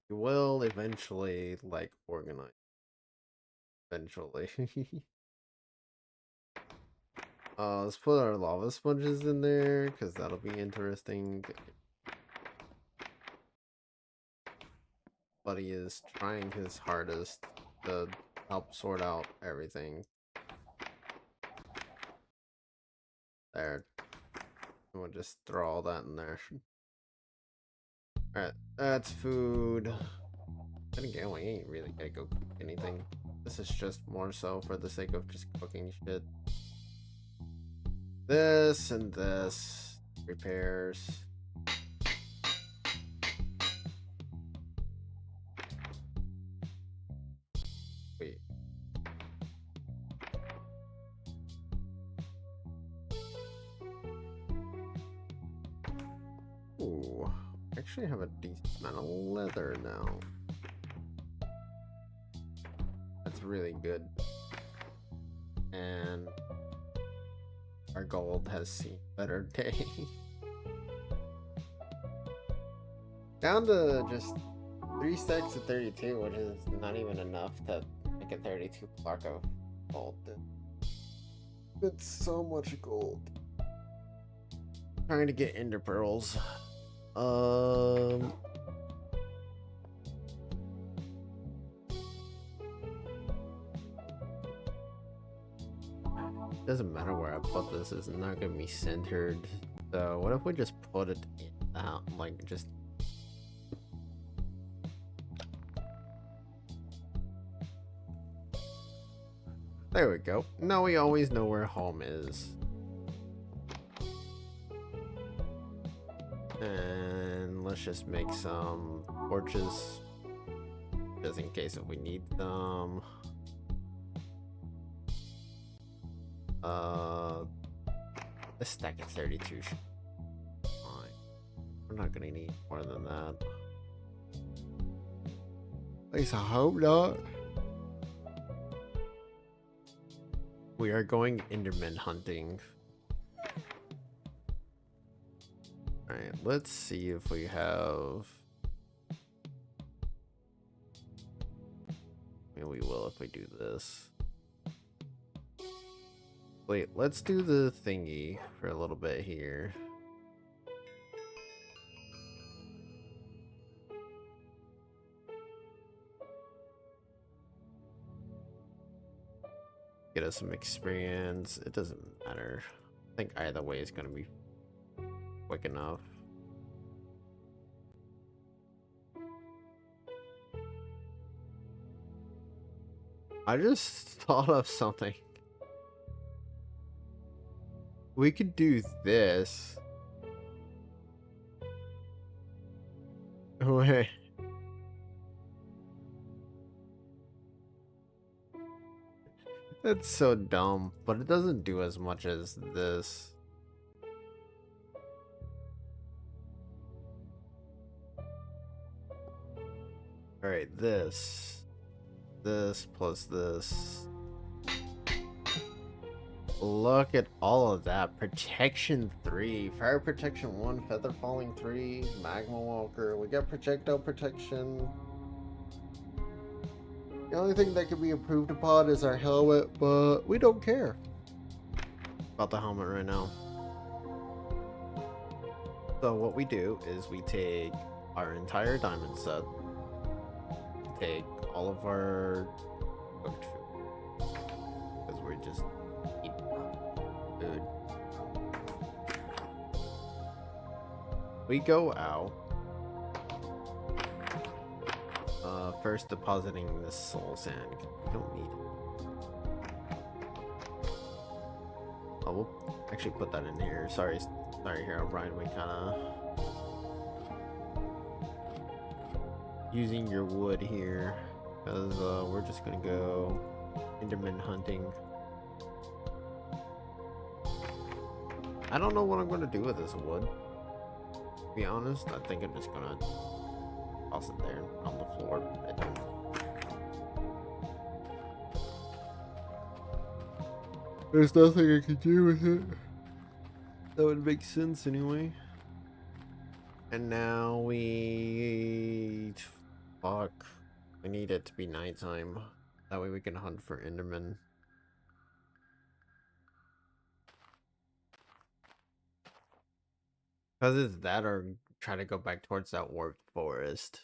You will eventually like organize. Eventually. Let's put our lava sponges in there because that'll be interesting. Buddy is trying his hardest to help sort out everything. There. We'll just throw all that in there. Alright, that's food. Then again, we ain't really gonna go cook anything. This is just more so for the sake of just cooking shit. This and this. Repairs. Wait. Ooh. I actually have a decent amount of leather now. That's really good. And our gold has seen better days. Down to just 3 stacks of 32, which is not even enough to make a 32 block of gold. It's so much gold. Trying to get ender pearls. Doesn't matter where I put this, it's not gonna be centered. So what if we just put it in out, like just There we go. Now we always know where home is. And let's just make some torches just in case if we need them. This stack of 32 should be fine. We're not gonna need more than that. At least I hope not. We are going Enderman hunting. Alright, let's see if we have... Maybe we will if we do this. Wait, let's do the thingy for a little bit here. Get us some experience. It doesn't matter. I think either way is gonna be quick enough. I just thought of something. We could do this. Wait. That's so dumb, but it doesn't do as much as this. Alright, this plus this. Look at all of that. Protection 3, fire protection 1, feather falling 3, magma walker. We got projectile protection. The only thing that could be improved upon is our helmet, but we don't care about the helmet right now. So what we do is we take our entire diamond set, take all of our cooked food, because we're just eating food. We go out, first depositing this soul sand. We don't need it. Oh, we'll actually put that in here. Sorry, here, Brian. We kind of using your wood here, because we're just gonna go Enderman hunting. I don't know what I'm gonna do with this wood. To be honest, I think I'm just gonna toss it there on the floor. There's nothing I can do with it. That would make sense anyway. And now we... Fuck. We need it to be nighttime. That way we can hunt for Enderman. Because it's that or try to go back towards that warped forest.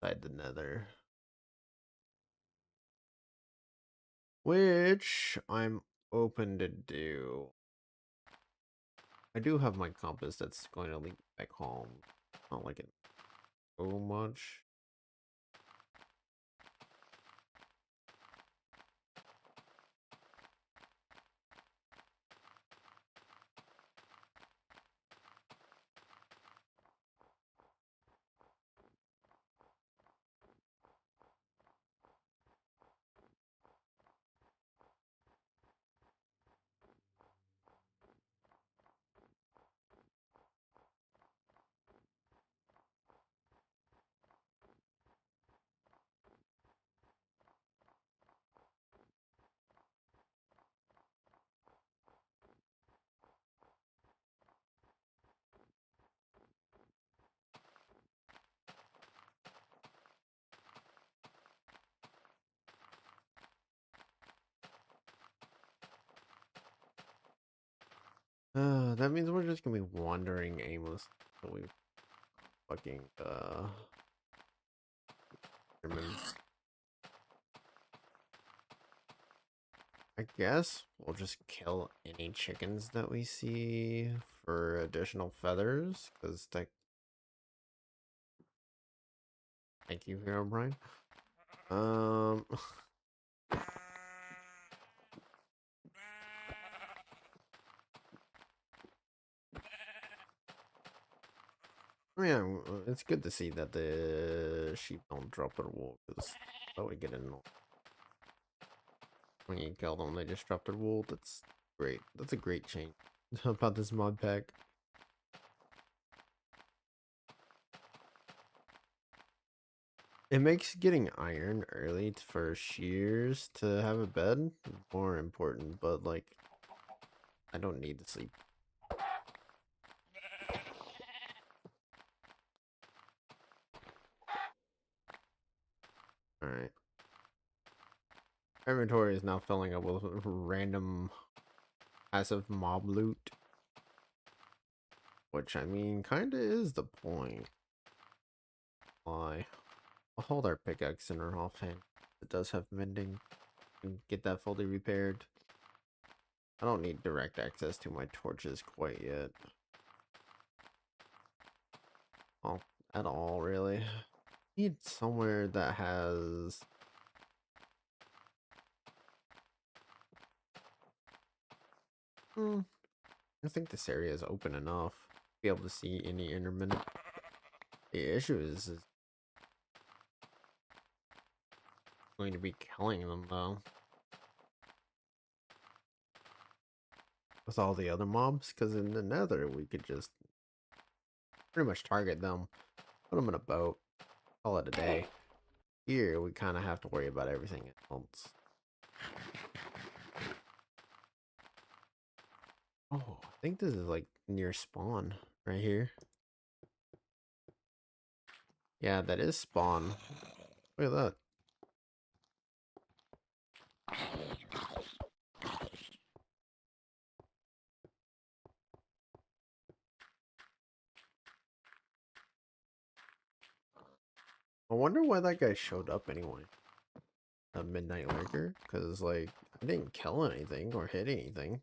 Inside the nether. Which I'm open to do. I do have my compass that's going to lead back home. Not like it so much. That means we're just gonna be wandering aimless until we fucking I guess we'll just kill any chickens that we see for additional feathers, because thank you, Hero Brian. Yeah, it's good to see that the sheep don't drop their wool, because that would get annoying. When you kill them, they just drop their wool. That's great. That's a great change about this mod pack. It makes getting iron early for shears to have a bed more important, but like, I don't need to sleep. Alright. Inventory is now filling up with random passive mob loot. Which, I mean, kinda is the point. Why? I'll hold our pickaxe in our offhand. It does have mending. And get that fully repaired. I don't need direct access to my torches quite yet. Oh, at all, really. Need somewhere that has... I think this area is open enough to be able to see any enderman. The issue is going to be killing them, though. With all the other mobs, because in the nether, we could just pretty much target them, put them in a boat, call it a day. Here, we kind of have to worry about everything else. Oh, I think this is like near spawn right here. Yeah, that is spawn. Look at that. I wonder why that guy showed up anyway. A midnight lurker, because like I didn't kill anything or hit anything.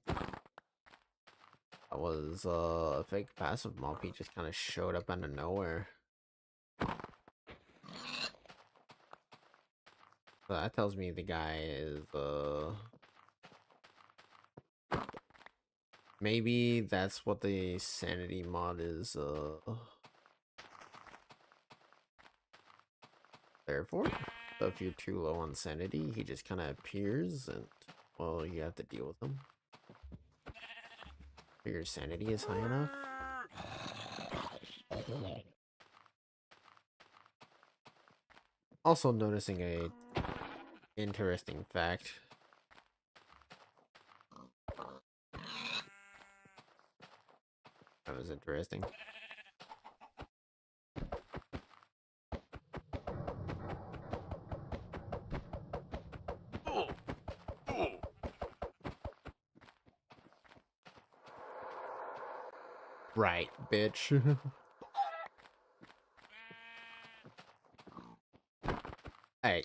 That was a fake passive mob. He just kind of showed up out of nowhere. So that tells me the guy is maybe that's what the sanity mod is there for. So if you're too low on sanity, he just kind of appears and, well, you have to deal with him. But your sanity is high enough. Also noticing a interesting fact. That was interesting. Right, bitch. Hey.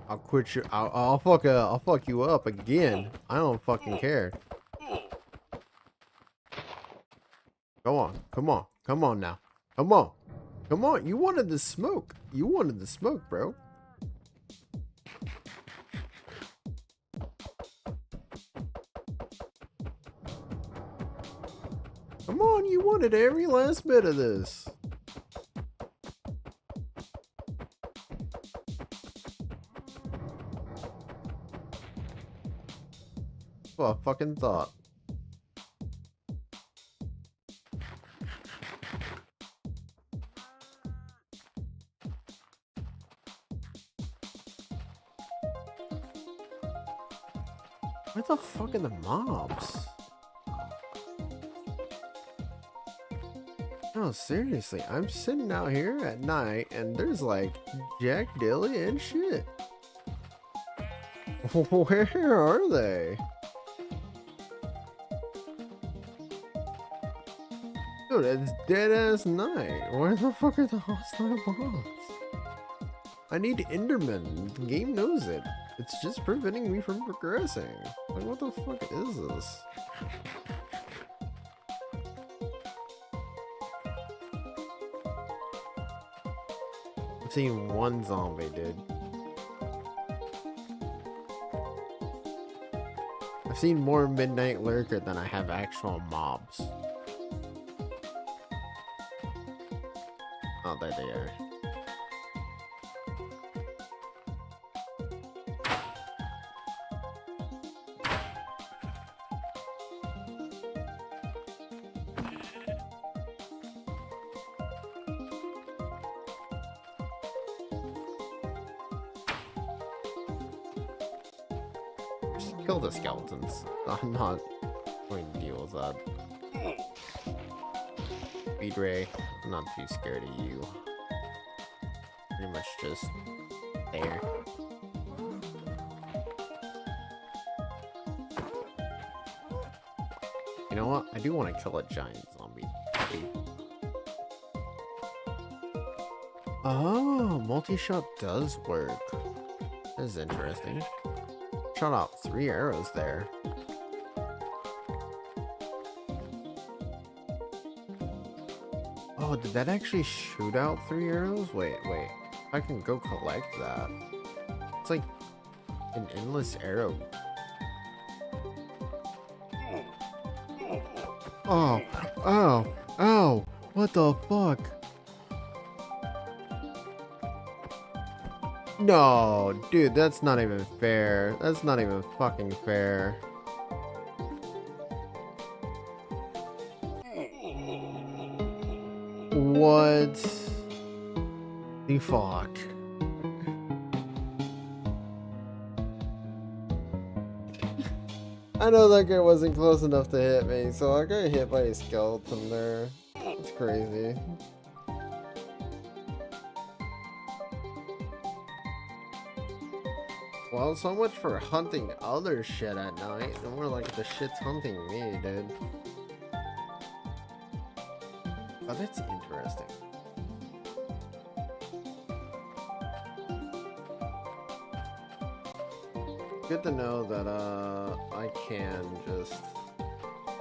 I'll quit your I'll fuck you up again. I don't fucking care. Come on. Come on. Come on now. Come on. Come on. You wanted the smoke. You wanted the smoke, bro. Come on, you wanted every last bit of this. What I fucking thought. Where the fuck are the mobs? No, seriously, I'm sitting out here at night and there's like Jack Dilly and shit. Where are they? Dude, it's dead ass night. Where the fuck are the hostile mobs? I need Enderman. The game knows it. It's just preventing me from progressing. Like, what the fuck is this? I've seen one zombie, dude. I've seen more Midnight Lurker than I have actual mobs. Oh, there they are. Just kill the skeletons. I'm not going to deal with that. Speed Ray, I'm not too scared of you. Pretty much just there. You know what? I do want to kill a giant zombie. Oh, multi-shot does work. That is interesting. Shot out 3 arrows there. Oh, did that actually shoot out 3 arrows? Wait. I can go collect that. It's like an endless arrow. Oh, ow, what the fuck? No, dude, that's not even fair. That's not even fucking fair. What the fuck? I know that guy wasn't close enough to hit me, so I got hit by a skeleton there. It's crazy. Well, so much for hunting other shit at night. And more like the shit's hunting me, dude. Oh, that's interesting. Good to know that I can just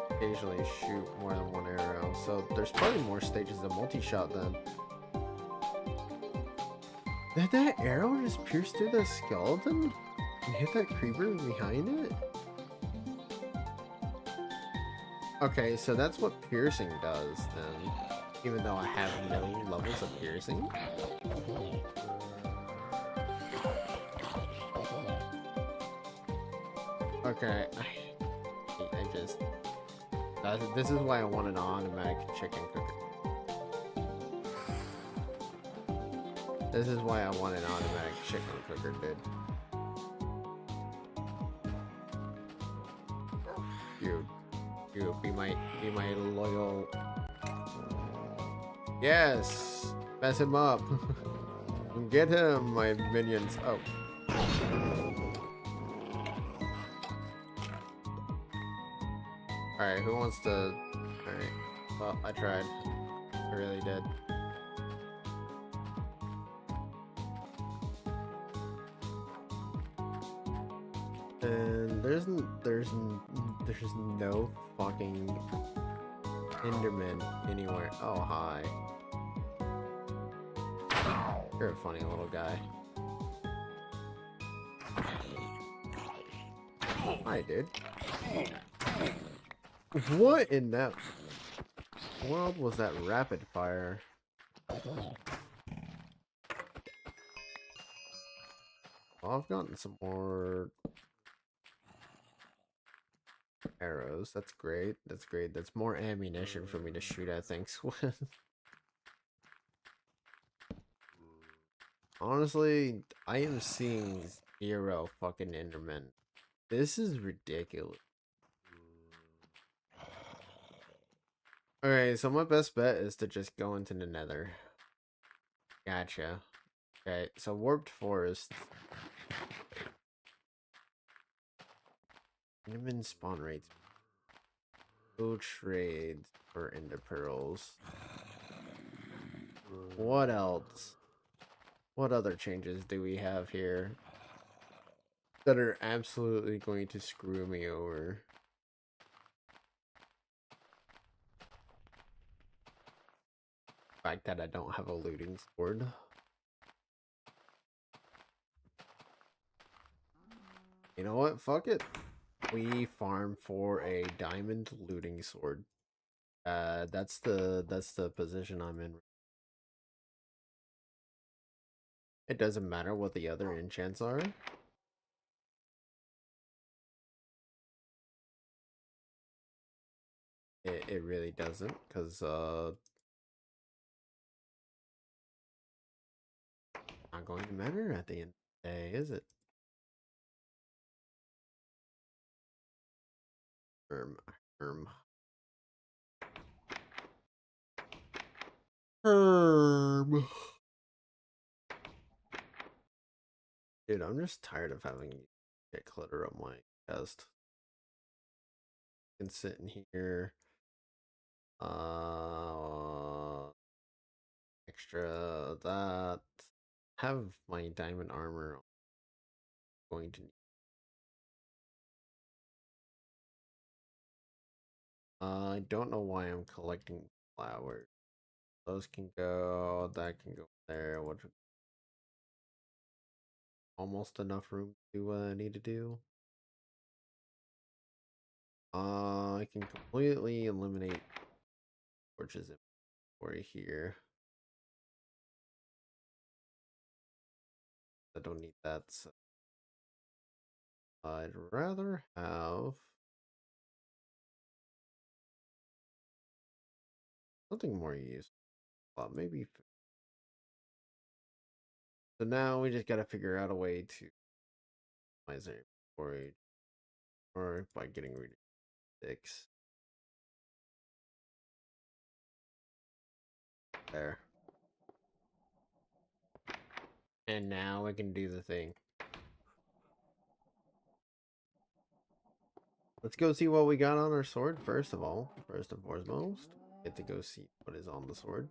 occasionally shoot more than 1 arrow. So there's probably more stages of multi-shot then. Did that arrow just pierce through the skeleton and hit that creeper behind it? Okay, so that's what piercing does then. Even though I have no levels of piercing. Okay, I just... this is why I want an automatic chicken cooker. This is why I want an automatic chicken cooker, dude. You be my loyal. Yes, mess him up. Get him, my minions. Oh. All right, who wants to? All right. Well, I tried. I really did. And there's no fucking Enderman anywhere. Oh, hi. You're a funny little guy. Hi, dude. What in that world was that rapid fire? Well, I've gotten some more arrows. That's great. That's great. That's more ammunition for me to shoot at things with. Honestly, I am seeing 0 fucking Endermen. This is ridiculous. Okay, so my best bet is to just go into the nether. Gotcha. Okay, so warped forest. Enderman spawn rates. Go trade for ender pearls. What else? What other changes do we have here that are absolutely going to screw me over? The fact that I don't have a looting sword. You know what? Fuck it. We farm for a diamond looting sword. That's the position I'm in. It doesn't matter what the other enchants are. It really doesn't, because not going to matter at the end of the day, is it? Herm, Herm, Herm. Dude, I'm just tired of having get clutter on my chest. I can sit in here. Extra that. Have my diamond armor going to. I don't know why I'm collecting flowers. Those can go. That can go there. What? Almost enough room to do what I need to do. I can completely eliminate torches inventory here. I don't need that. So I'd rather have something more useful. Maybe. So now we just gotta figure out a way to minimize our inventory, or by getting rid of sticks. There. And now I can do the thing. Let's go see what we got on our sword, first of all. First and foremost, get to go see what is on the sword.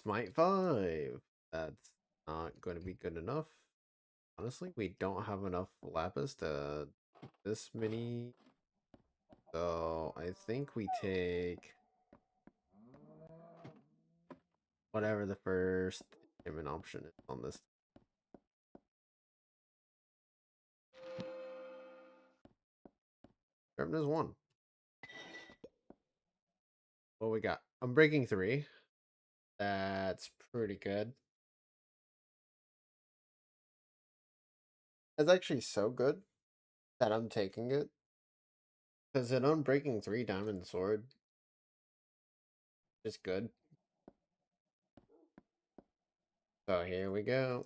Smite 5. That's not going to be good enough. Honestly, we don't have enough lapis to this many. So I think we take whatever the first achievement option is on this. Sharpness 1. What we got? I'm breaking 3. That's pretty good. That's actually so good that I'm taking it. Because an unbreaking 3 diamond sword is good. So here we go.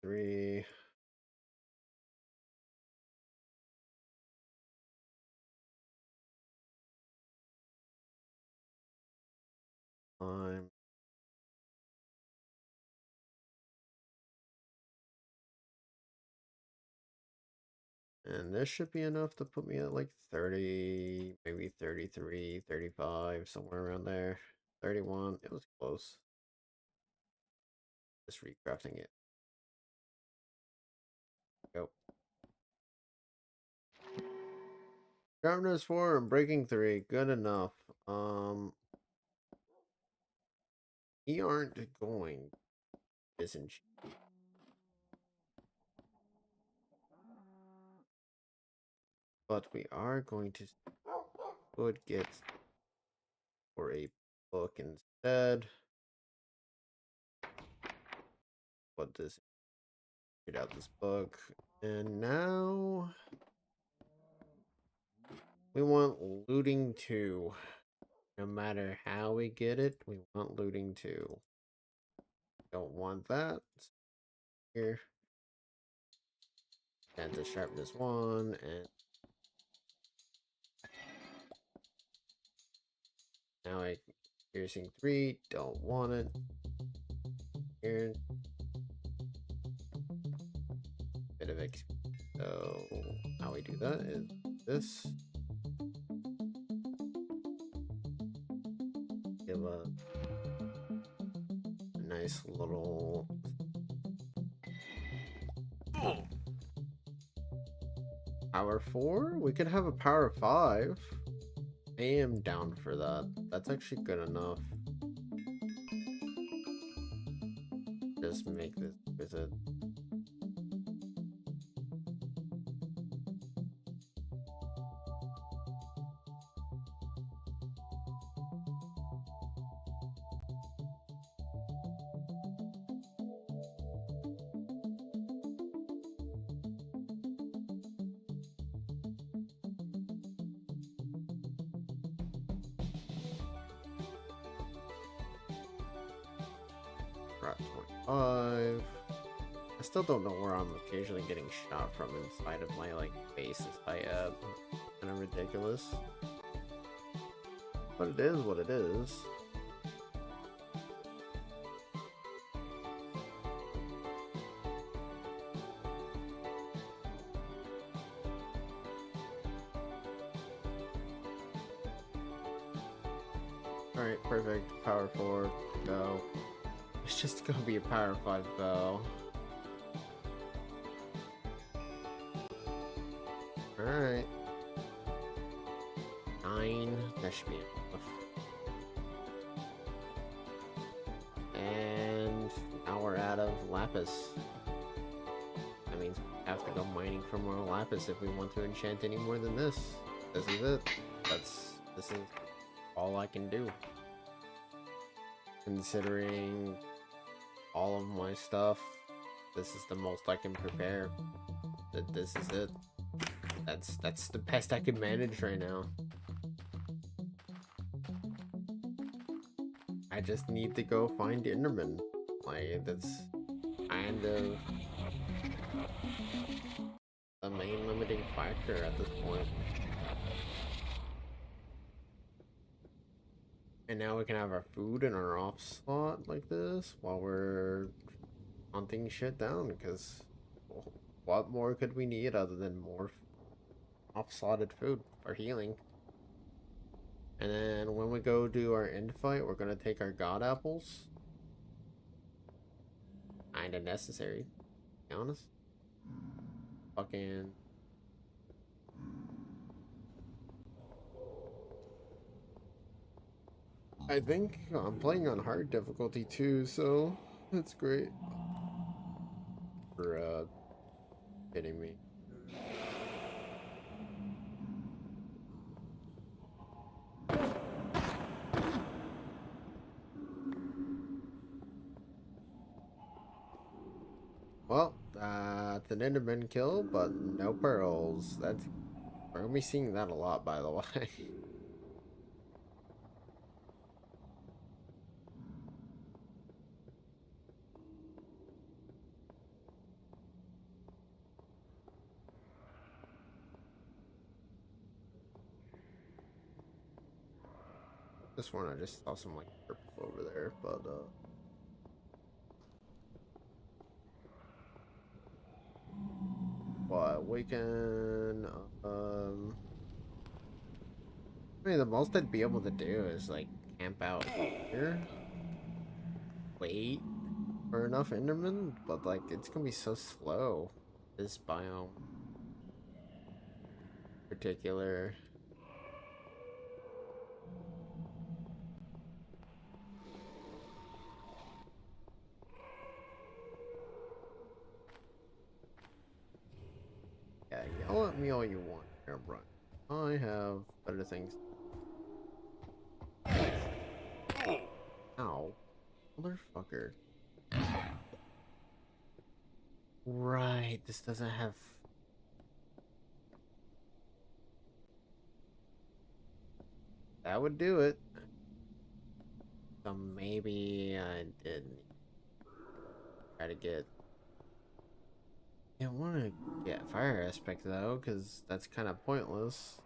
Three. Time. And this should be enough to put me at like 30, maybe 33, 35, somewhere around there. 31. It was close. Just recrafting it. Go. Sharpness 4 and breaking 3. Good enough. We aren't going disenchant. But we are going to would get for a book instead. Put this get out this book. And now we want looting 2. No matter how we get it, we want looting 2. Don't want that. Here. And to sharpness 1 and now I piercing 3, don't want it. Here. Bit of XP. So how we do that is this. Give a nice little power 4. We could have a power 5. I am down for that. That's actually good enough. Just make this visit. We're at 25. I still don't know where I'm occasionally getting shot from inside of my like base I have. Kind of ridiculous. But it is what it is. Alright, perfect. Power 4, go. It's just gonna be a power 5 bow. Alright. 9, that should be enough. And now we're out of lapis. That means we have to go mining for more lapis if we want to enchant any more than this. This is it. This is all I can do. Considering all of my stuff, this is the most I can prepare. This is it. That's the best I can manage right now. I just need to go find Enderman. Like, that's kind of the main limiting factor at this point. And now we can have our food in our off slot like this while we're hunting shit down, because what more could we need other than more off-slotted food for healing? And then when we go do our end fight, we're gonna take our god apples. Kinda necessary, to be honest. Fucking... I think I'm playing on hard difficulty too, so that's great. For hitting me. Well, it's an Enderman kill, but no pearls. We're gonna be seeing that a lot, by the way. This one, I just saw some like purple over there, but what we can I mean, the most I'd be able to do is like camp out here, wait for enough Enderman, but like it's gonna be so slow. This biome, particular. Yeah, yell at me all you want, Airbrush. I have better things. Ow, motherfucker. Right, this doesn't have. That would do it. So maybe I didn't try to get. I want to get fire aspect though, because that's kind of pointless.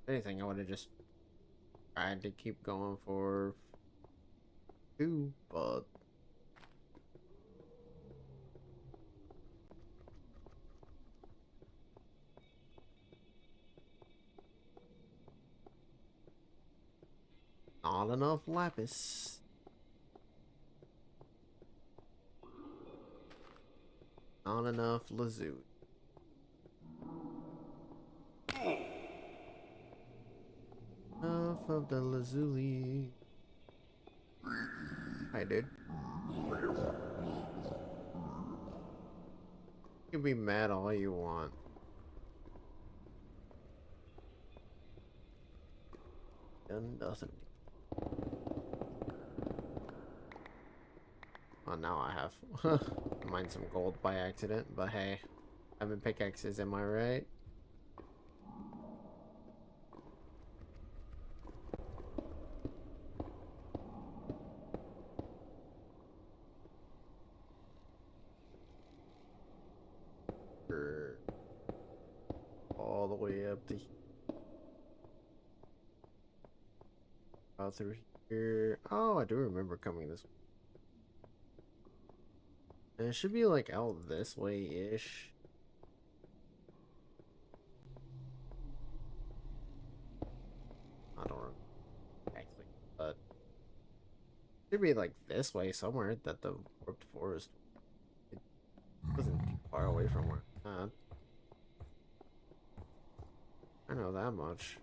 If anything, I would have just tried to keep going for 2, but not enough lapis. Not enough lazuli. of the lazuli. Hi, dude. You can be mad all you want. Done nothing. Oh, now I have. Mined some gold by accident, but hey. Having pickaxes, am I right? All the way up to out through here. Oh, I do remember coming this way. And it should be like out this way-ish. I don't remember exactly, but it should be like this way somewhere that the warped forest. It wasn't too far away from where. I know that much.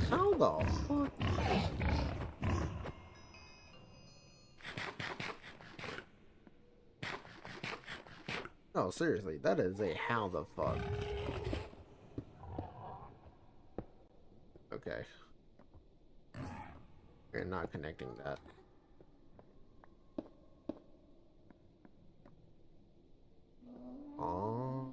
How the fuck? No, seriously, that is a how the fuck. Okay. You're not connecting that. Oh.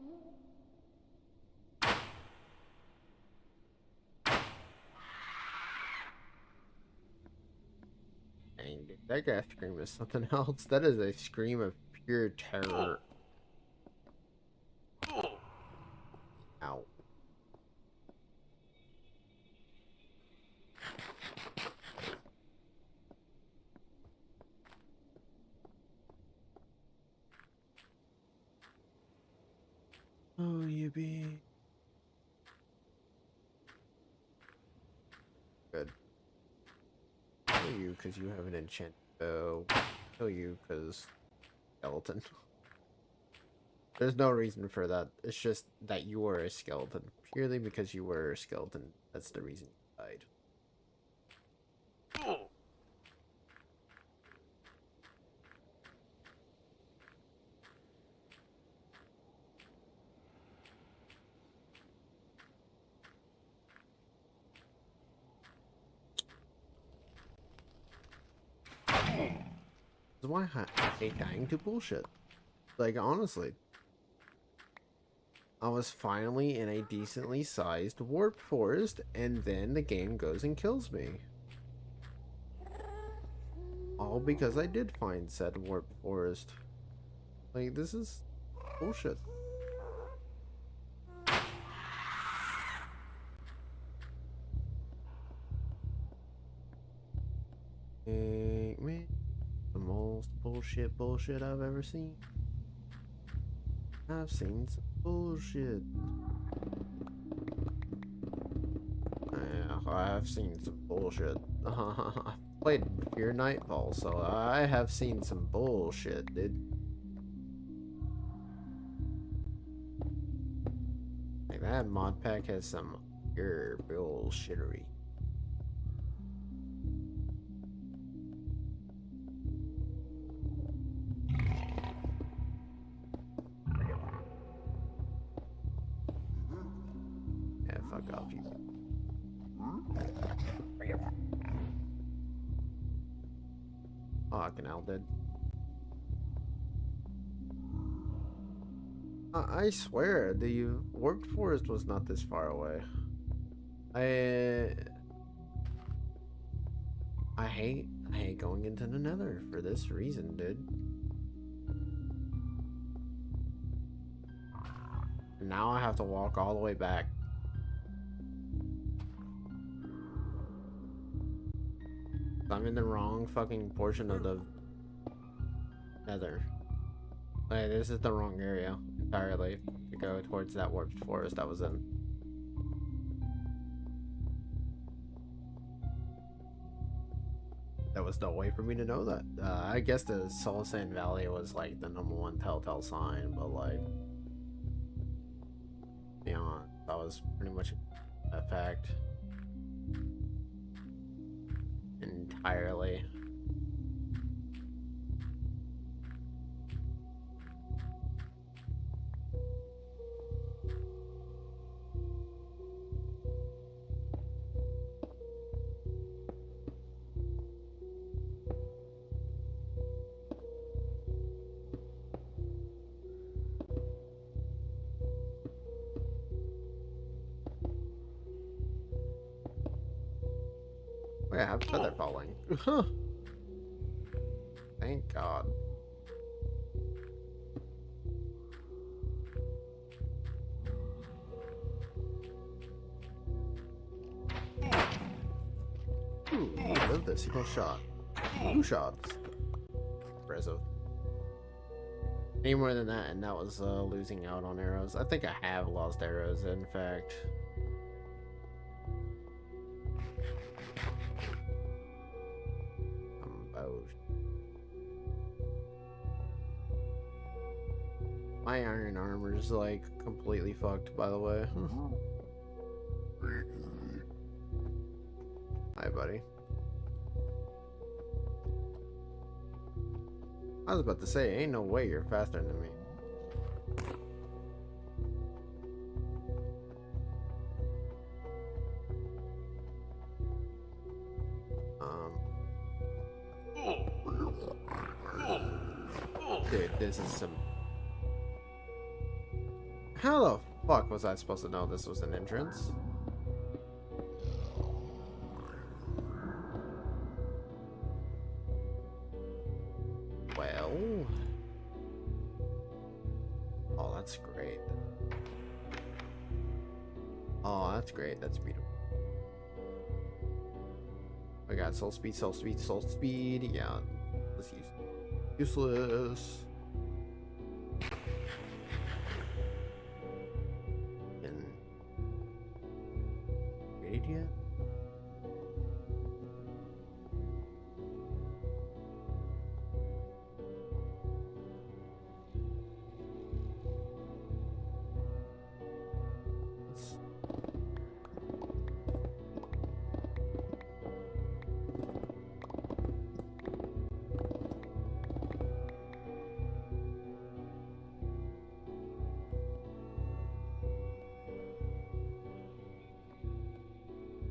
Dang, dude, that guy's scream is something else. That is a scream of pure terror. Ow. Oh, you be good. Kill you because you have an enchant bow. Kill you because skeleton. There's no reason for that. It's just that you were a skeleton. Purely because you were a skeleton. That's the reason you died. That's why I hate dying to bullshit. Like, honestly. I was finally in a decently sized warp forest, and then the game goes and kills me. All because I did find said warp forest. Like, this is bullshit. Man, the most bullshit I've ever seen. I've seen some bullshit. Yeah, I've seen some bullshit. I've played Fear Nightfall, so I have seen some bullshit, dude. Like, that mod pack has some pure bullshittery. Yeah, fuck off, you. Fucking hell, dude. I swear, the warped forest was not this far away. I hate going into the Nether for this reason, dude. Now I have to walk all the way back. I'm in the wrong fucking portion of the Nether. Hey, this is the wrong area entirely to go towards that warped forest I was in. There was no way for me to know that. I guess the Soul Sand Valley was like the #1 telltale sign, but like, beyond, that was pretty much a fact entirely. Oh yeah, I have feather falling. Thank God. Ooh, you live this. You got shot. 2 shots. Impressive. Any more than that, and that was losing out on arrows. I think I have lost arrows, in fact. Oh. My iron armor's like completely fucked, by the way. Hi, buddy. I was about to say, ain't no way you're faster than me. Dude, this is some... How the fuck was I supposed to know this was an entrance? Well... Oh, that's great. Oh, that's great. That's beautiful. I got soul speed, soul speed, soul speed. Yeah, let's use useless. And rated yet?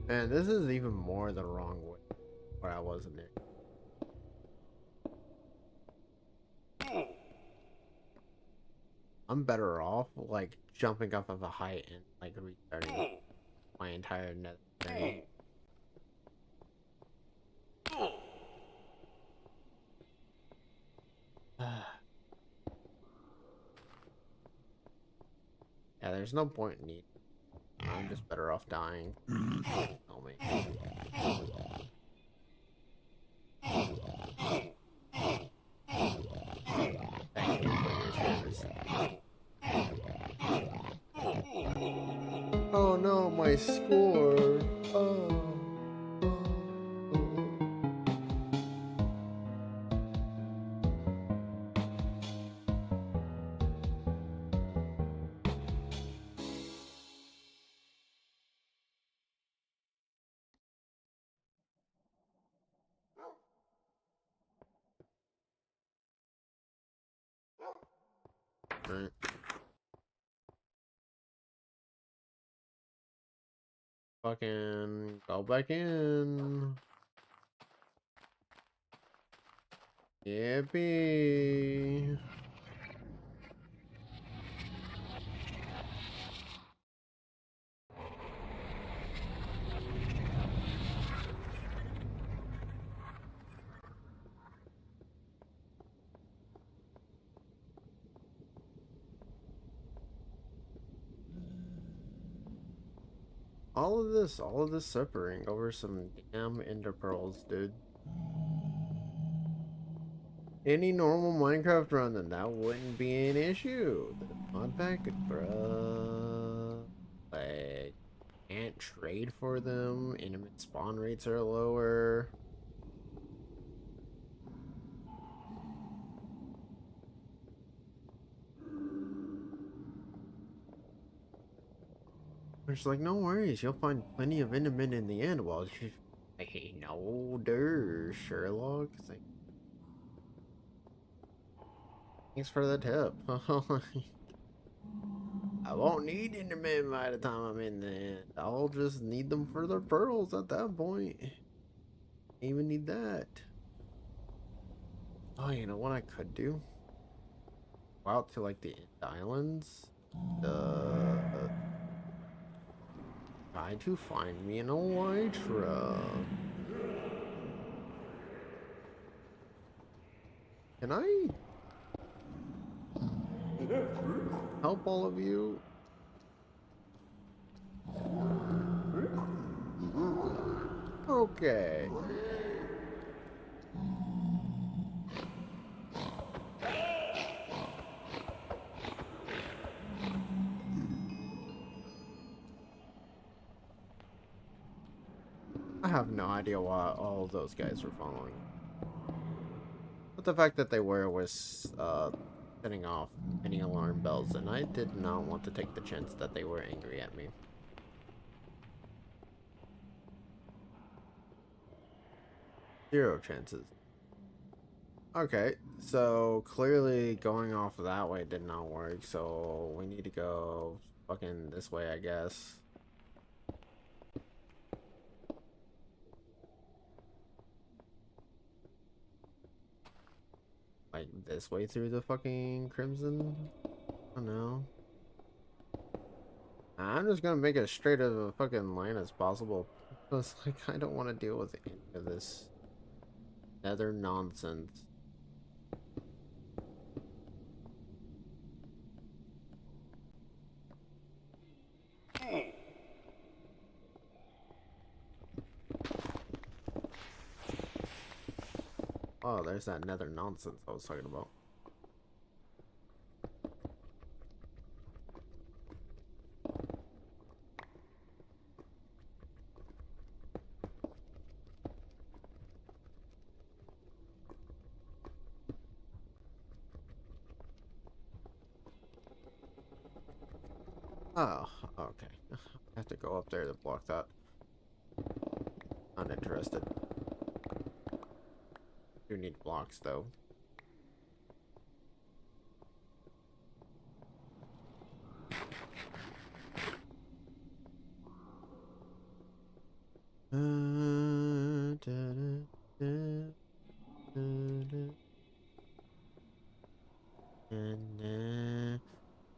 Man, this is even more the wrong way where I was in it. I'm better off like jumping off of a height and like restarting my entire net journey. Yeah, there's no point in it. I'm just better off dying. Tell me. Thank you for your service. Oh no, my score. Oh. Right. Fucking go back in. Yippee. All of this suffering over some damn ender pearls, dude. any normal Minecraft run, then that wouldn't be an issue. The mod pack, bruh. Like, can't trade for them. Enemy spawn rates are lower. It's like, no worries, you'll find plenty of Endermen in the end. Well, hey, no, Sherlock. It's like, thanks for the tip. I won't need Endermen by the time I'm in the end. I'll just need them for their pearls at that point. Even need that. Oh, you know what I could do? Go out to like the islands. Try to find me an elytra. Can I help all of you? Okay. I have no idea why all of those guys were following. But the fact that they were was setting off any alarm bells, and I did not want to take the chance that they were angry at me. Zero chances. Okay, so clearly going off that way did not work, so we need to go fucking this way, I guess. Like this way through the fucking Crimson? I don't know. I'm just gonna make it as straight of a fucking line as possible. Because, like, I don't want to deal with any of this nether nonsense. Oh, there's that nether nonsense I was talking about. Oh, okay. I have to go up there to block that. Uninterested. Do need blocks though.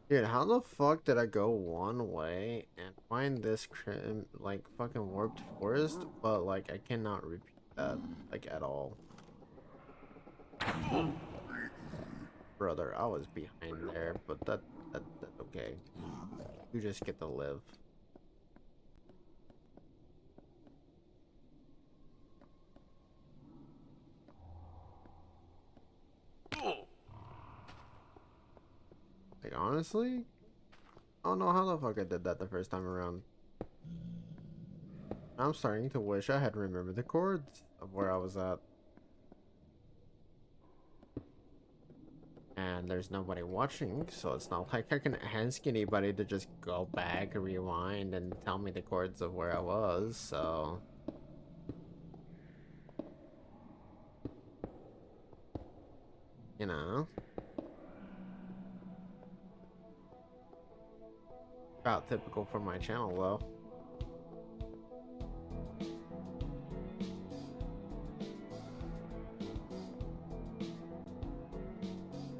Dude, how the fuck did I go one way and find this like fucking warped forest, but like I cannot repeat that like at all. Brother, I was behind there, but that's okay. You just get to live. Like honestly, I don't know how the fuck I did that the first time around. I'm starting to wish I had remembered the chords of where I was at. And there's nobody watching, so it's not like I can ask anybody to just go back, rewind, and tell me the chords of where I was, so... You know? About typical for my channel, though.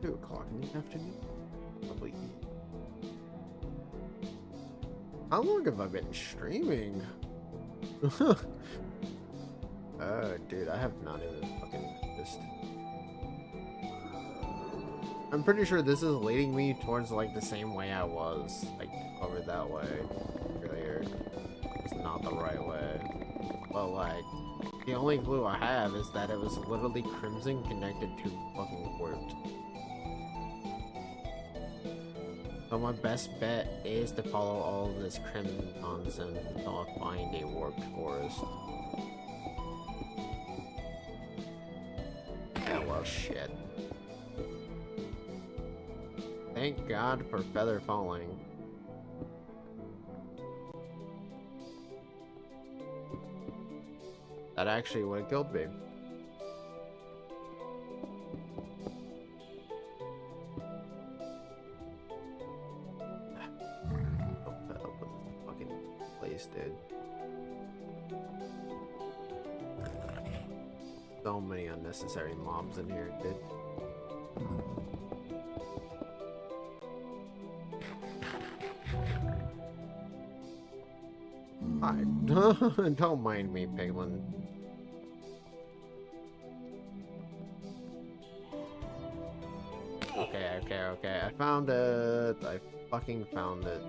2 o'clock in the afternoon. Probably. How long have I been streaming? Oh, dude, I have not even fucking noticed. I'm pretty sure this is leading me towards like the same way I was, like over that way earlier. It's not the right way, but like The only clue I have is that it was literally Crimson connected to fucking Warped. So my best bet is to follow all of this Crimson nonsense until I find a Warped Forest. Yeah, well, shit. Thank God for Feather Falling. That actually would have killed me. So fed up with this fucking place, dude. So many unnecessary mobs in here, dude. Hi. Don't mind me, Piglin. Okay. I found it. I fucking found it.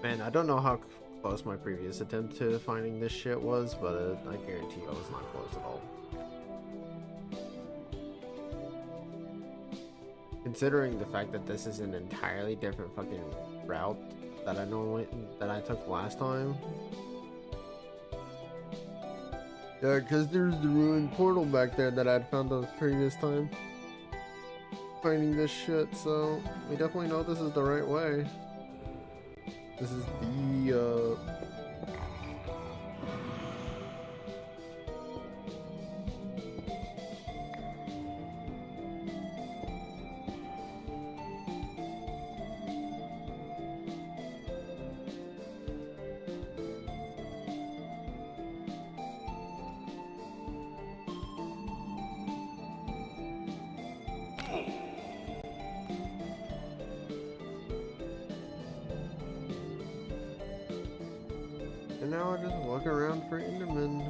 Man, I don't know how close my previous attempt to finding this shit was, but I guarantee you I was not close at all. Considering the fact that this is an entirely different fucking route that I took last time. Yeah, because there's the ruined portal back there that I'd found the previous time. Finding this shit, so we definitely know this is the right way. This is the, and now I just walk around for Enderman.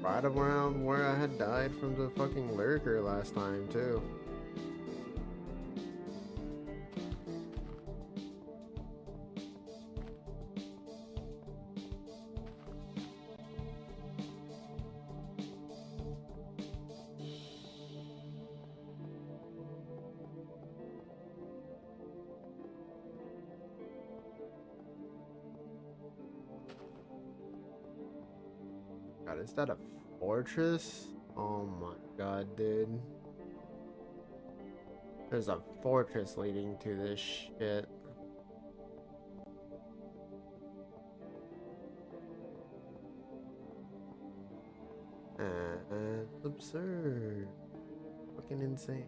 Right around where I had died from the fucking lurker last time, too. God, is that a fortress? Oh my god, dude. There's a fortress leading to this shit. It's absurd. Fucking insane.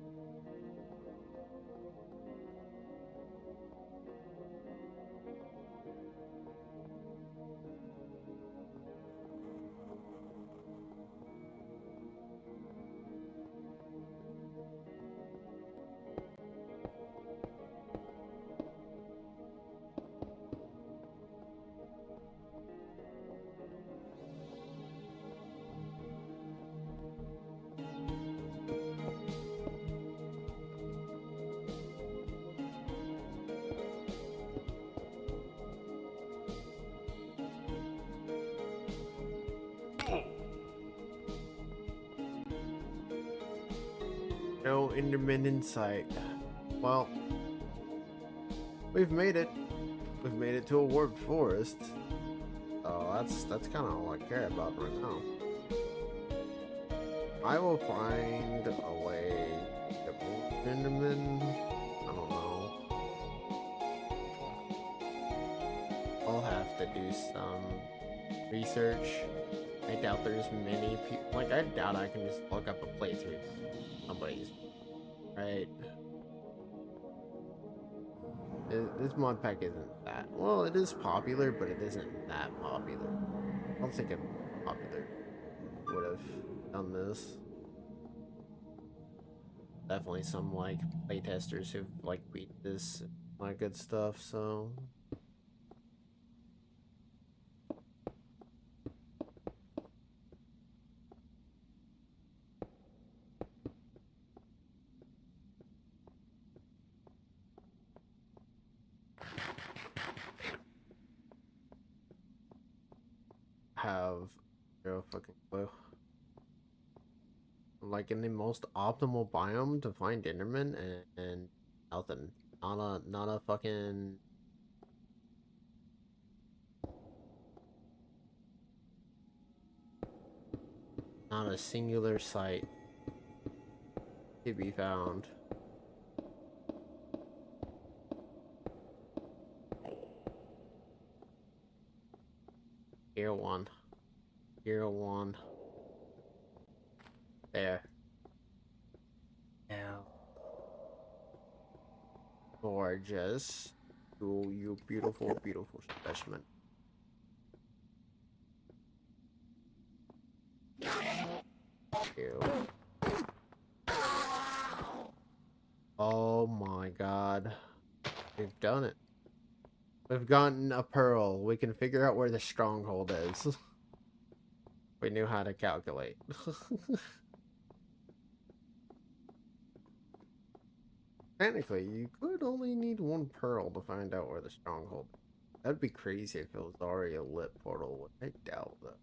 No Enderman in sight. Well, we've made it. We've made it to a warped forest. Oh, that's kind of all I care about right now. I will find a way to move Enderman. I don't know. I'll have to do some research. I doubt there's many people. Like, I doubt I can just look up a playthrough. Somebody's right. This mod pack isn't that well. It is popular, but it isn't that popular. I don't think a popular would have done this. Definitely some like playtesters who've like beat this, and all that good stuff. So. have zero fucking clue. Like in the most optimal biome to find Enderman and nothing. Not a fucking not a singular site to be found. Here one. Here one. There. Yeah. Gorgeous. Oh, you beautiful, beautiful specimen. Ew. Oh my god. We've done it. We've gotten a pearl. We can figure out where the stronghold is. We knew how to calculate. Technically, you could only need one pearl to find out where the stronghold is. That'd be crazy if it was already a lit portal. I doubt that.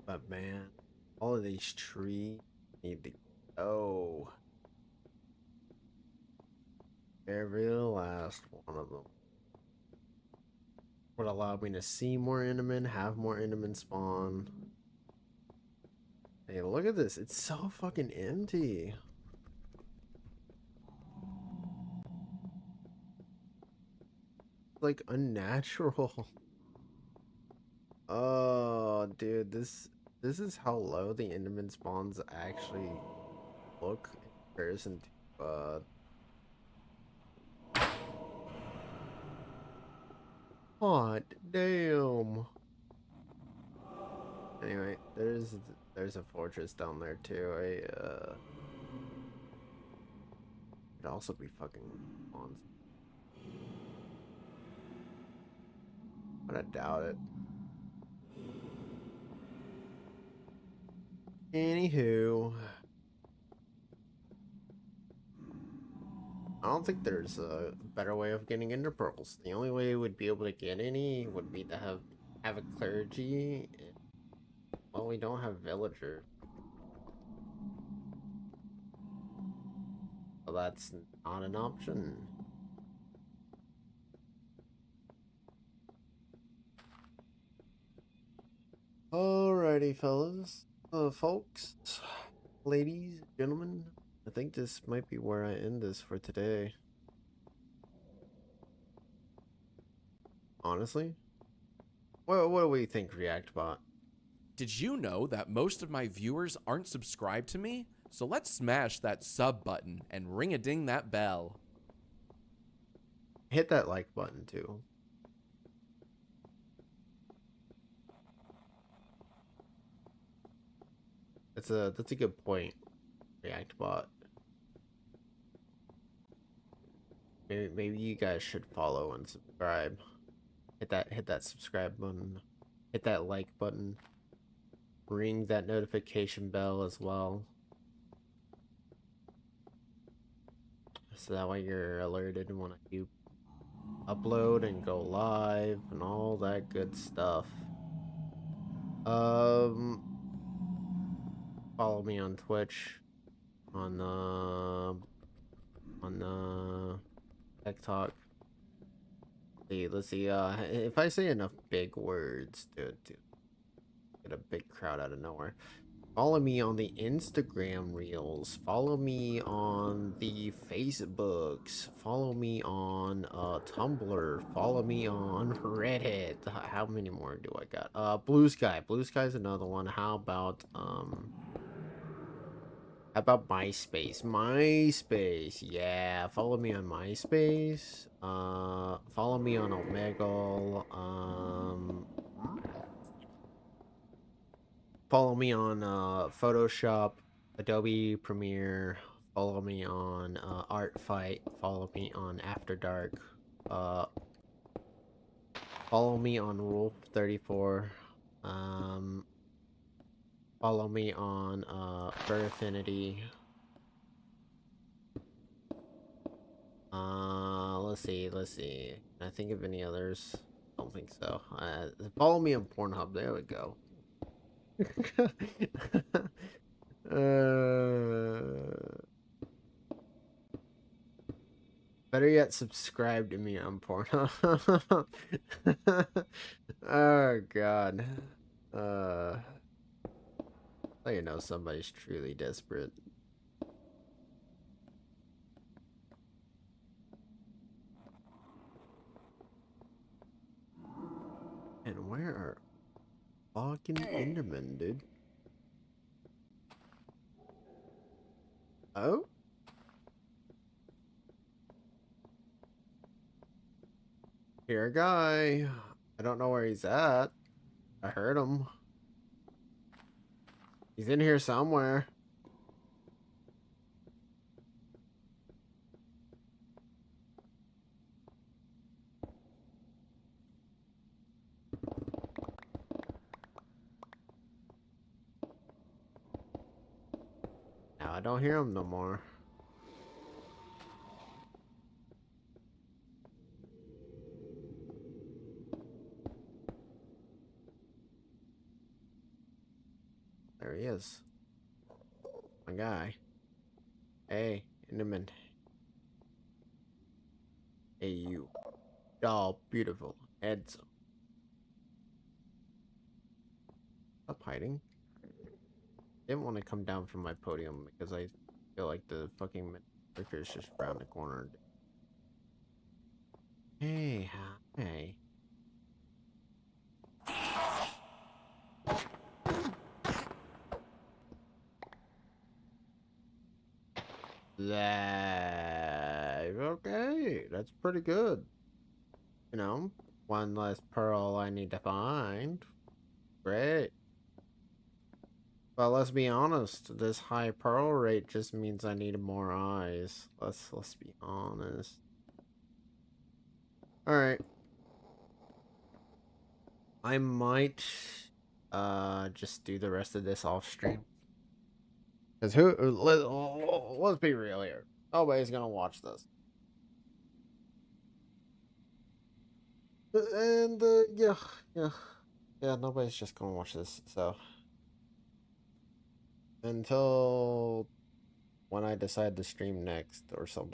But man, all of these trees need to go. Every last one of them would allow me to see more Endermen, have more Endermen spawn. Hey, look at this. It's so fucking empty. Like unnatural. Oh, dude, this is how low the Enderman spawns actually look in comparison to hot damn. Anyway, there's a fortress down there too. It'd also be fucking spawns. But I doubt it. Anywho, I don't think there's a better way of getting ender pearls. The only way we'd be able to get any would be to have a clergy. Well, we don't have villagers. So that's not an option. Alrighty, fellas. Folks, ladies, gentlemen, I think this might be where I end this for today. Honestly. What do we think, reactbot? Did you know that most of my viewers aren't subscribed to me? So let's smash that sub button and ring-a-ding that bell. Hit that like button too. That's a good point, reactbot. Maybe you guys should follow and subscribe. Hit that subscribe button. Hit that like button. Ring that notification bell as well. So that way you're alerted when I do upload and go live and all that good stuff. Follow me on Twitch, on TikTok. Let's see, if I say enough big words to get a big crowd out of nowhere. Follow me on the Instagram reels. Follow me on the Facebooks. Follow me on Tumblr. Follow me on Reddit. How many more do I got? Blue Sky. Blue Sky's another one. How about MySpace? MySpace. Yeah, follow me on MySpace. Follow me on Omegle. Follow me on Photoshop, Adobe Premiere. Follow me on Art Fight. Follow me on After Dark. Follow me on Rule 34. follow me on Bird Affinity. Let's see. Can I think of any others? Don't think so. Follow me on Pornhub. There we go. Better yet, subscribe to me on Pornhub. Oh God. So you know somebody's truly desperate. And where are fucking Endermen, dude? Oh? Here, guy. I don't know where he's at. I heard him. He's in here somewhere. Now I don't hear him no more. There he is. My guy. Hey, Enderman. Hey, you. Oh, beautiful. Handsome. Stop hiding. Didn't want to come down from my podium because I feel like the fucking clicker is just around the corner. Hey, hey. Live. Okay, that's pretty good. You know, one less pearl I need to find. Great. But let's be honest, this high pearl rate just means I need more eyes. Let's be honest. Alright. I might just do the rest of this off stream. Cause let's be real here. Nobody's gonna watch this. And yeah, nobody's just gonna watch this, so until when I decide to stream next or something.